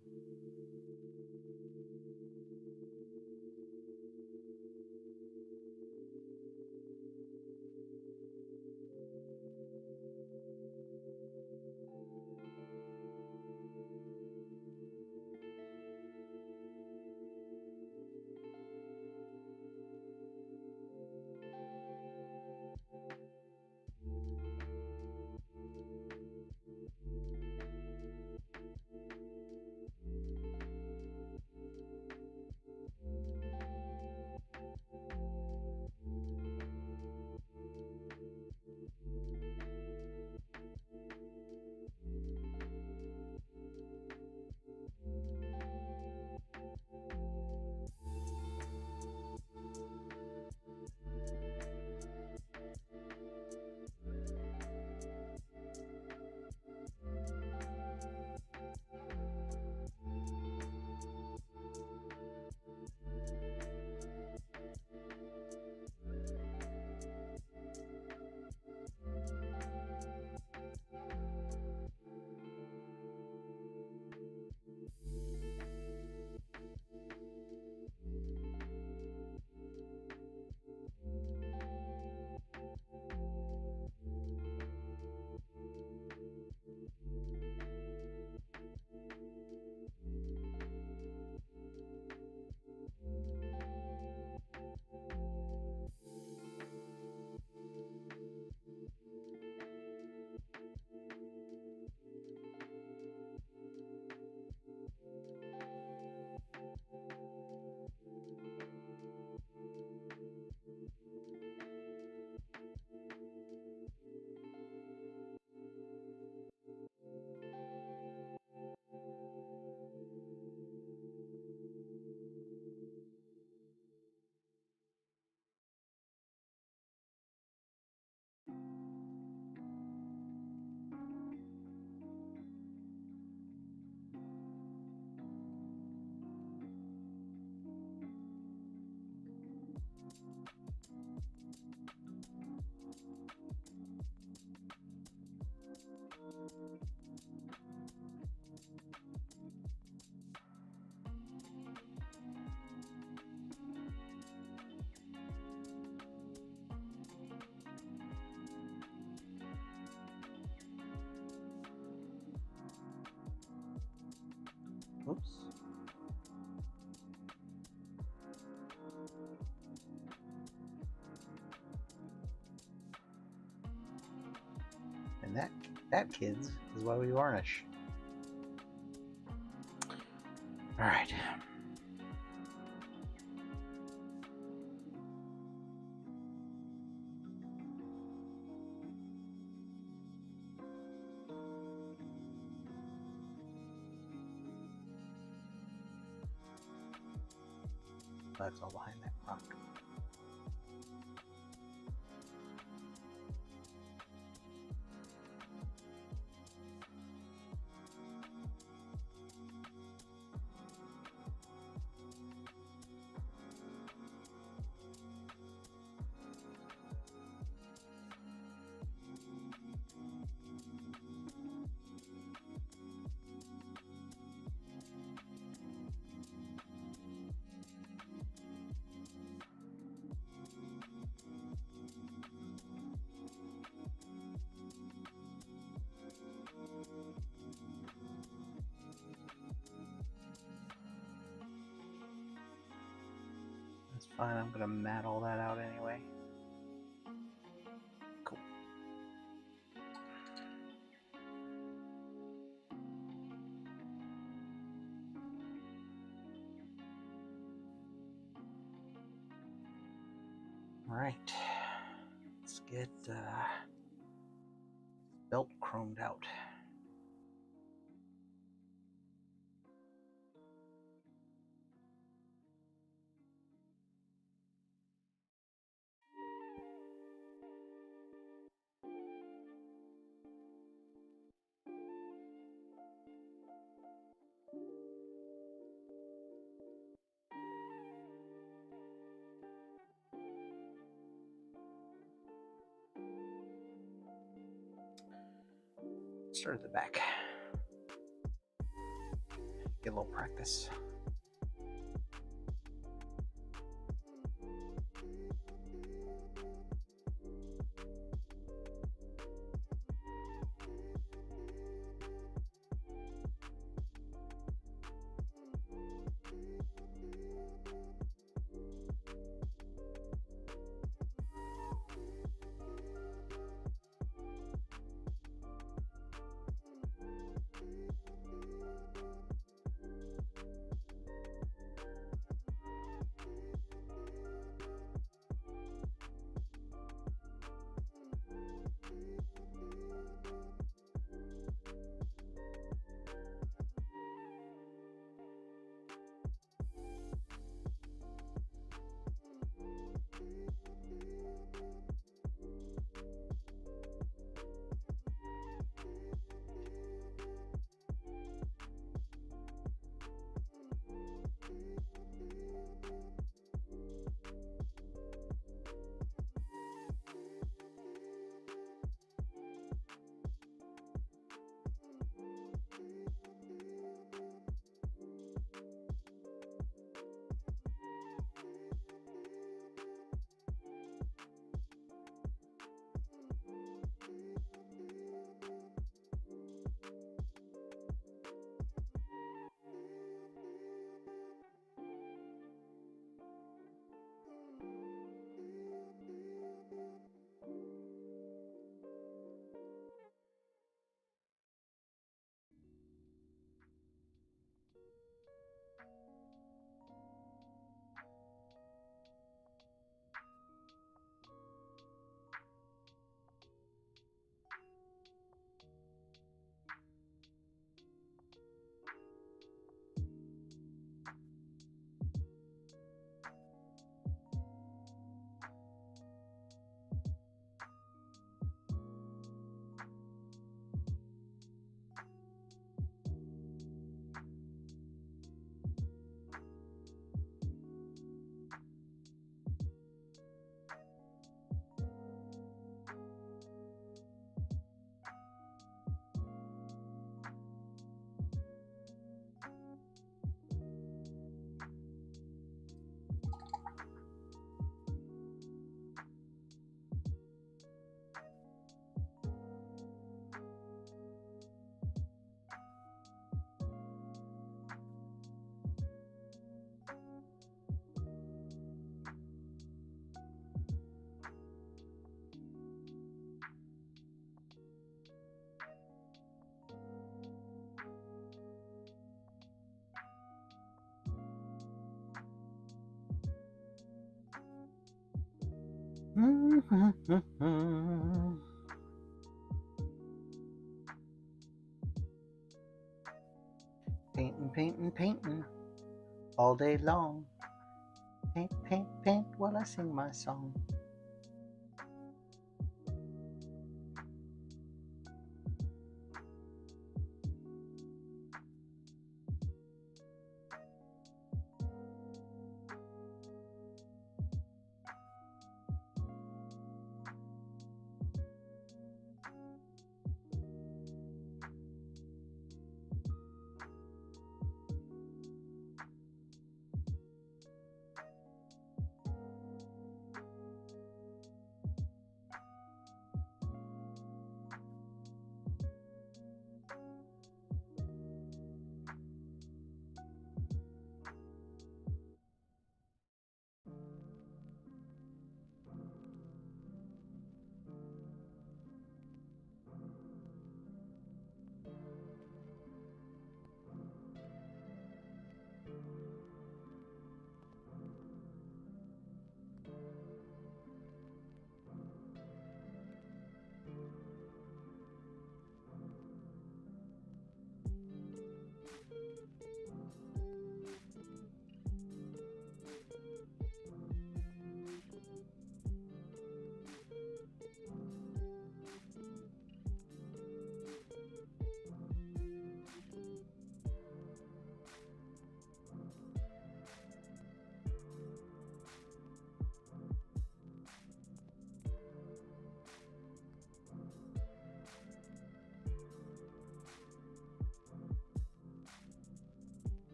Oops. And that, kids, is why we varnish. All right. that's all behind that rock. That's fine, I'm gonna mat all that out anyway. Cool. Alright, let's get belt chromed out. Start at the back. Get a little practice. Painting, painting, painting all day long. Paint, paint, paint while I sing my song.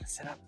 set up.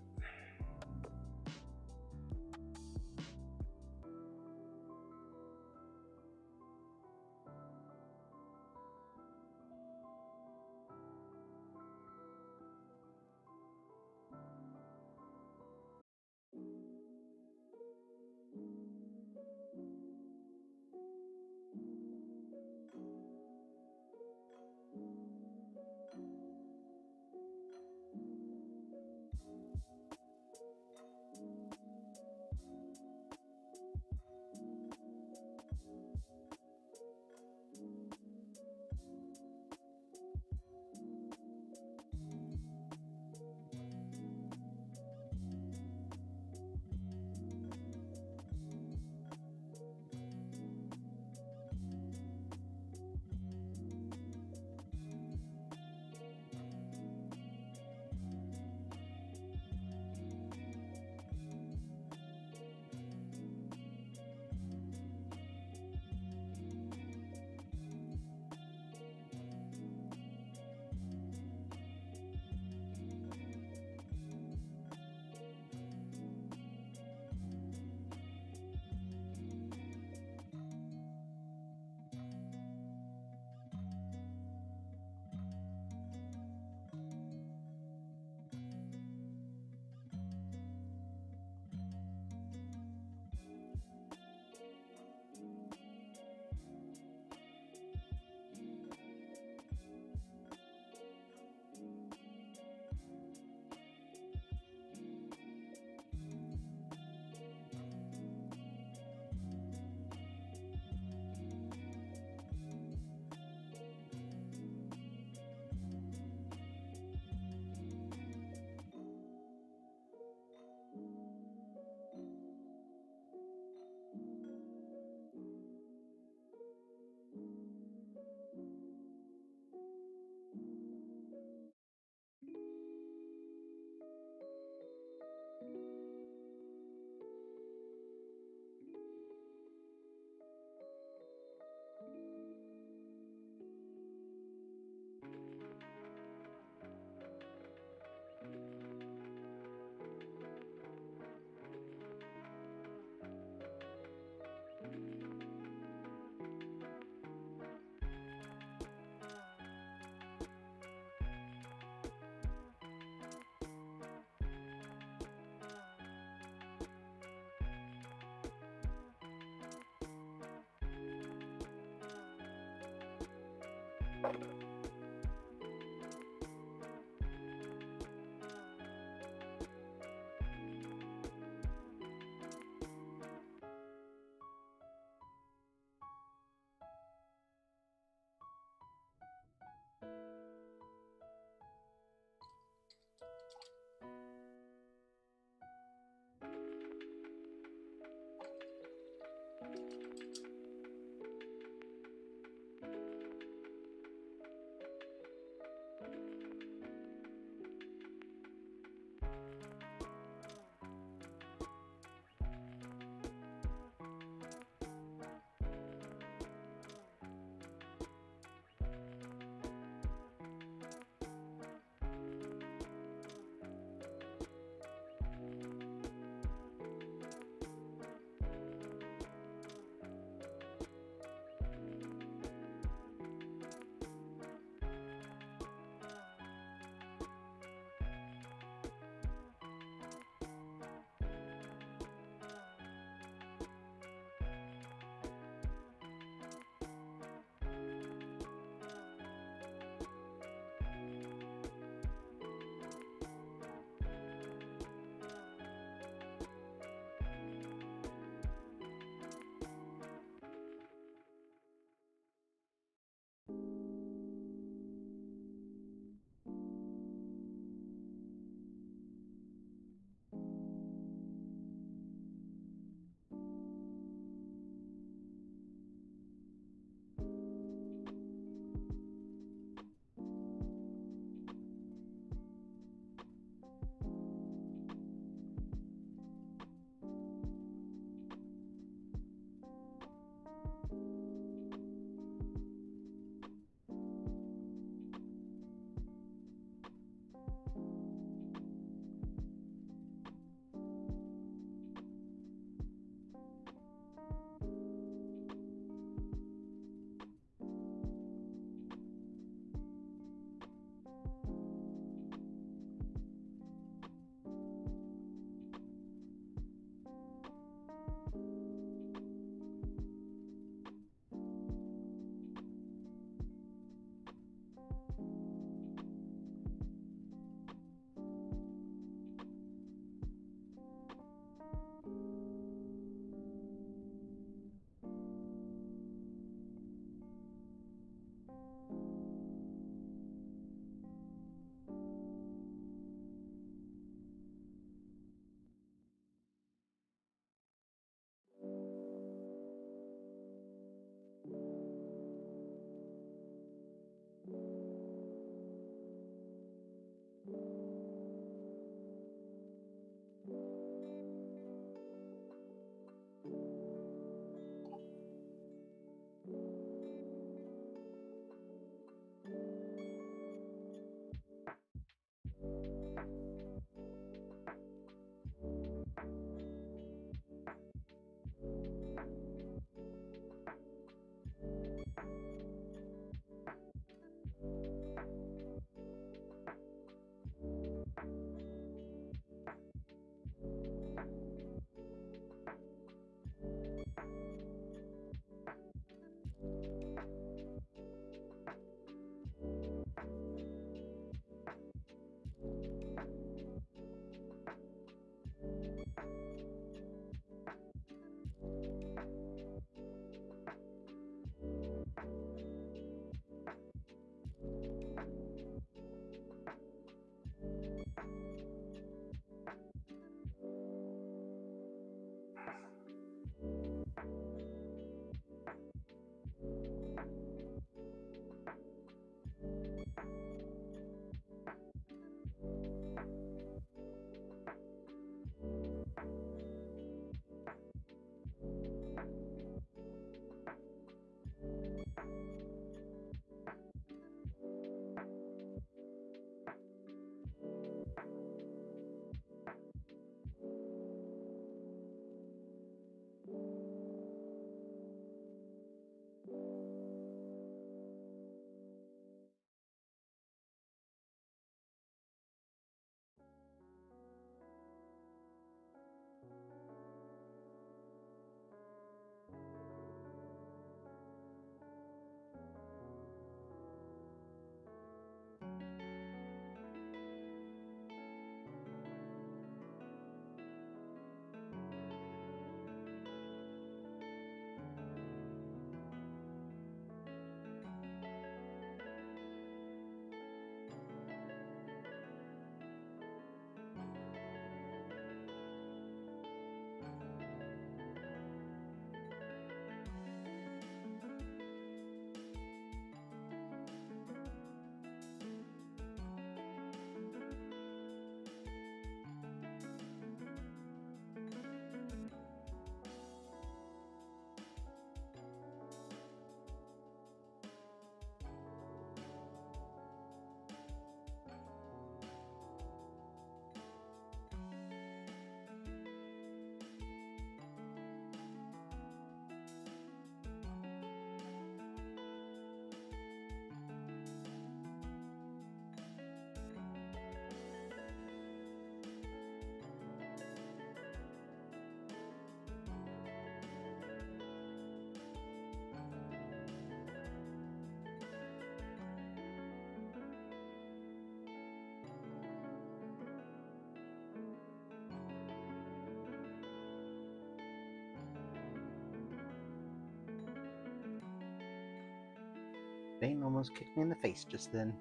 Bane almost kicked me in the face just then.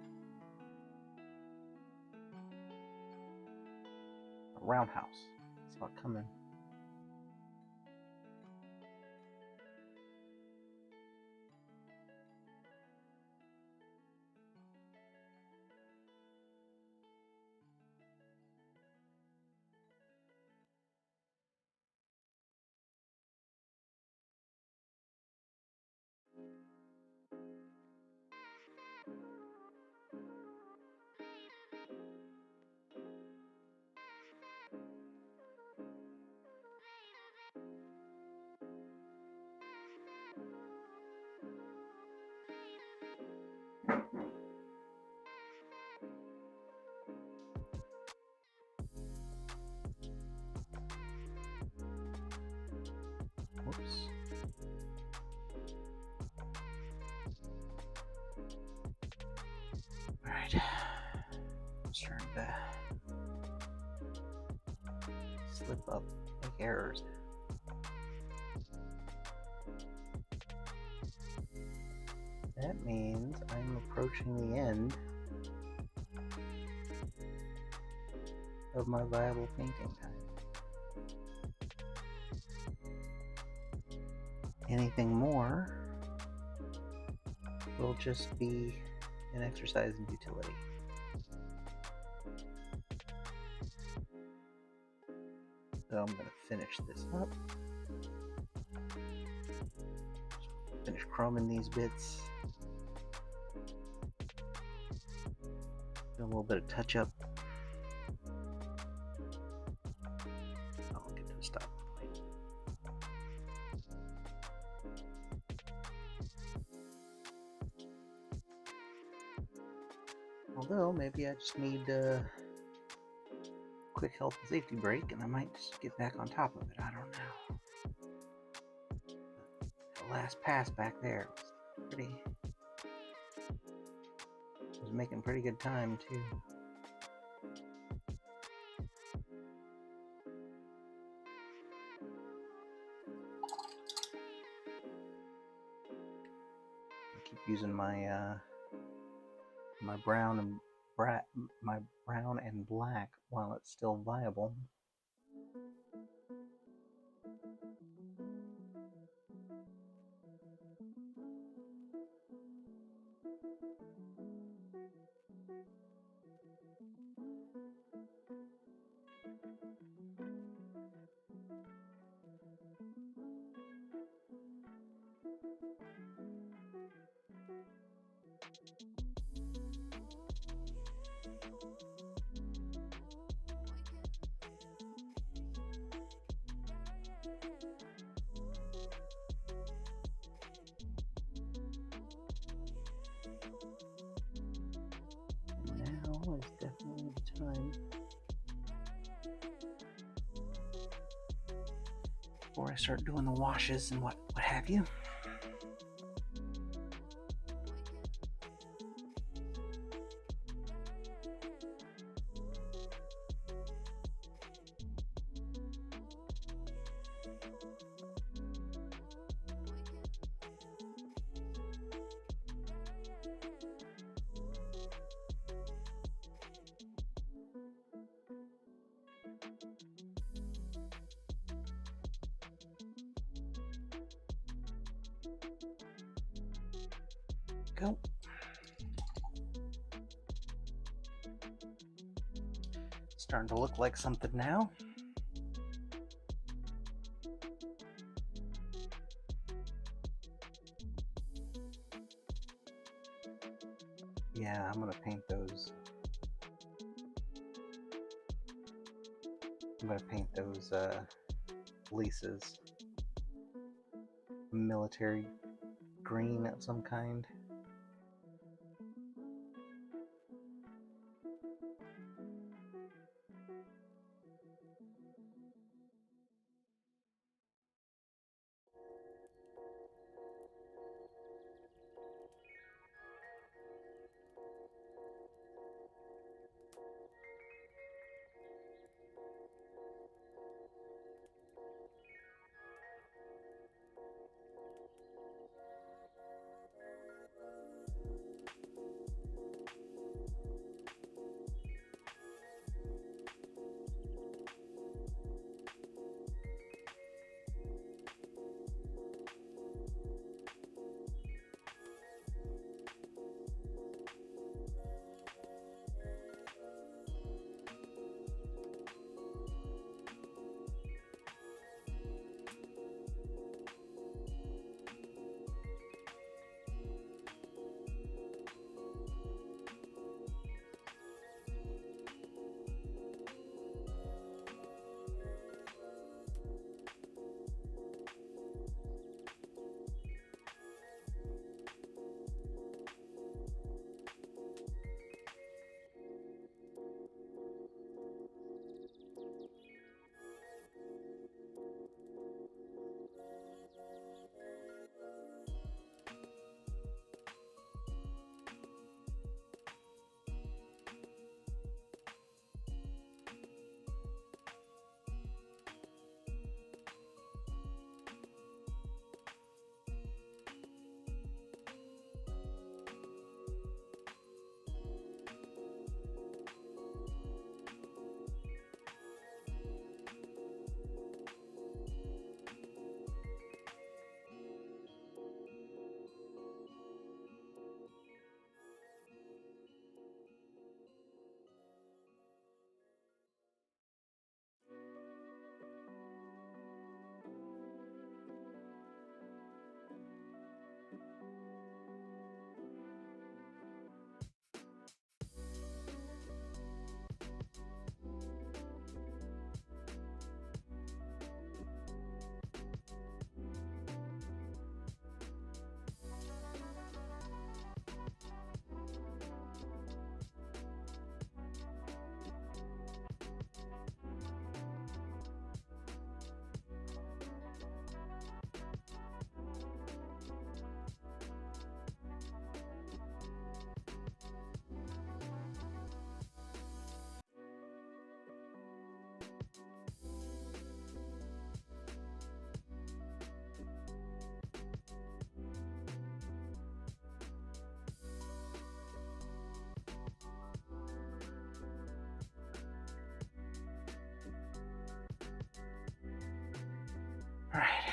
A roundhouse. Saw it coming. Whoops. Alright. I'm starting to slip up, make errors. That means I'm approaching the end of my viable painting time. Anything more will just be an exercise in utility. So I'm going to finish this up. Finish chroming these bits. Do a little bit of touch up. I'll get to a stop point. Although maybe I just need a quick health and safety break, and I might just get back on top of it. I don't know. The last pass back there was making pretty good time too. I keep using my my brown and black while it's still viable. Now is definitely the time before I start doing the washes and what have you. Go. Starting to look like something now. Yeah, I'm gonna paint those. I'm gonna paint those leases military green of some kind.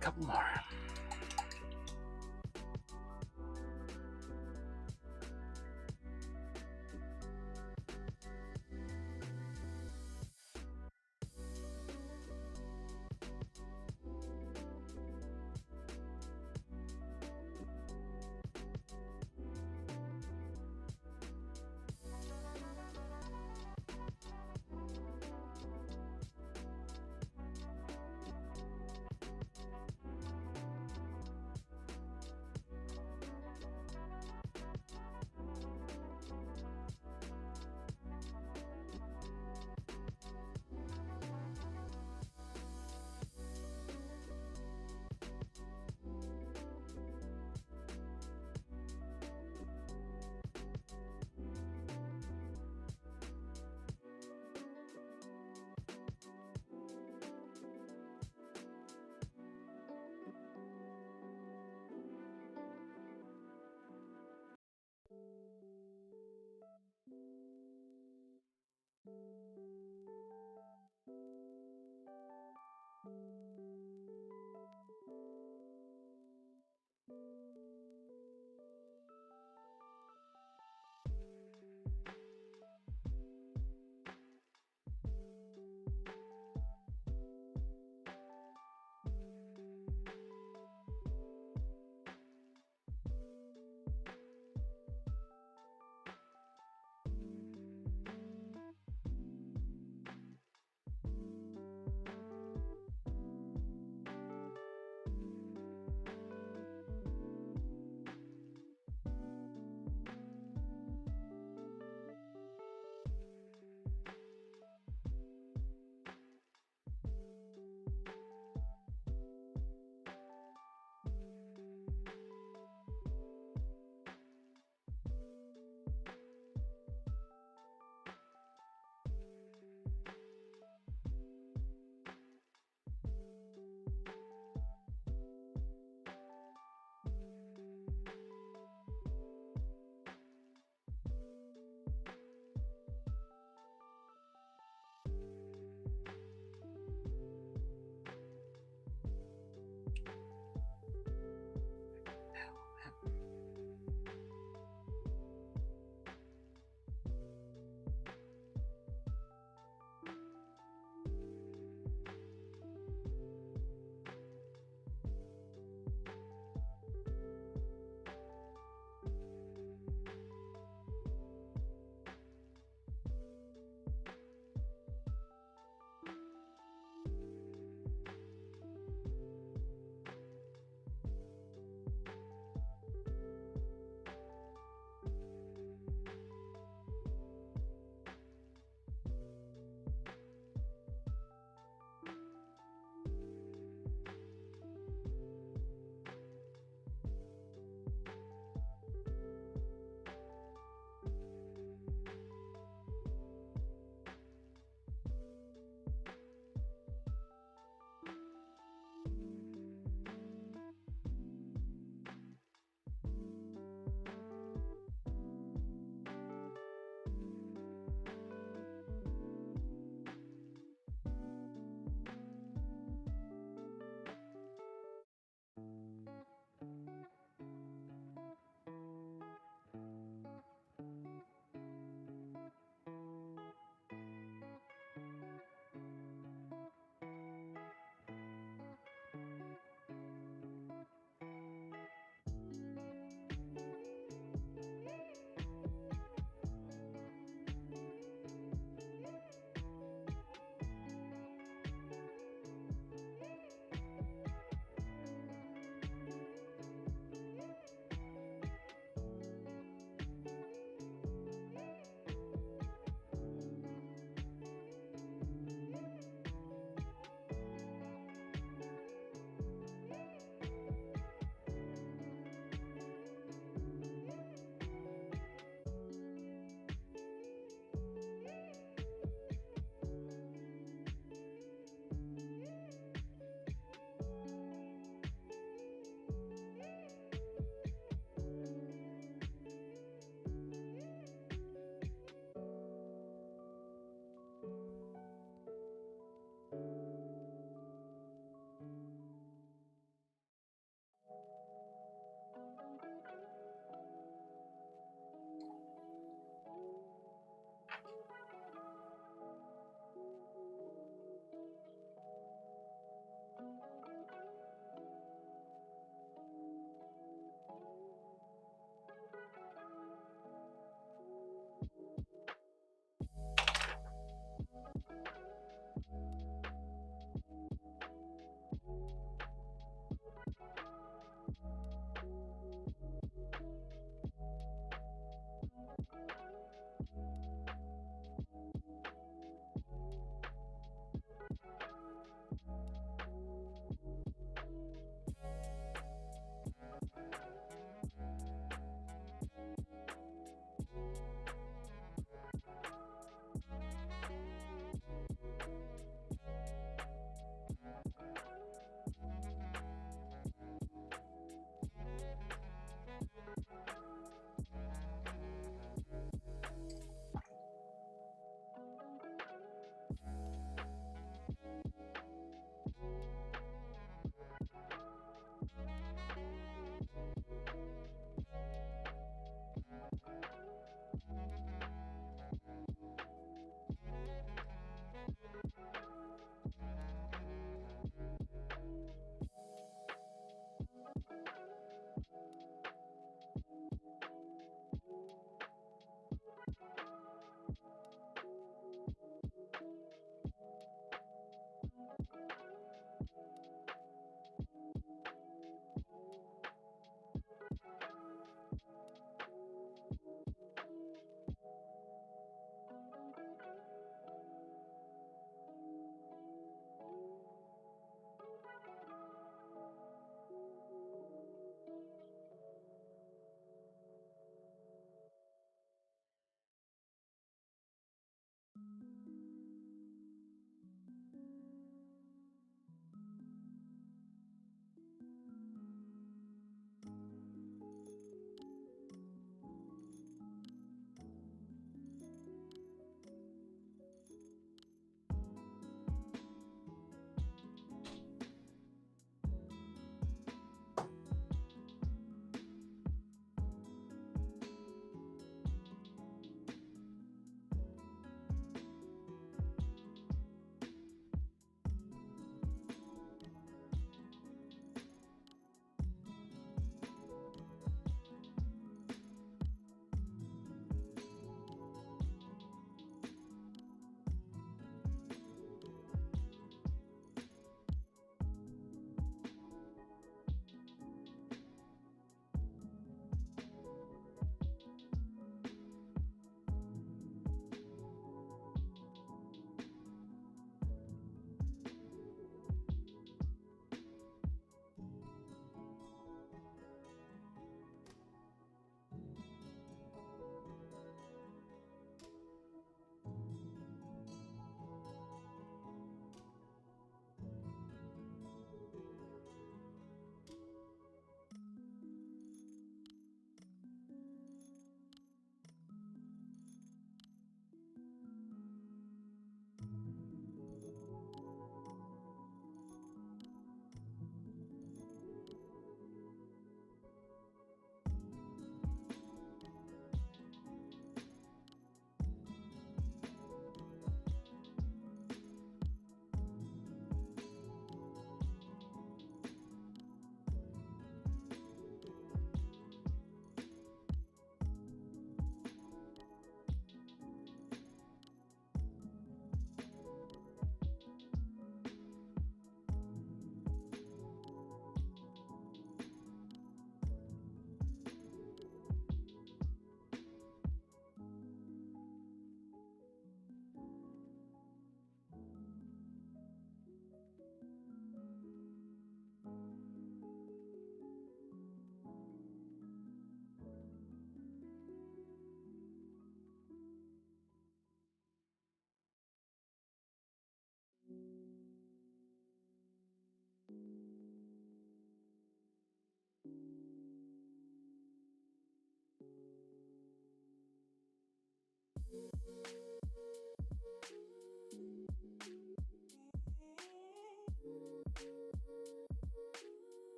a couple more.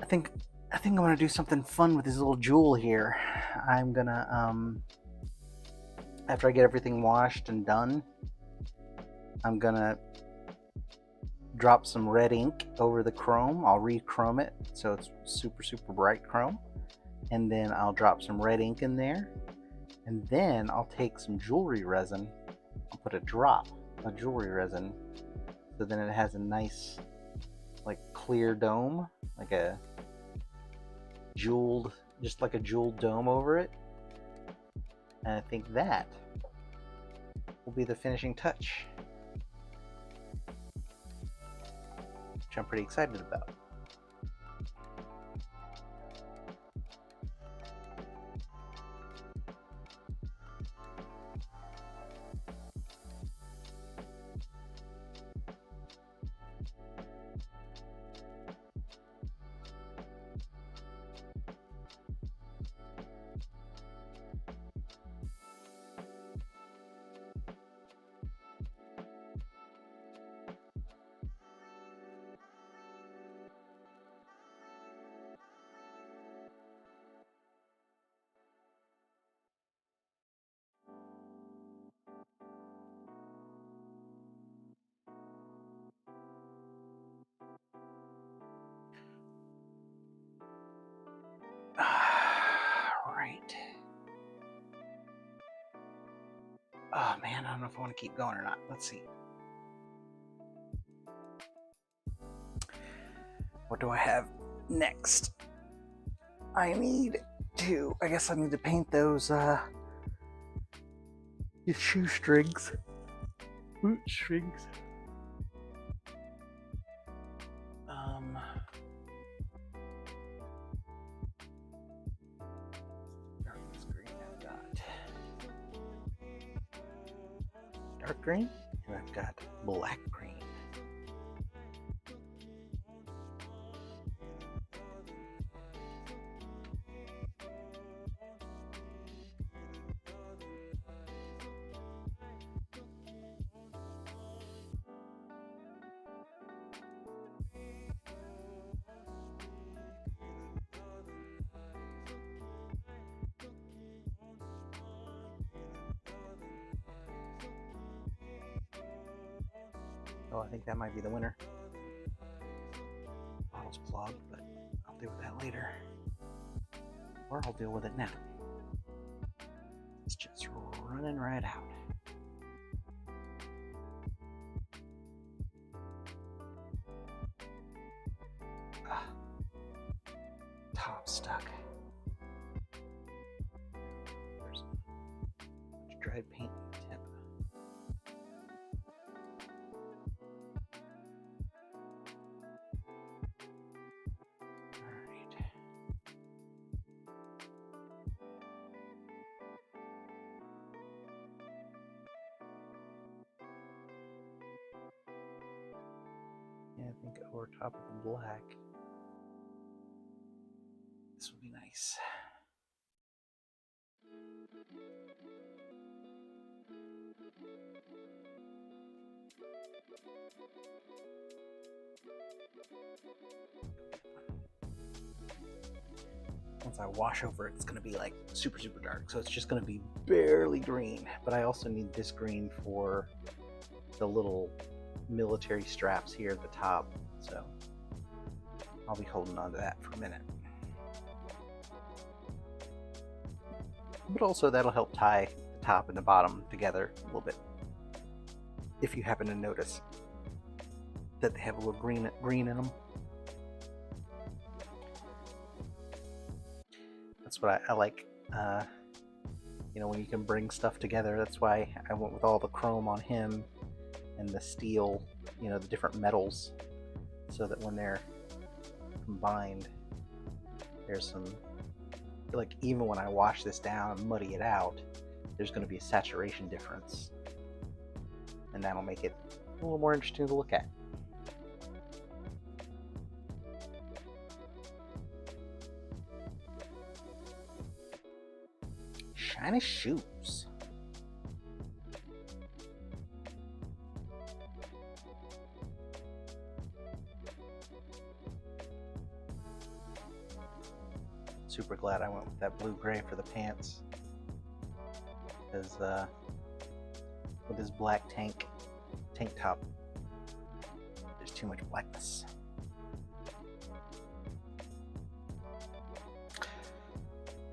I think I'm gonna do something fun with this little jewel here. I'm gonna after I get everything washed and done, I'm gonna drop some red ink over the chrome. I'll re-chrome it so it's super bright chrome, and then I'll drop some red ink in there, and then I'll take some jewelry resin. I'll put a drop of jewelry resin, so then it has a nice, like, clear dome, like a jeweled, just like a jeweled dome over it. And I think that will be the finishing touch, which I'm pretty excited about. Right. Oh man, I don't know if I want to keep going or not. Let's see. What do I have next? I guess I need to paint those shoestrings. Boot strings. Darkest green I've got. Dark green, and I've got black green. Oh, I think that might be the winner. Bottle's clogged, but I'll deal with that later. Or I'll deal with it now. It's just running right out. Top stuck. There's much dried paint on the tip. Alright. Yeah, I think over top of the black. This would be nice. Once I wash over it, it's going to be like super, super dark. So it's just going to be barely green. But I also need this green for the little military straps here at the top. So I'll be holding on to that for a minute. But also that'll help tie the top and the bottom together a little bit. If you happen to notice that they have a little green in them. That's what I like, you know, when you can bring stuff together. That's why I went with all the chrome on him and the steel, you know, the different metals, so that when they're combined, there's some, like, even when I wash this down and muddy it out, there's going to be a saturation difference, and that'll make it a little more interesting to look at. Shiny shoes. Super glad I went with that blue-gray for the pants, because with this black tank top, there's too much blackness.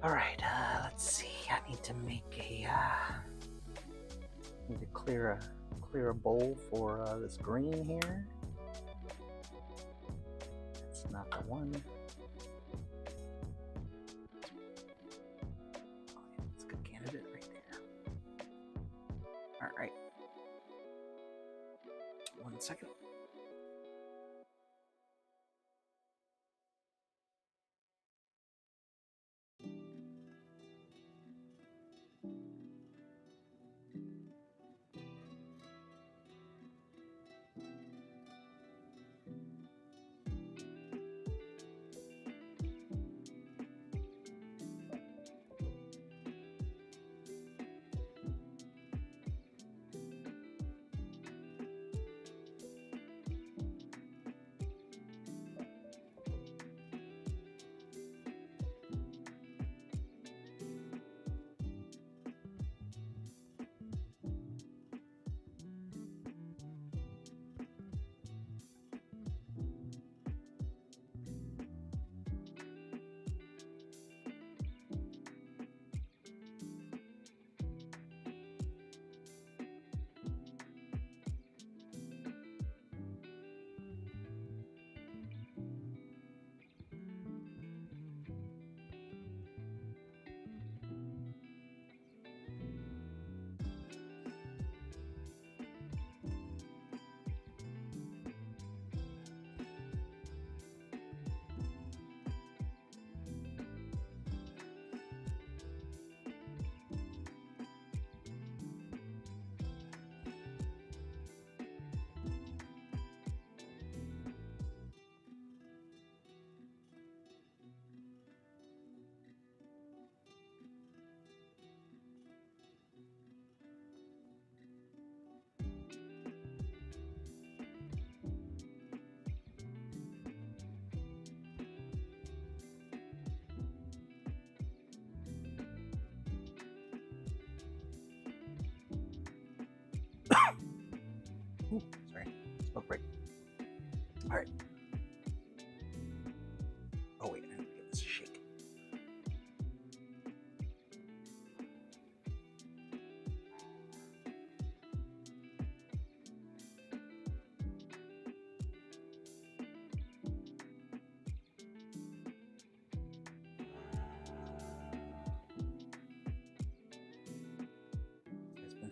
All right, let's see. I need to make a need to clear a bowl for this green here. That's not the one. Oh, yeah, that's a good candidate right there. All right. 1 second. Ooh, sorry.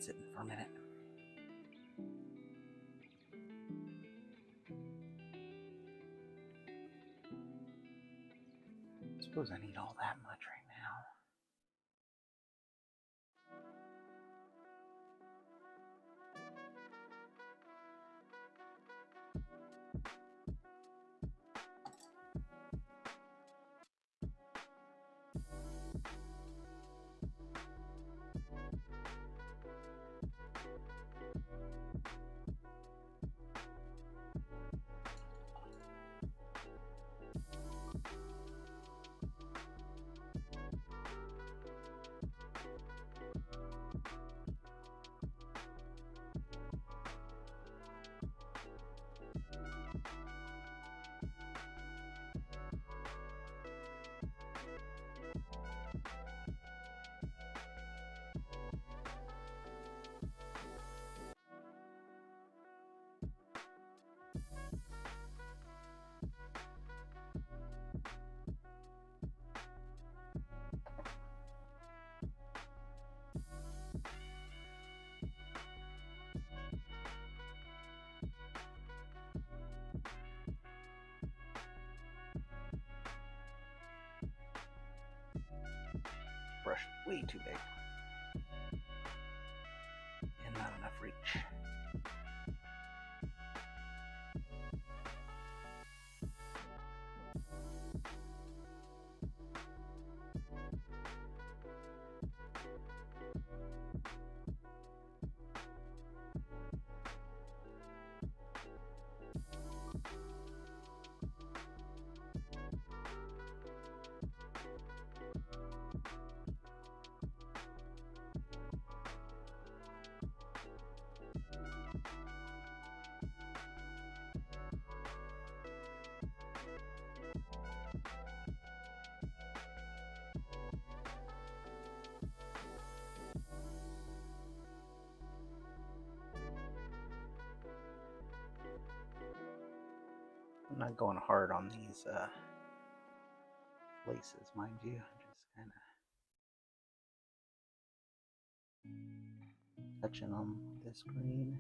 sitting for a minute. I suppose I need all that much right now. Brush is way too big and not enough reach. I'm not going hard on these laces, mind you. I'm just kind of touching them with this green.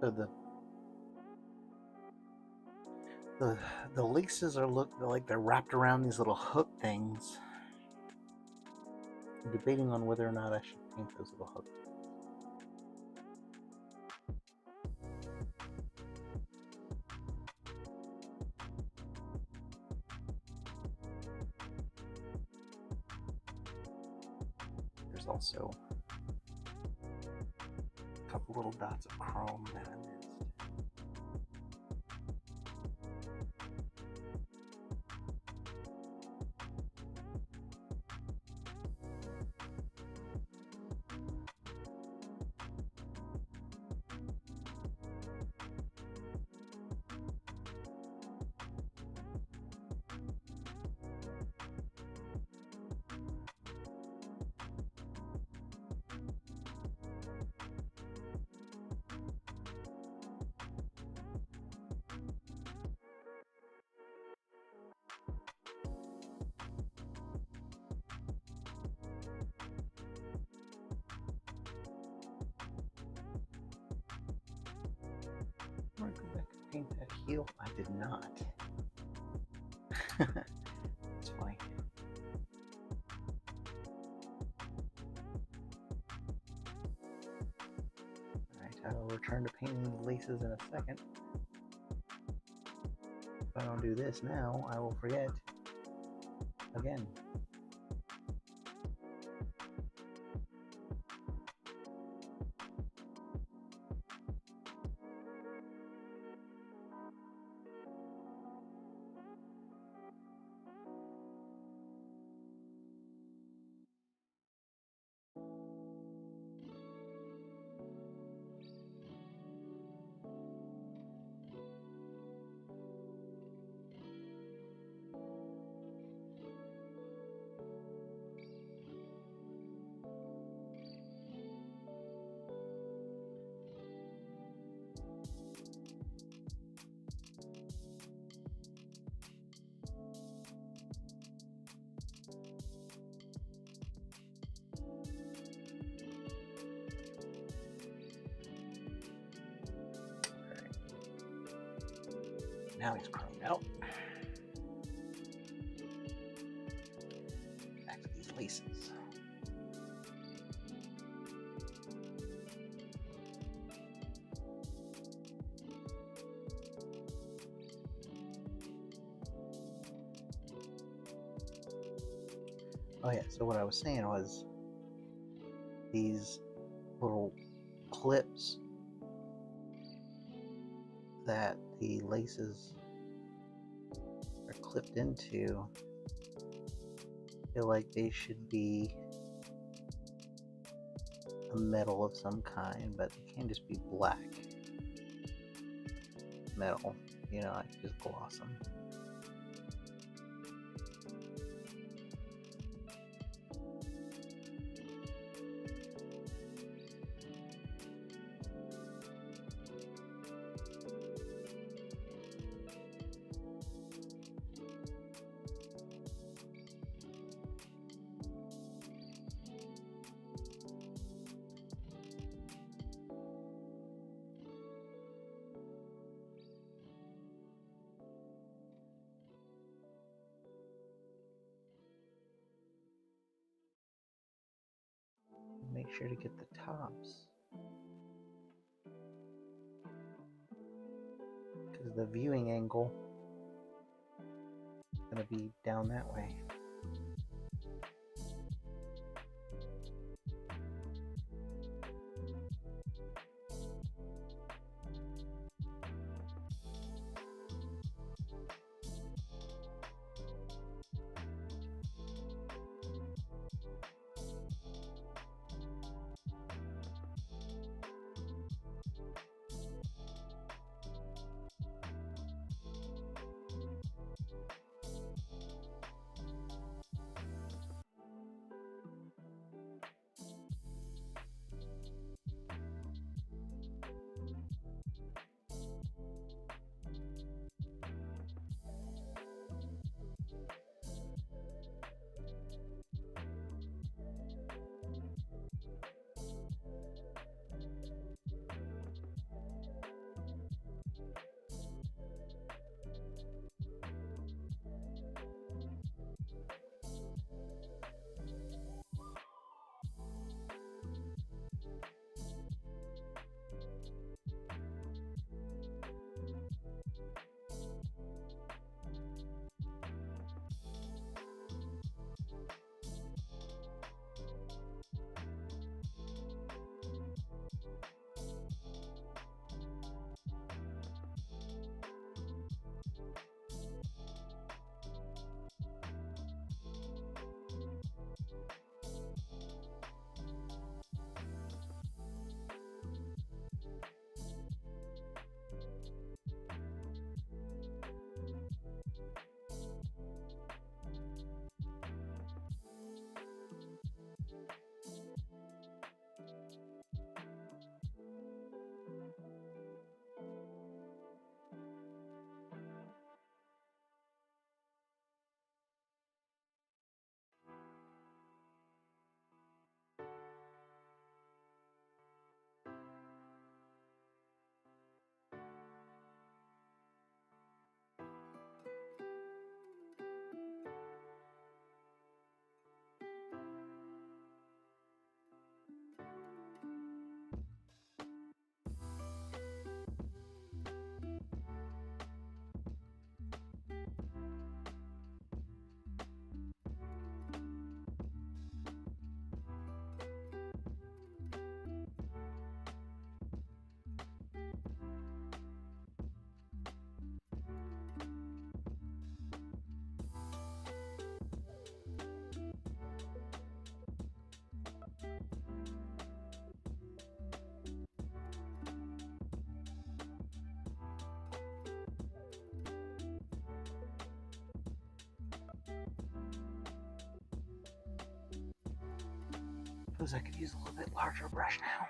So the laces they're like they're wrapped around these little hook things. I'm debating on whether or not I should paint those little hooks. There's also a couple little dots of chrome that I missed. I'm gonna go back and paint that heel. I did not. It's funny. Alright, I will return to painting the laces in a second. If I don't do this now, I will forget again. Now he's chromed out. Back to these laces. Oh yeah, so what I was saying was these little clips that the laces are clipped into, I feel like they should be a metal of some kind, but they can't just be black metal, you know, I can just gloss them. Make sure to get the tops, because the viewing angle is going to be down that way. suppose I could use a little bit larger brush now.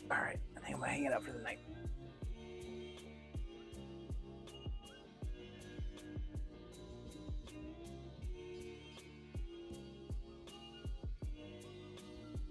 All right, I think I'm gonna hang it up for the night.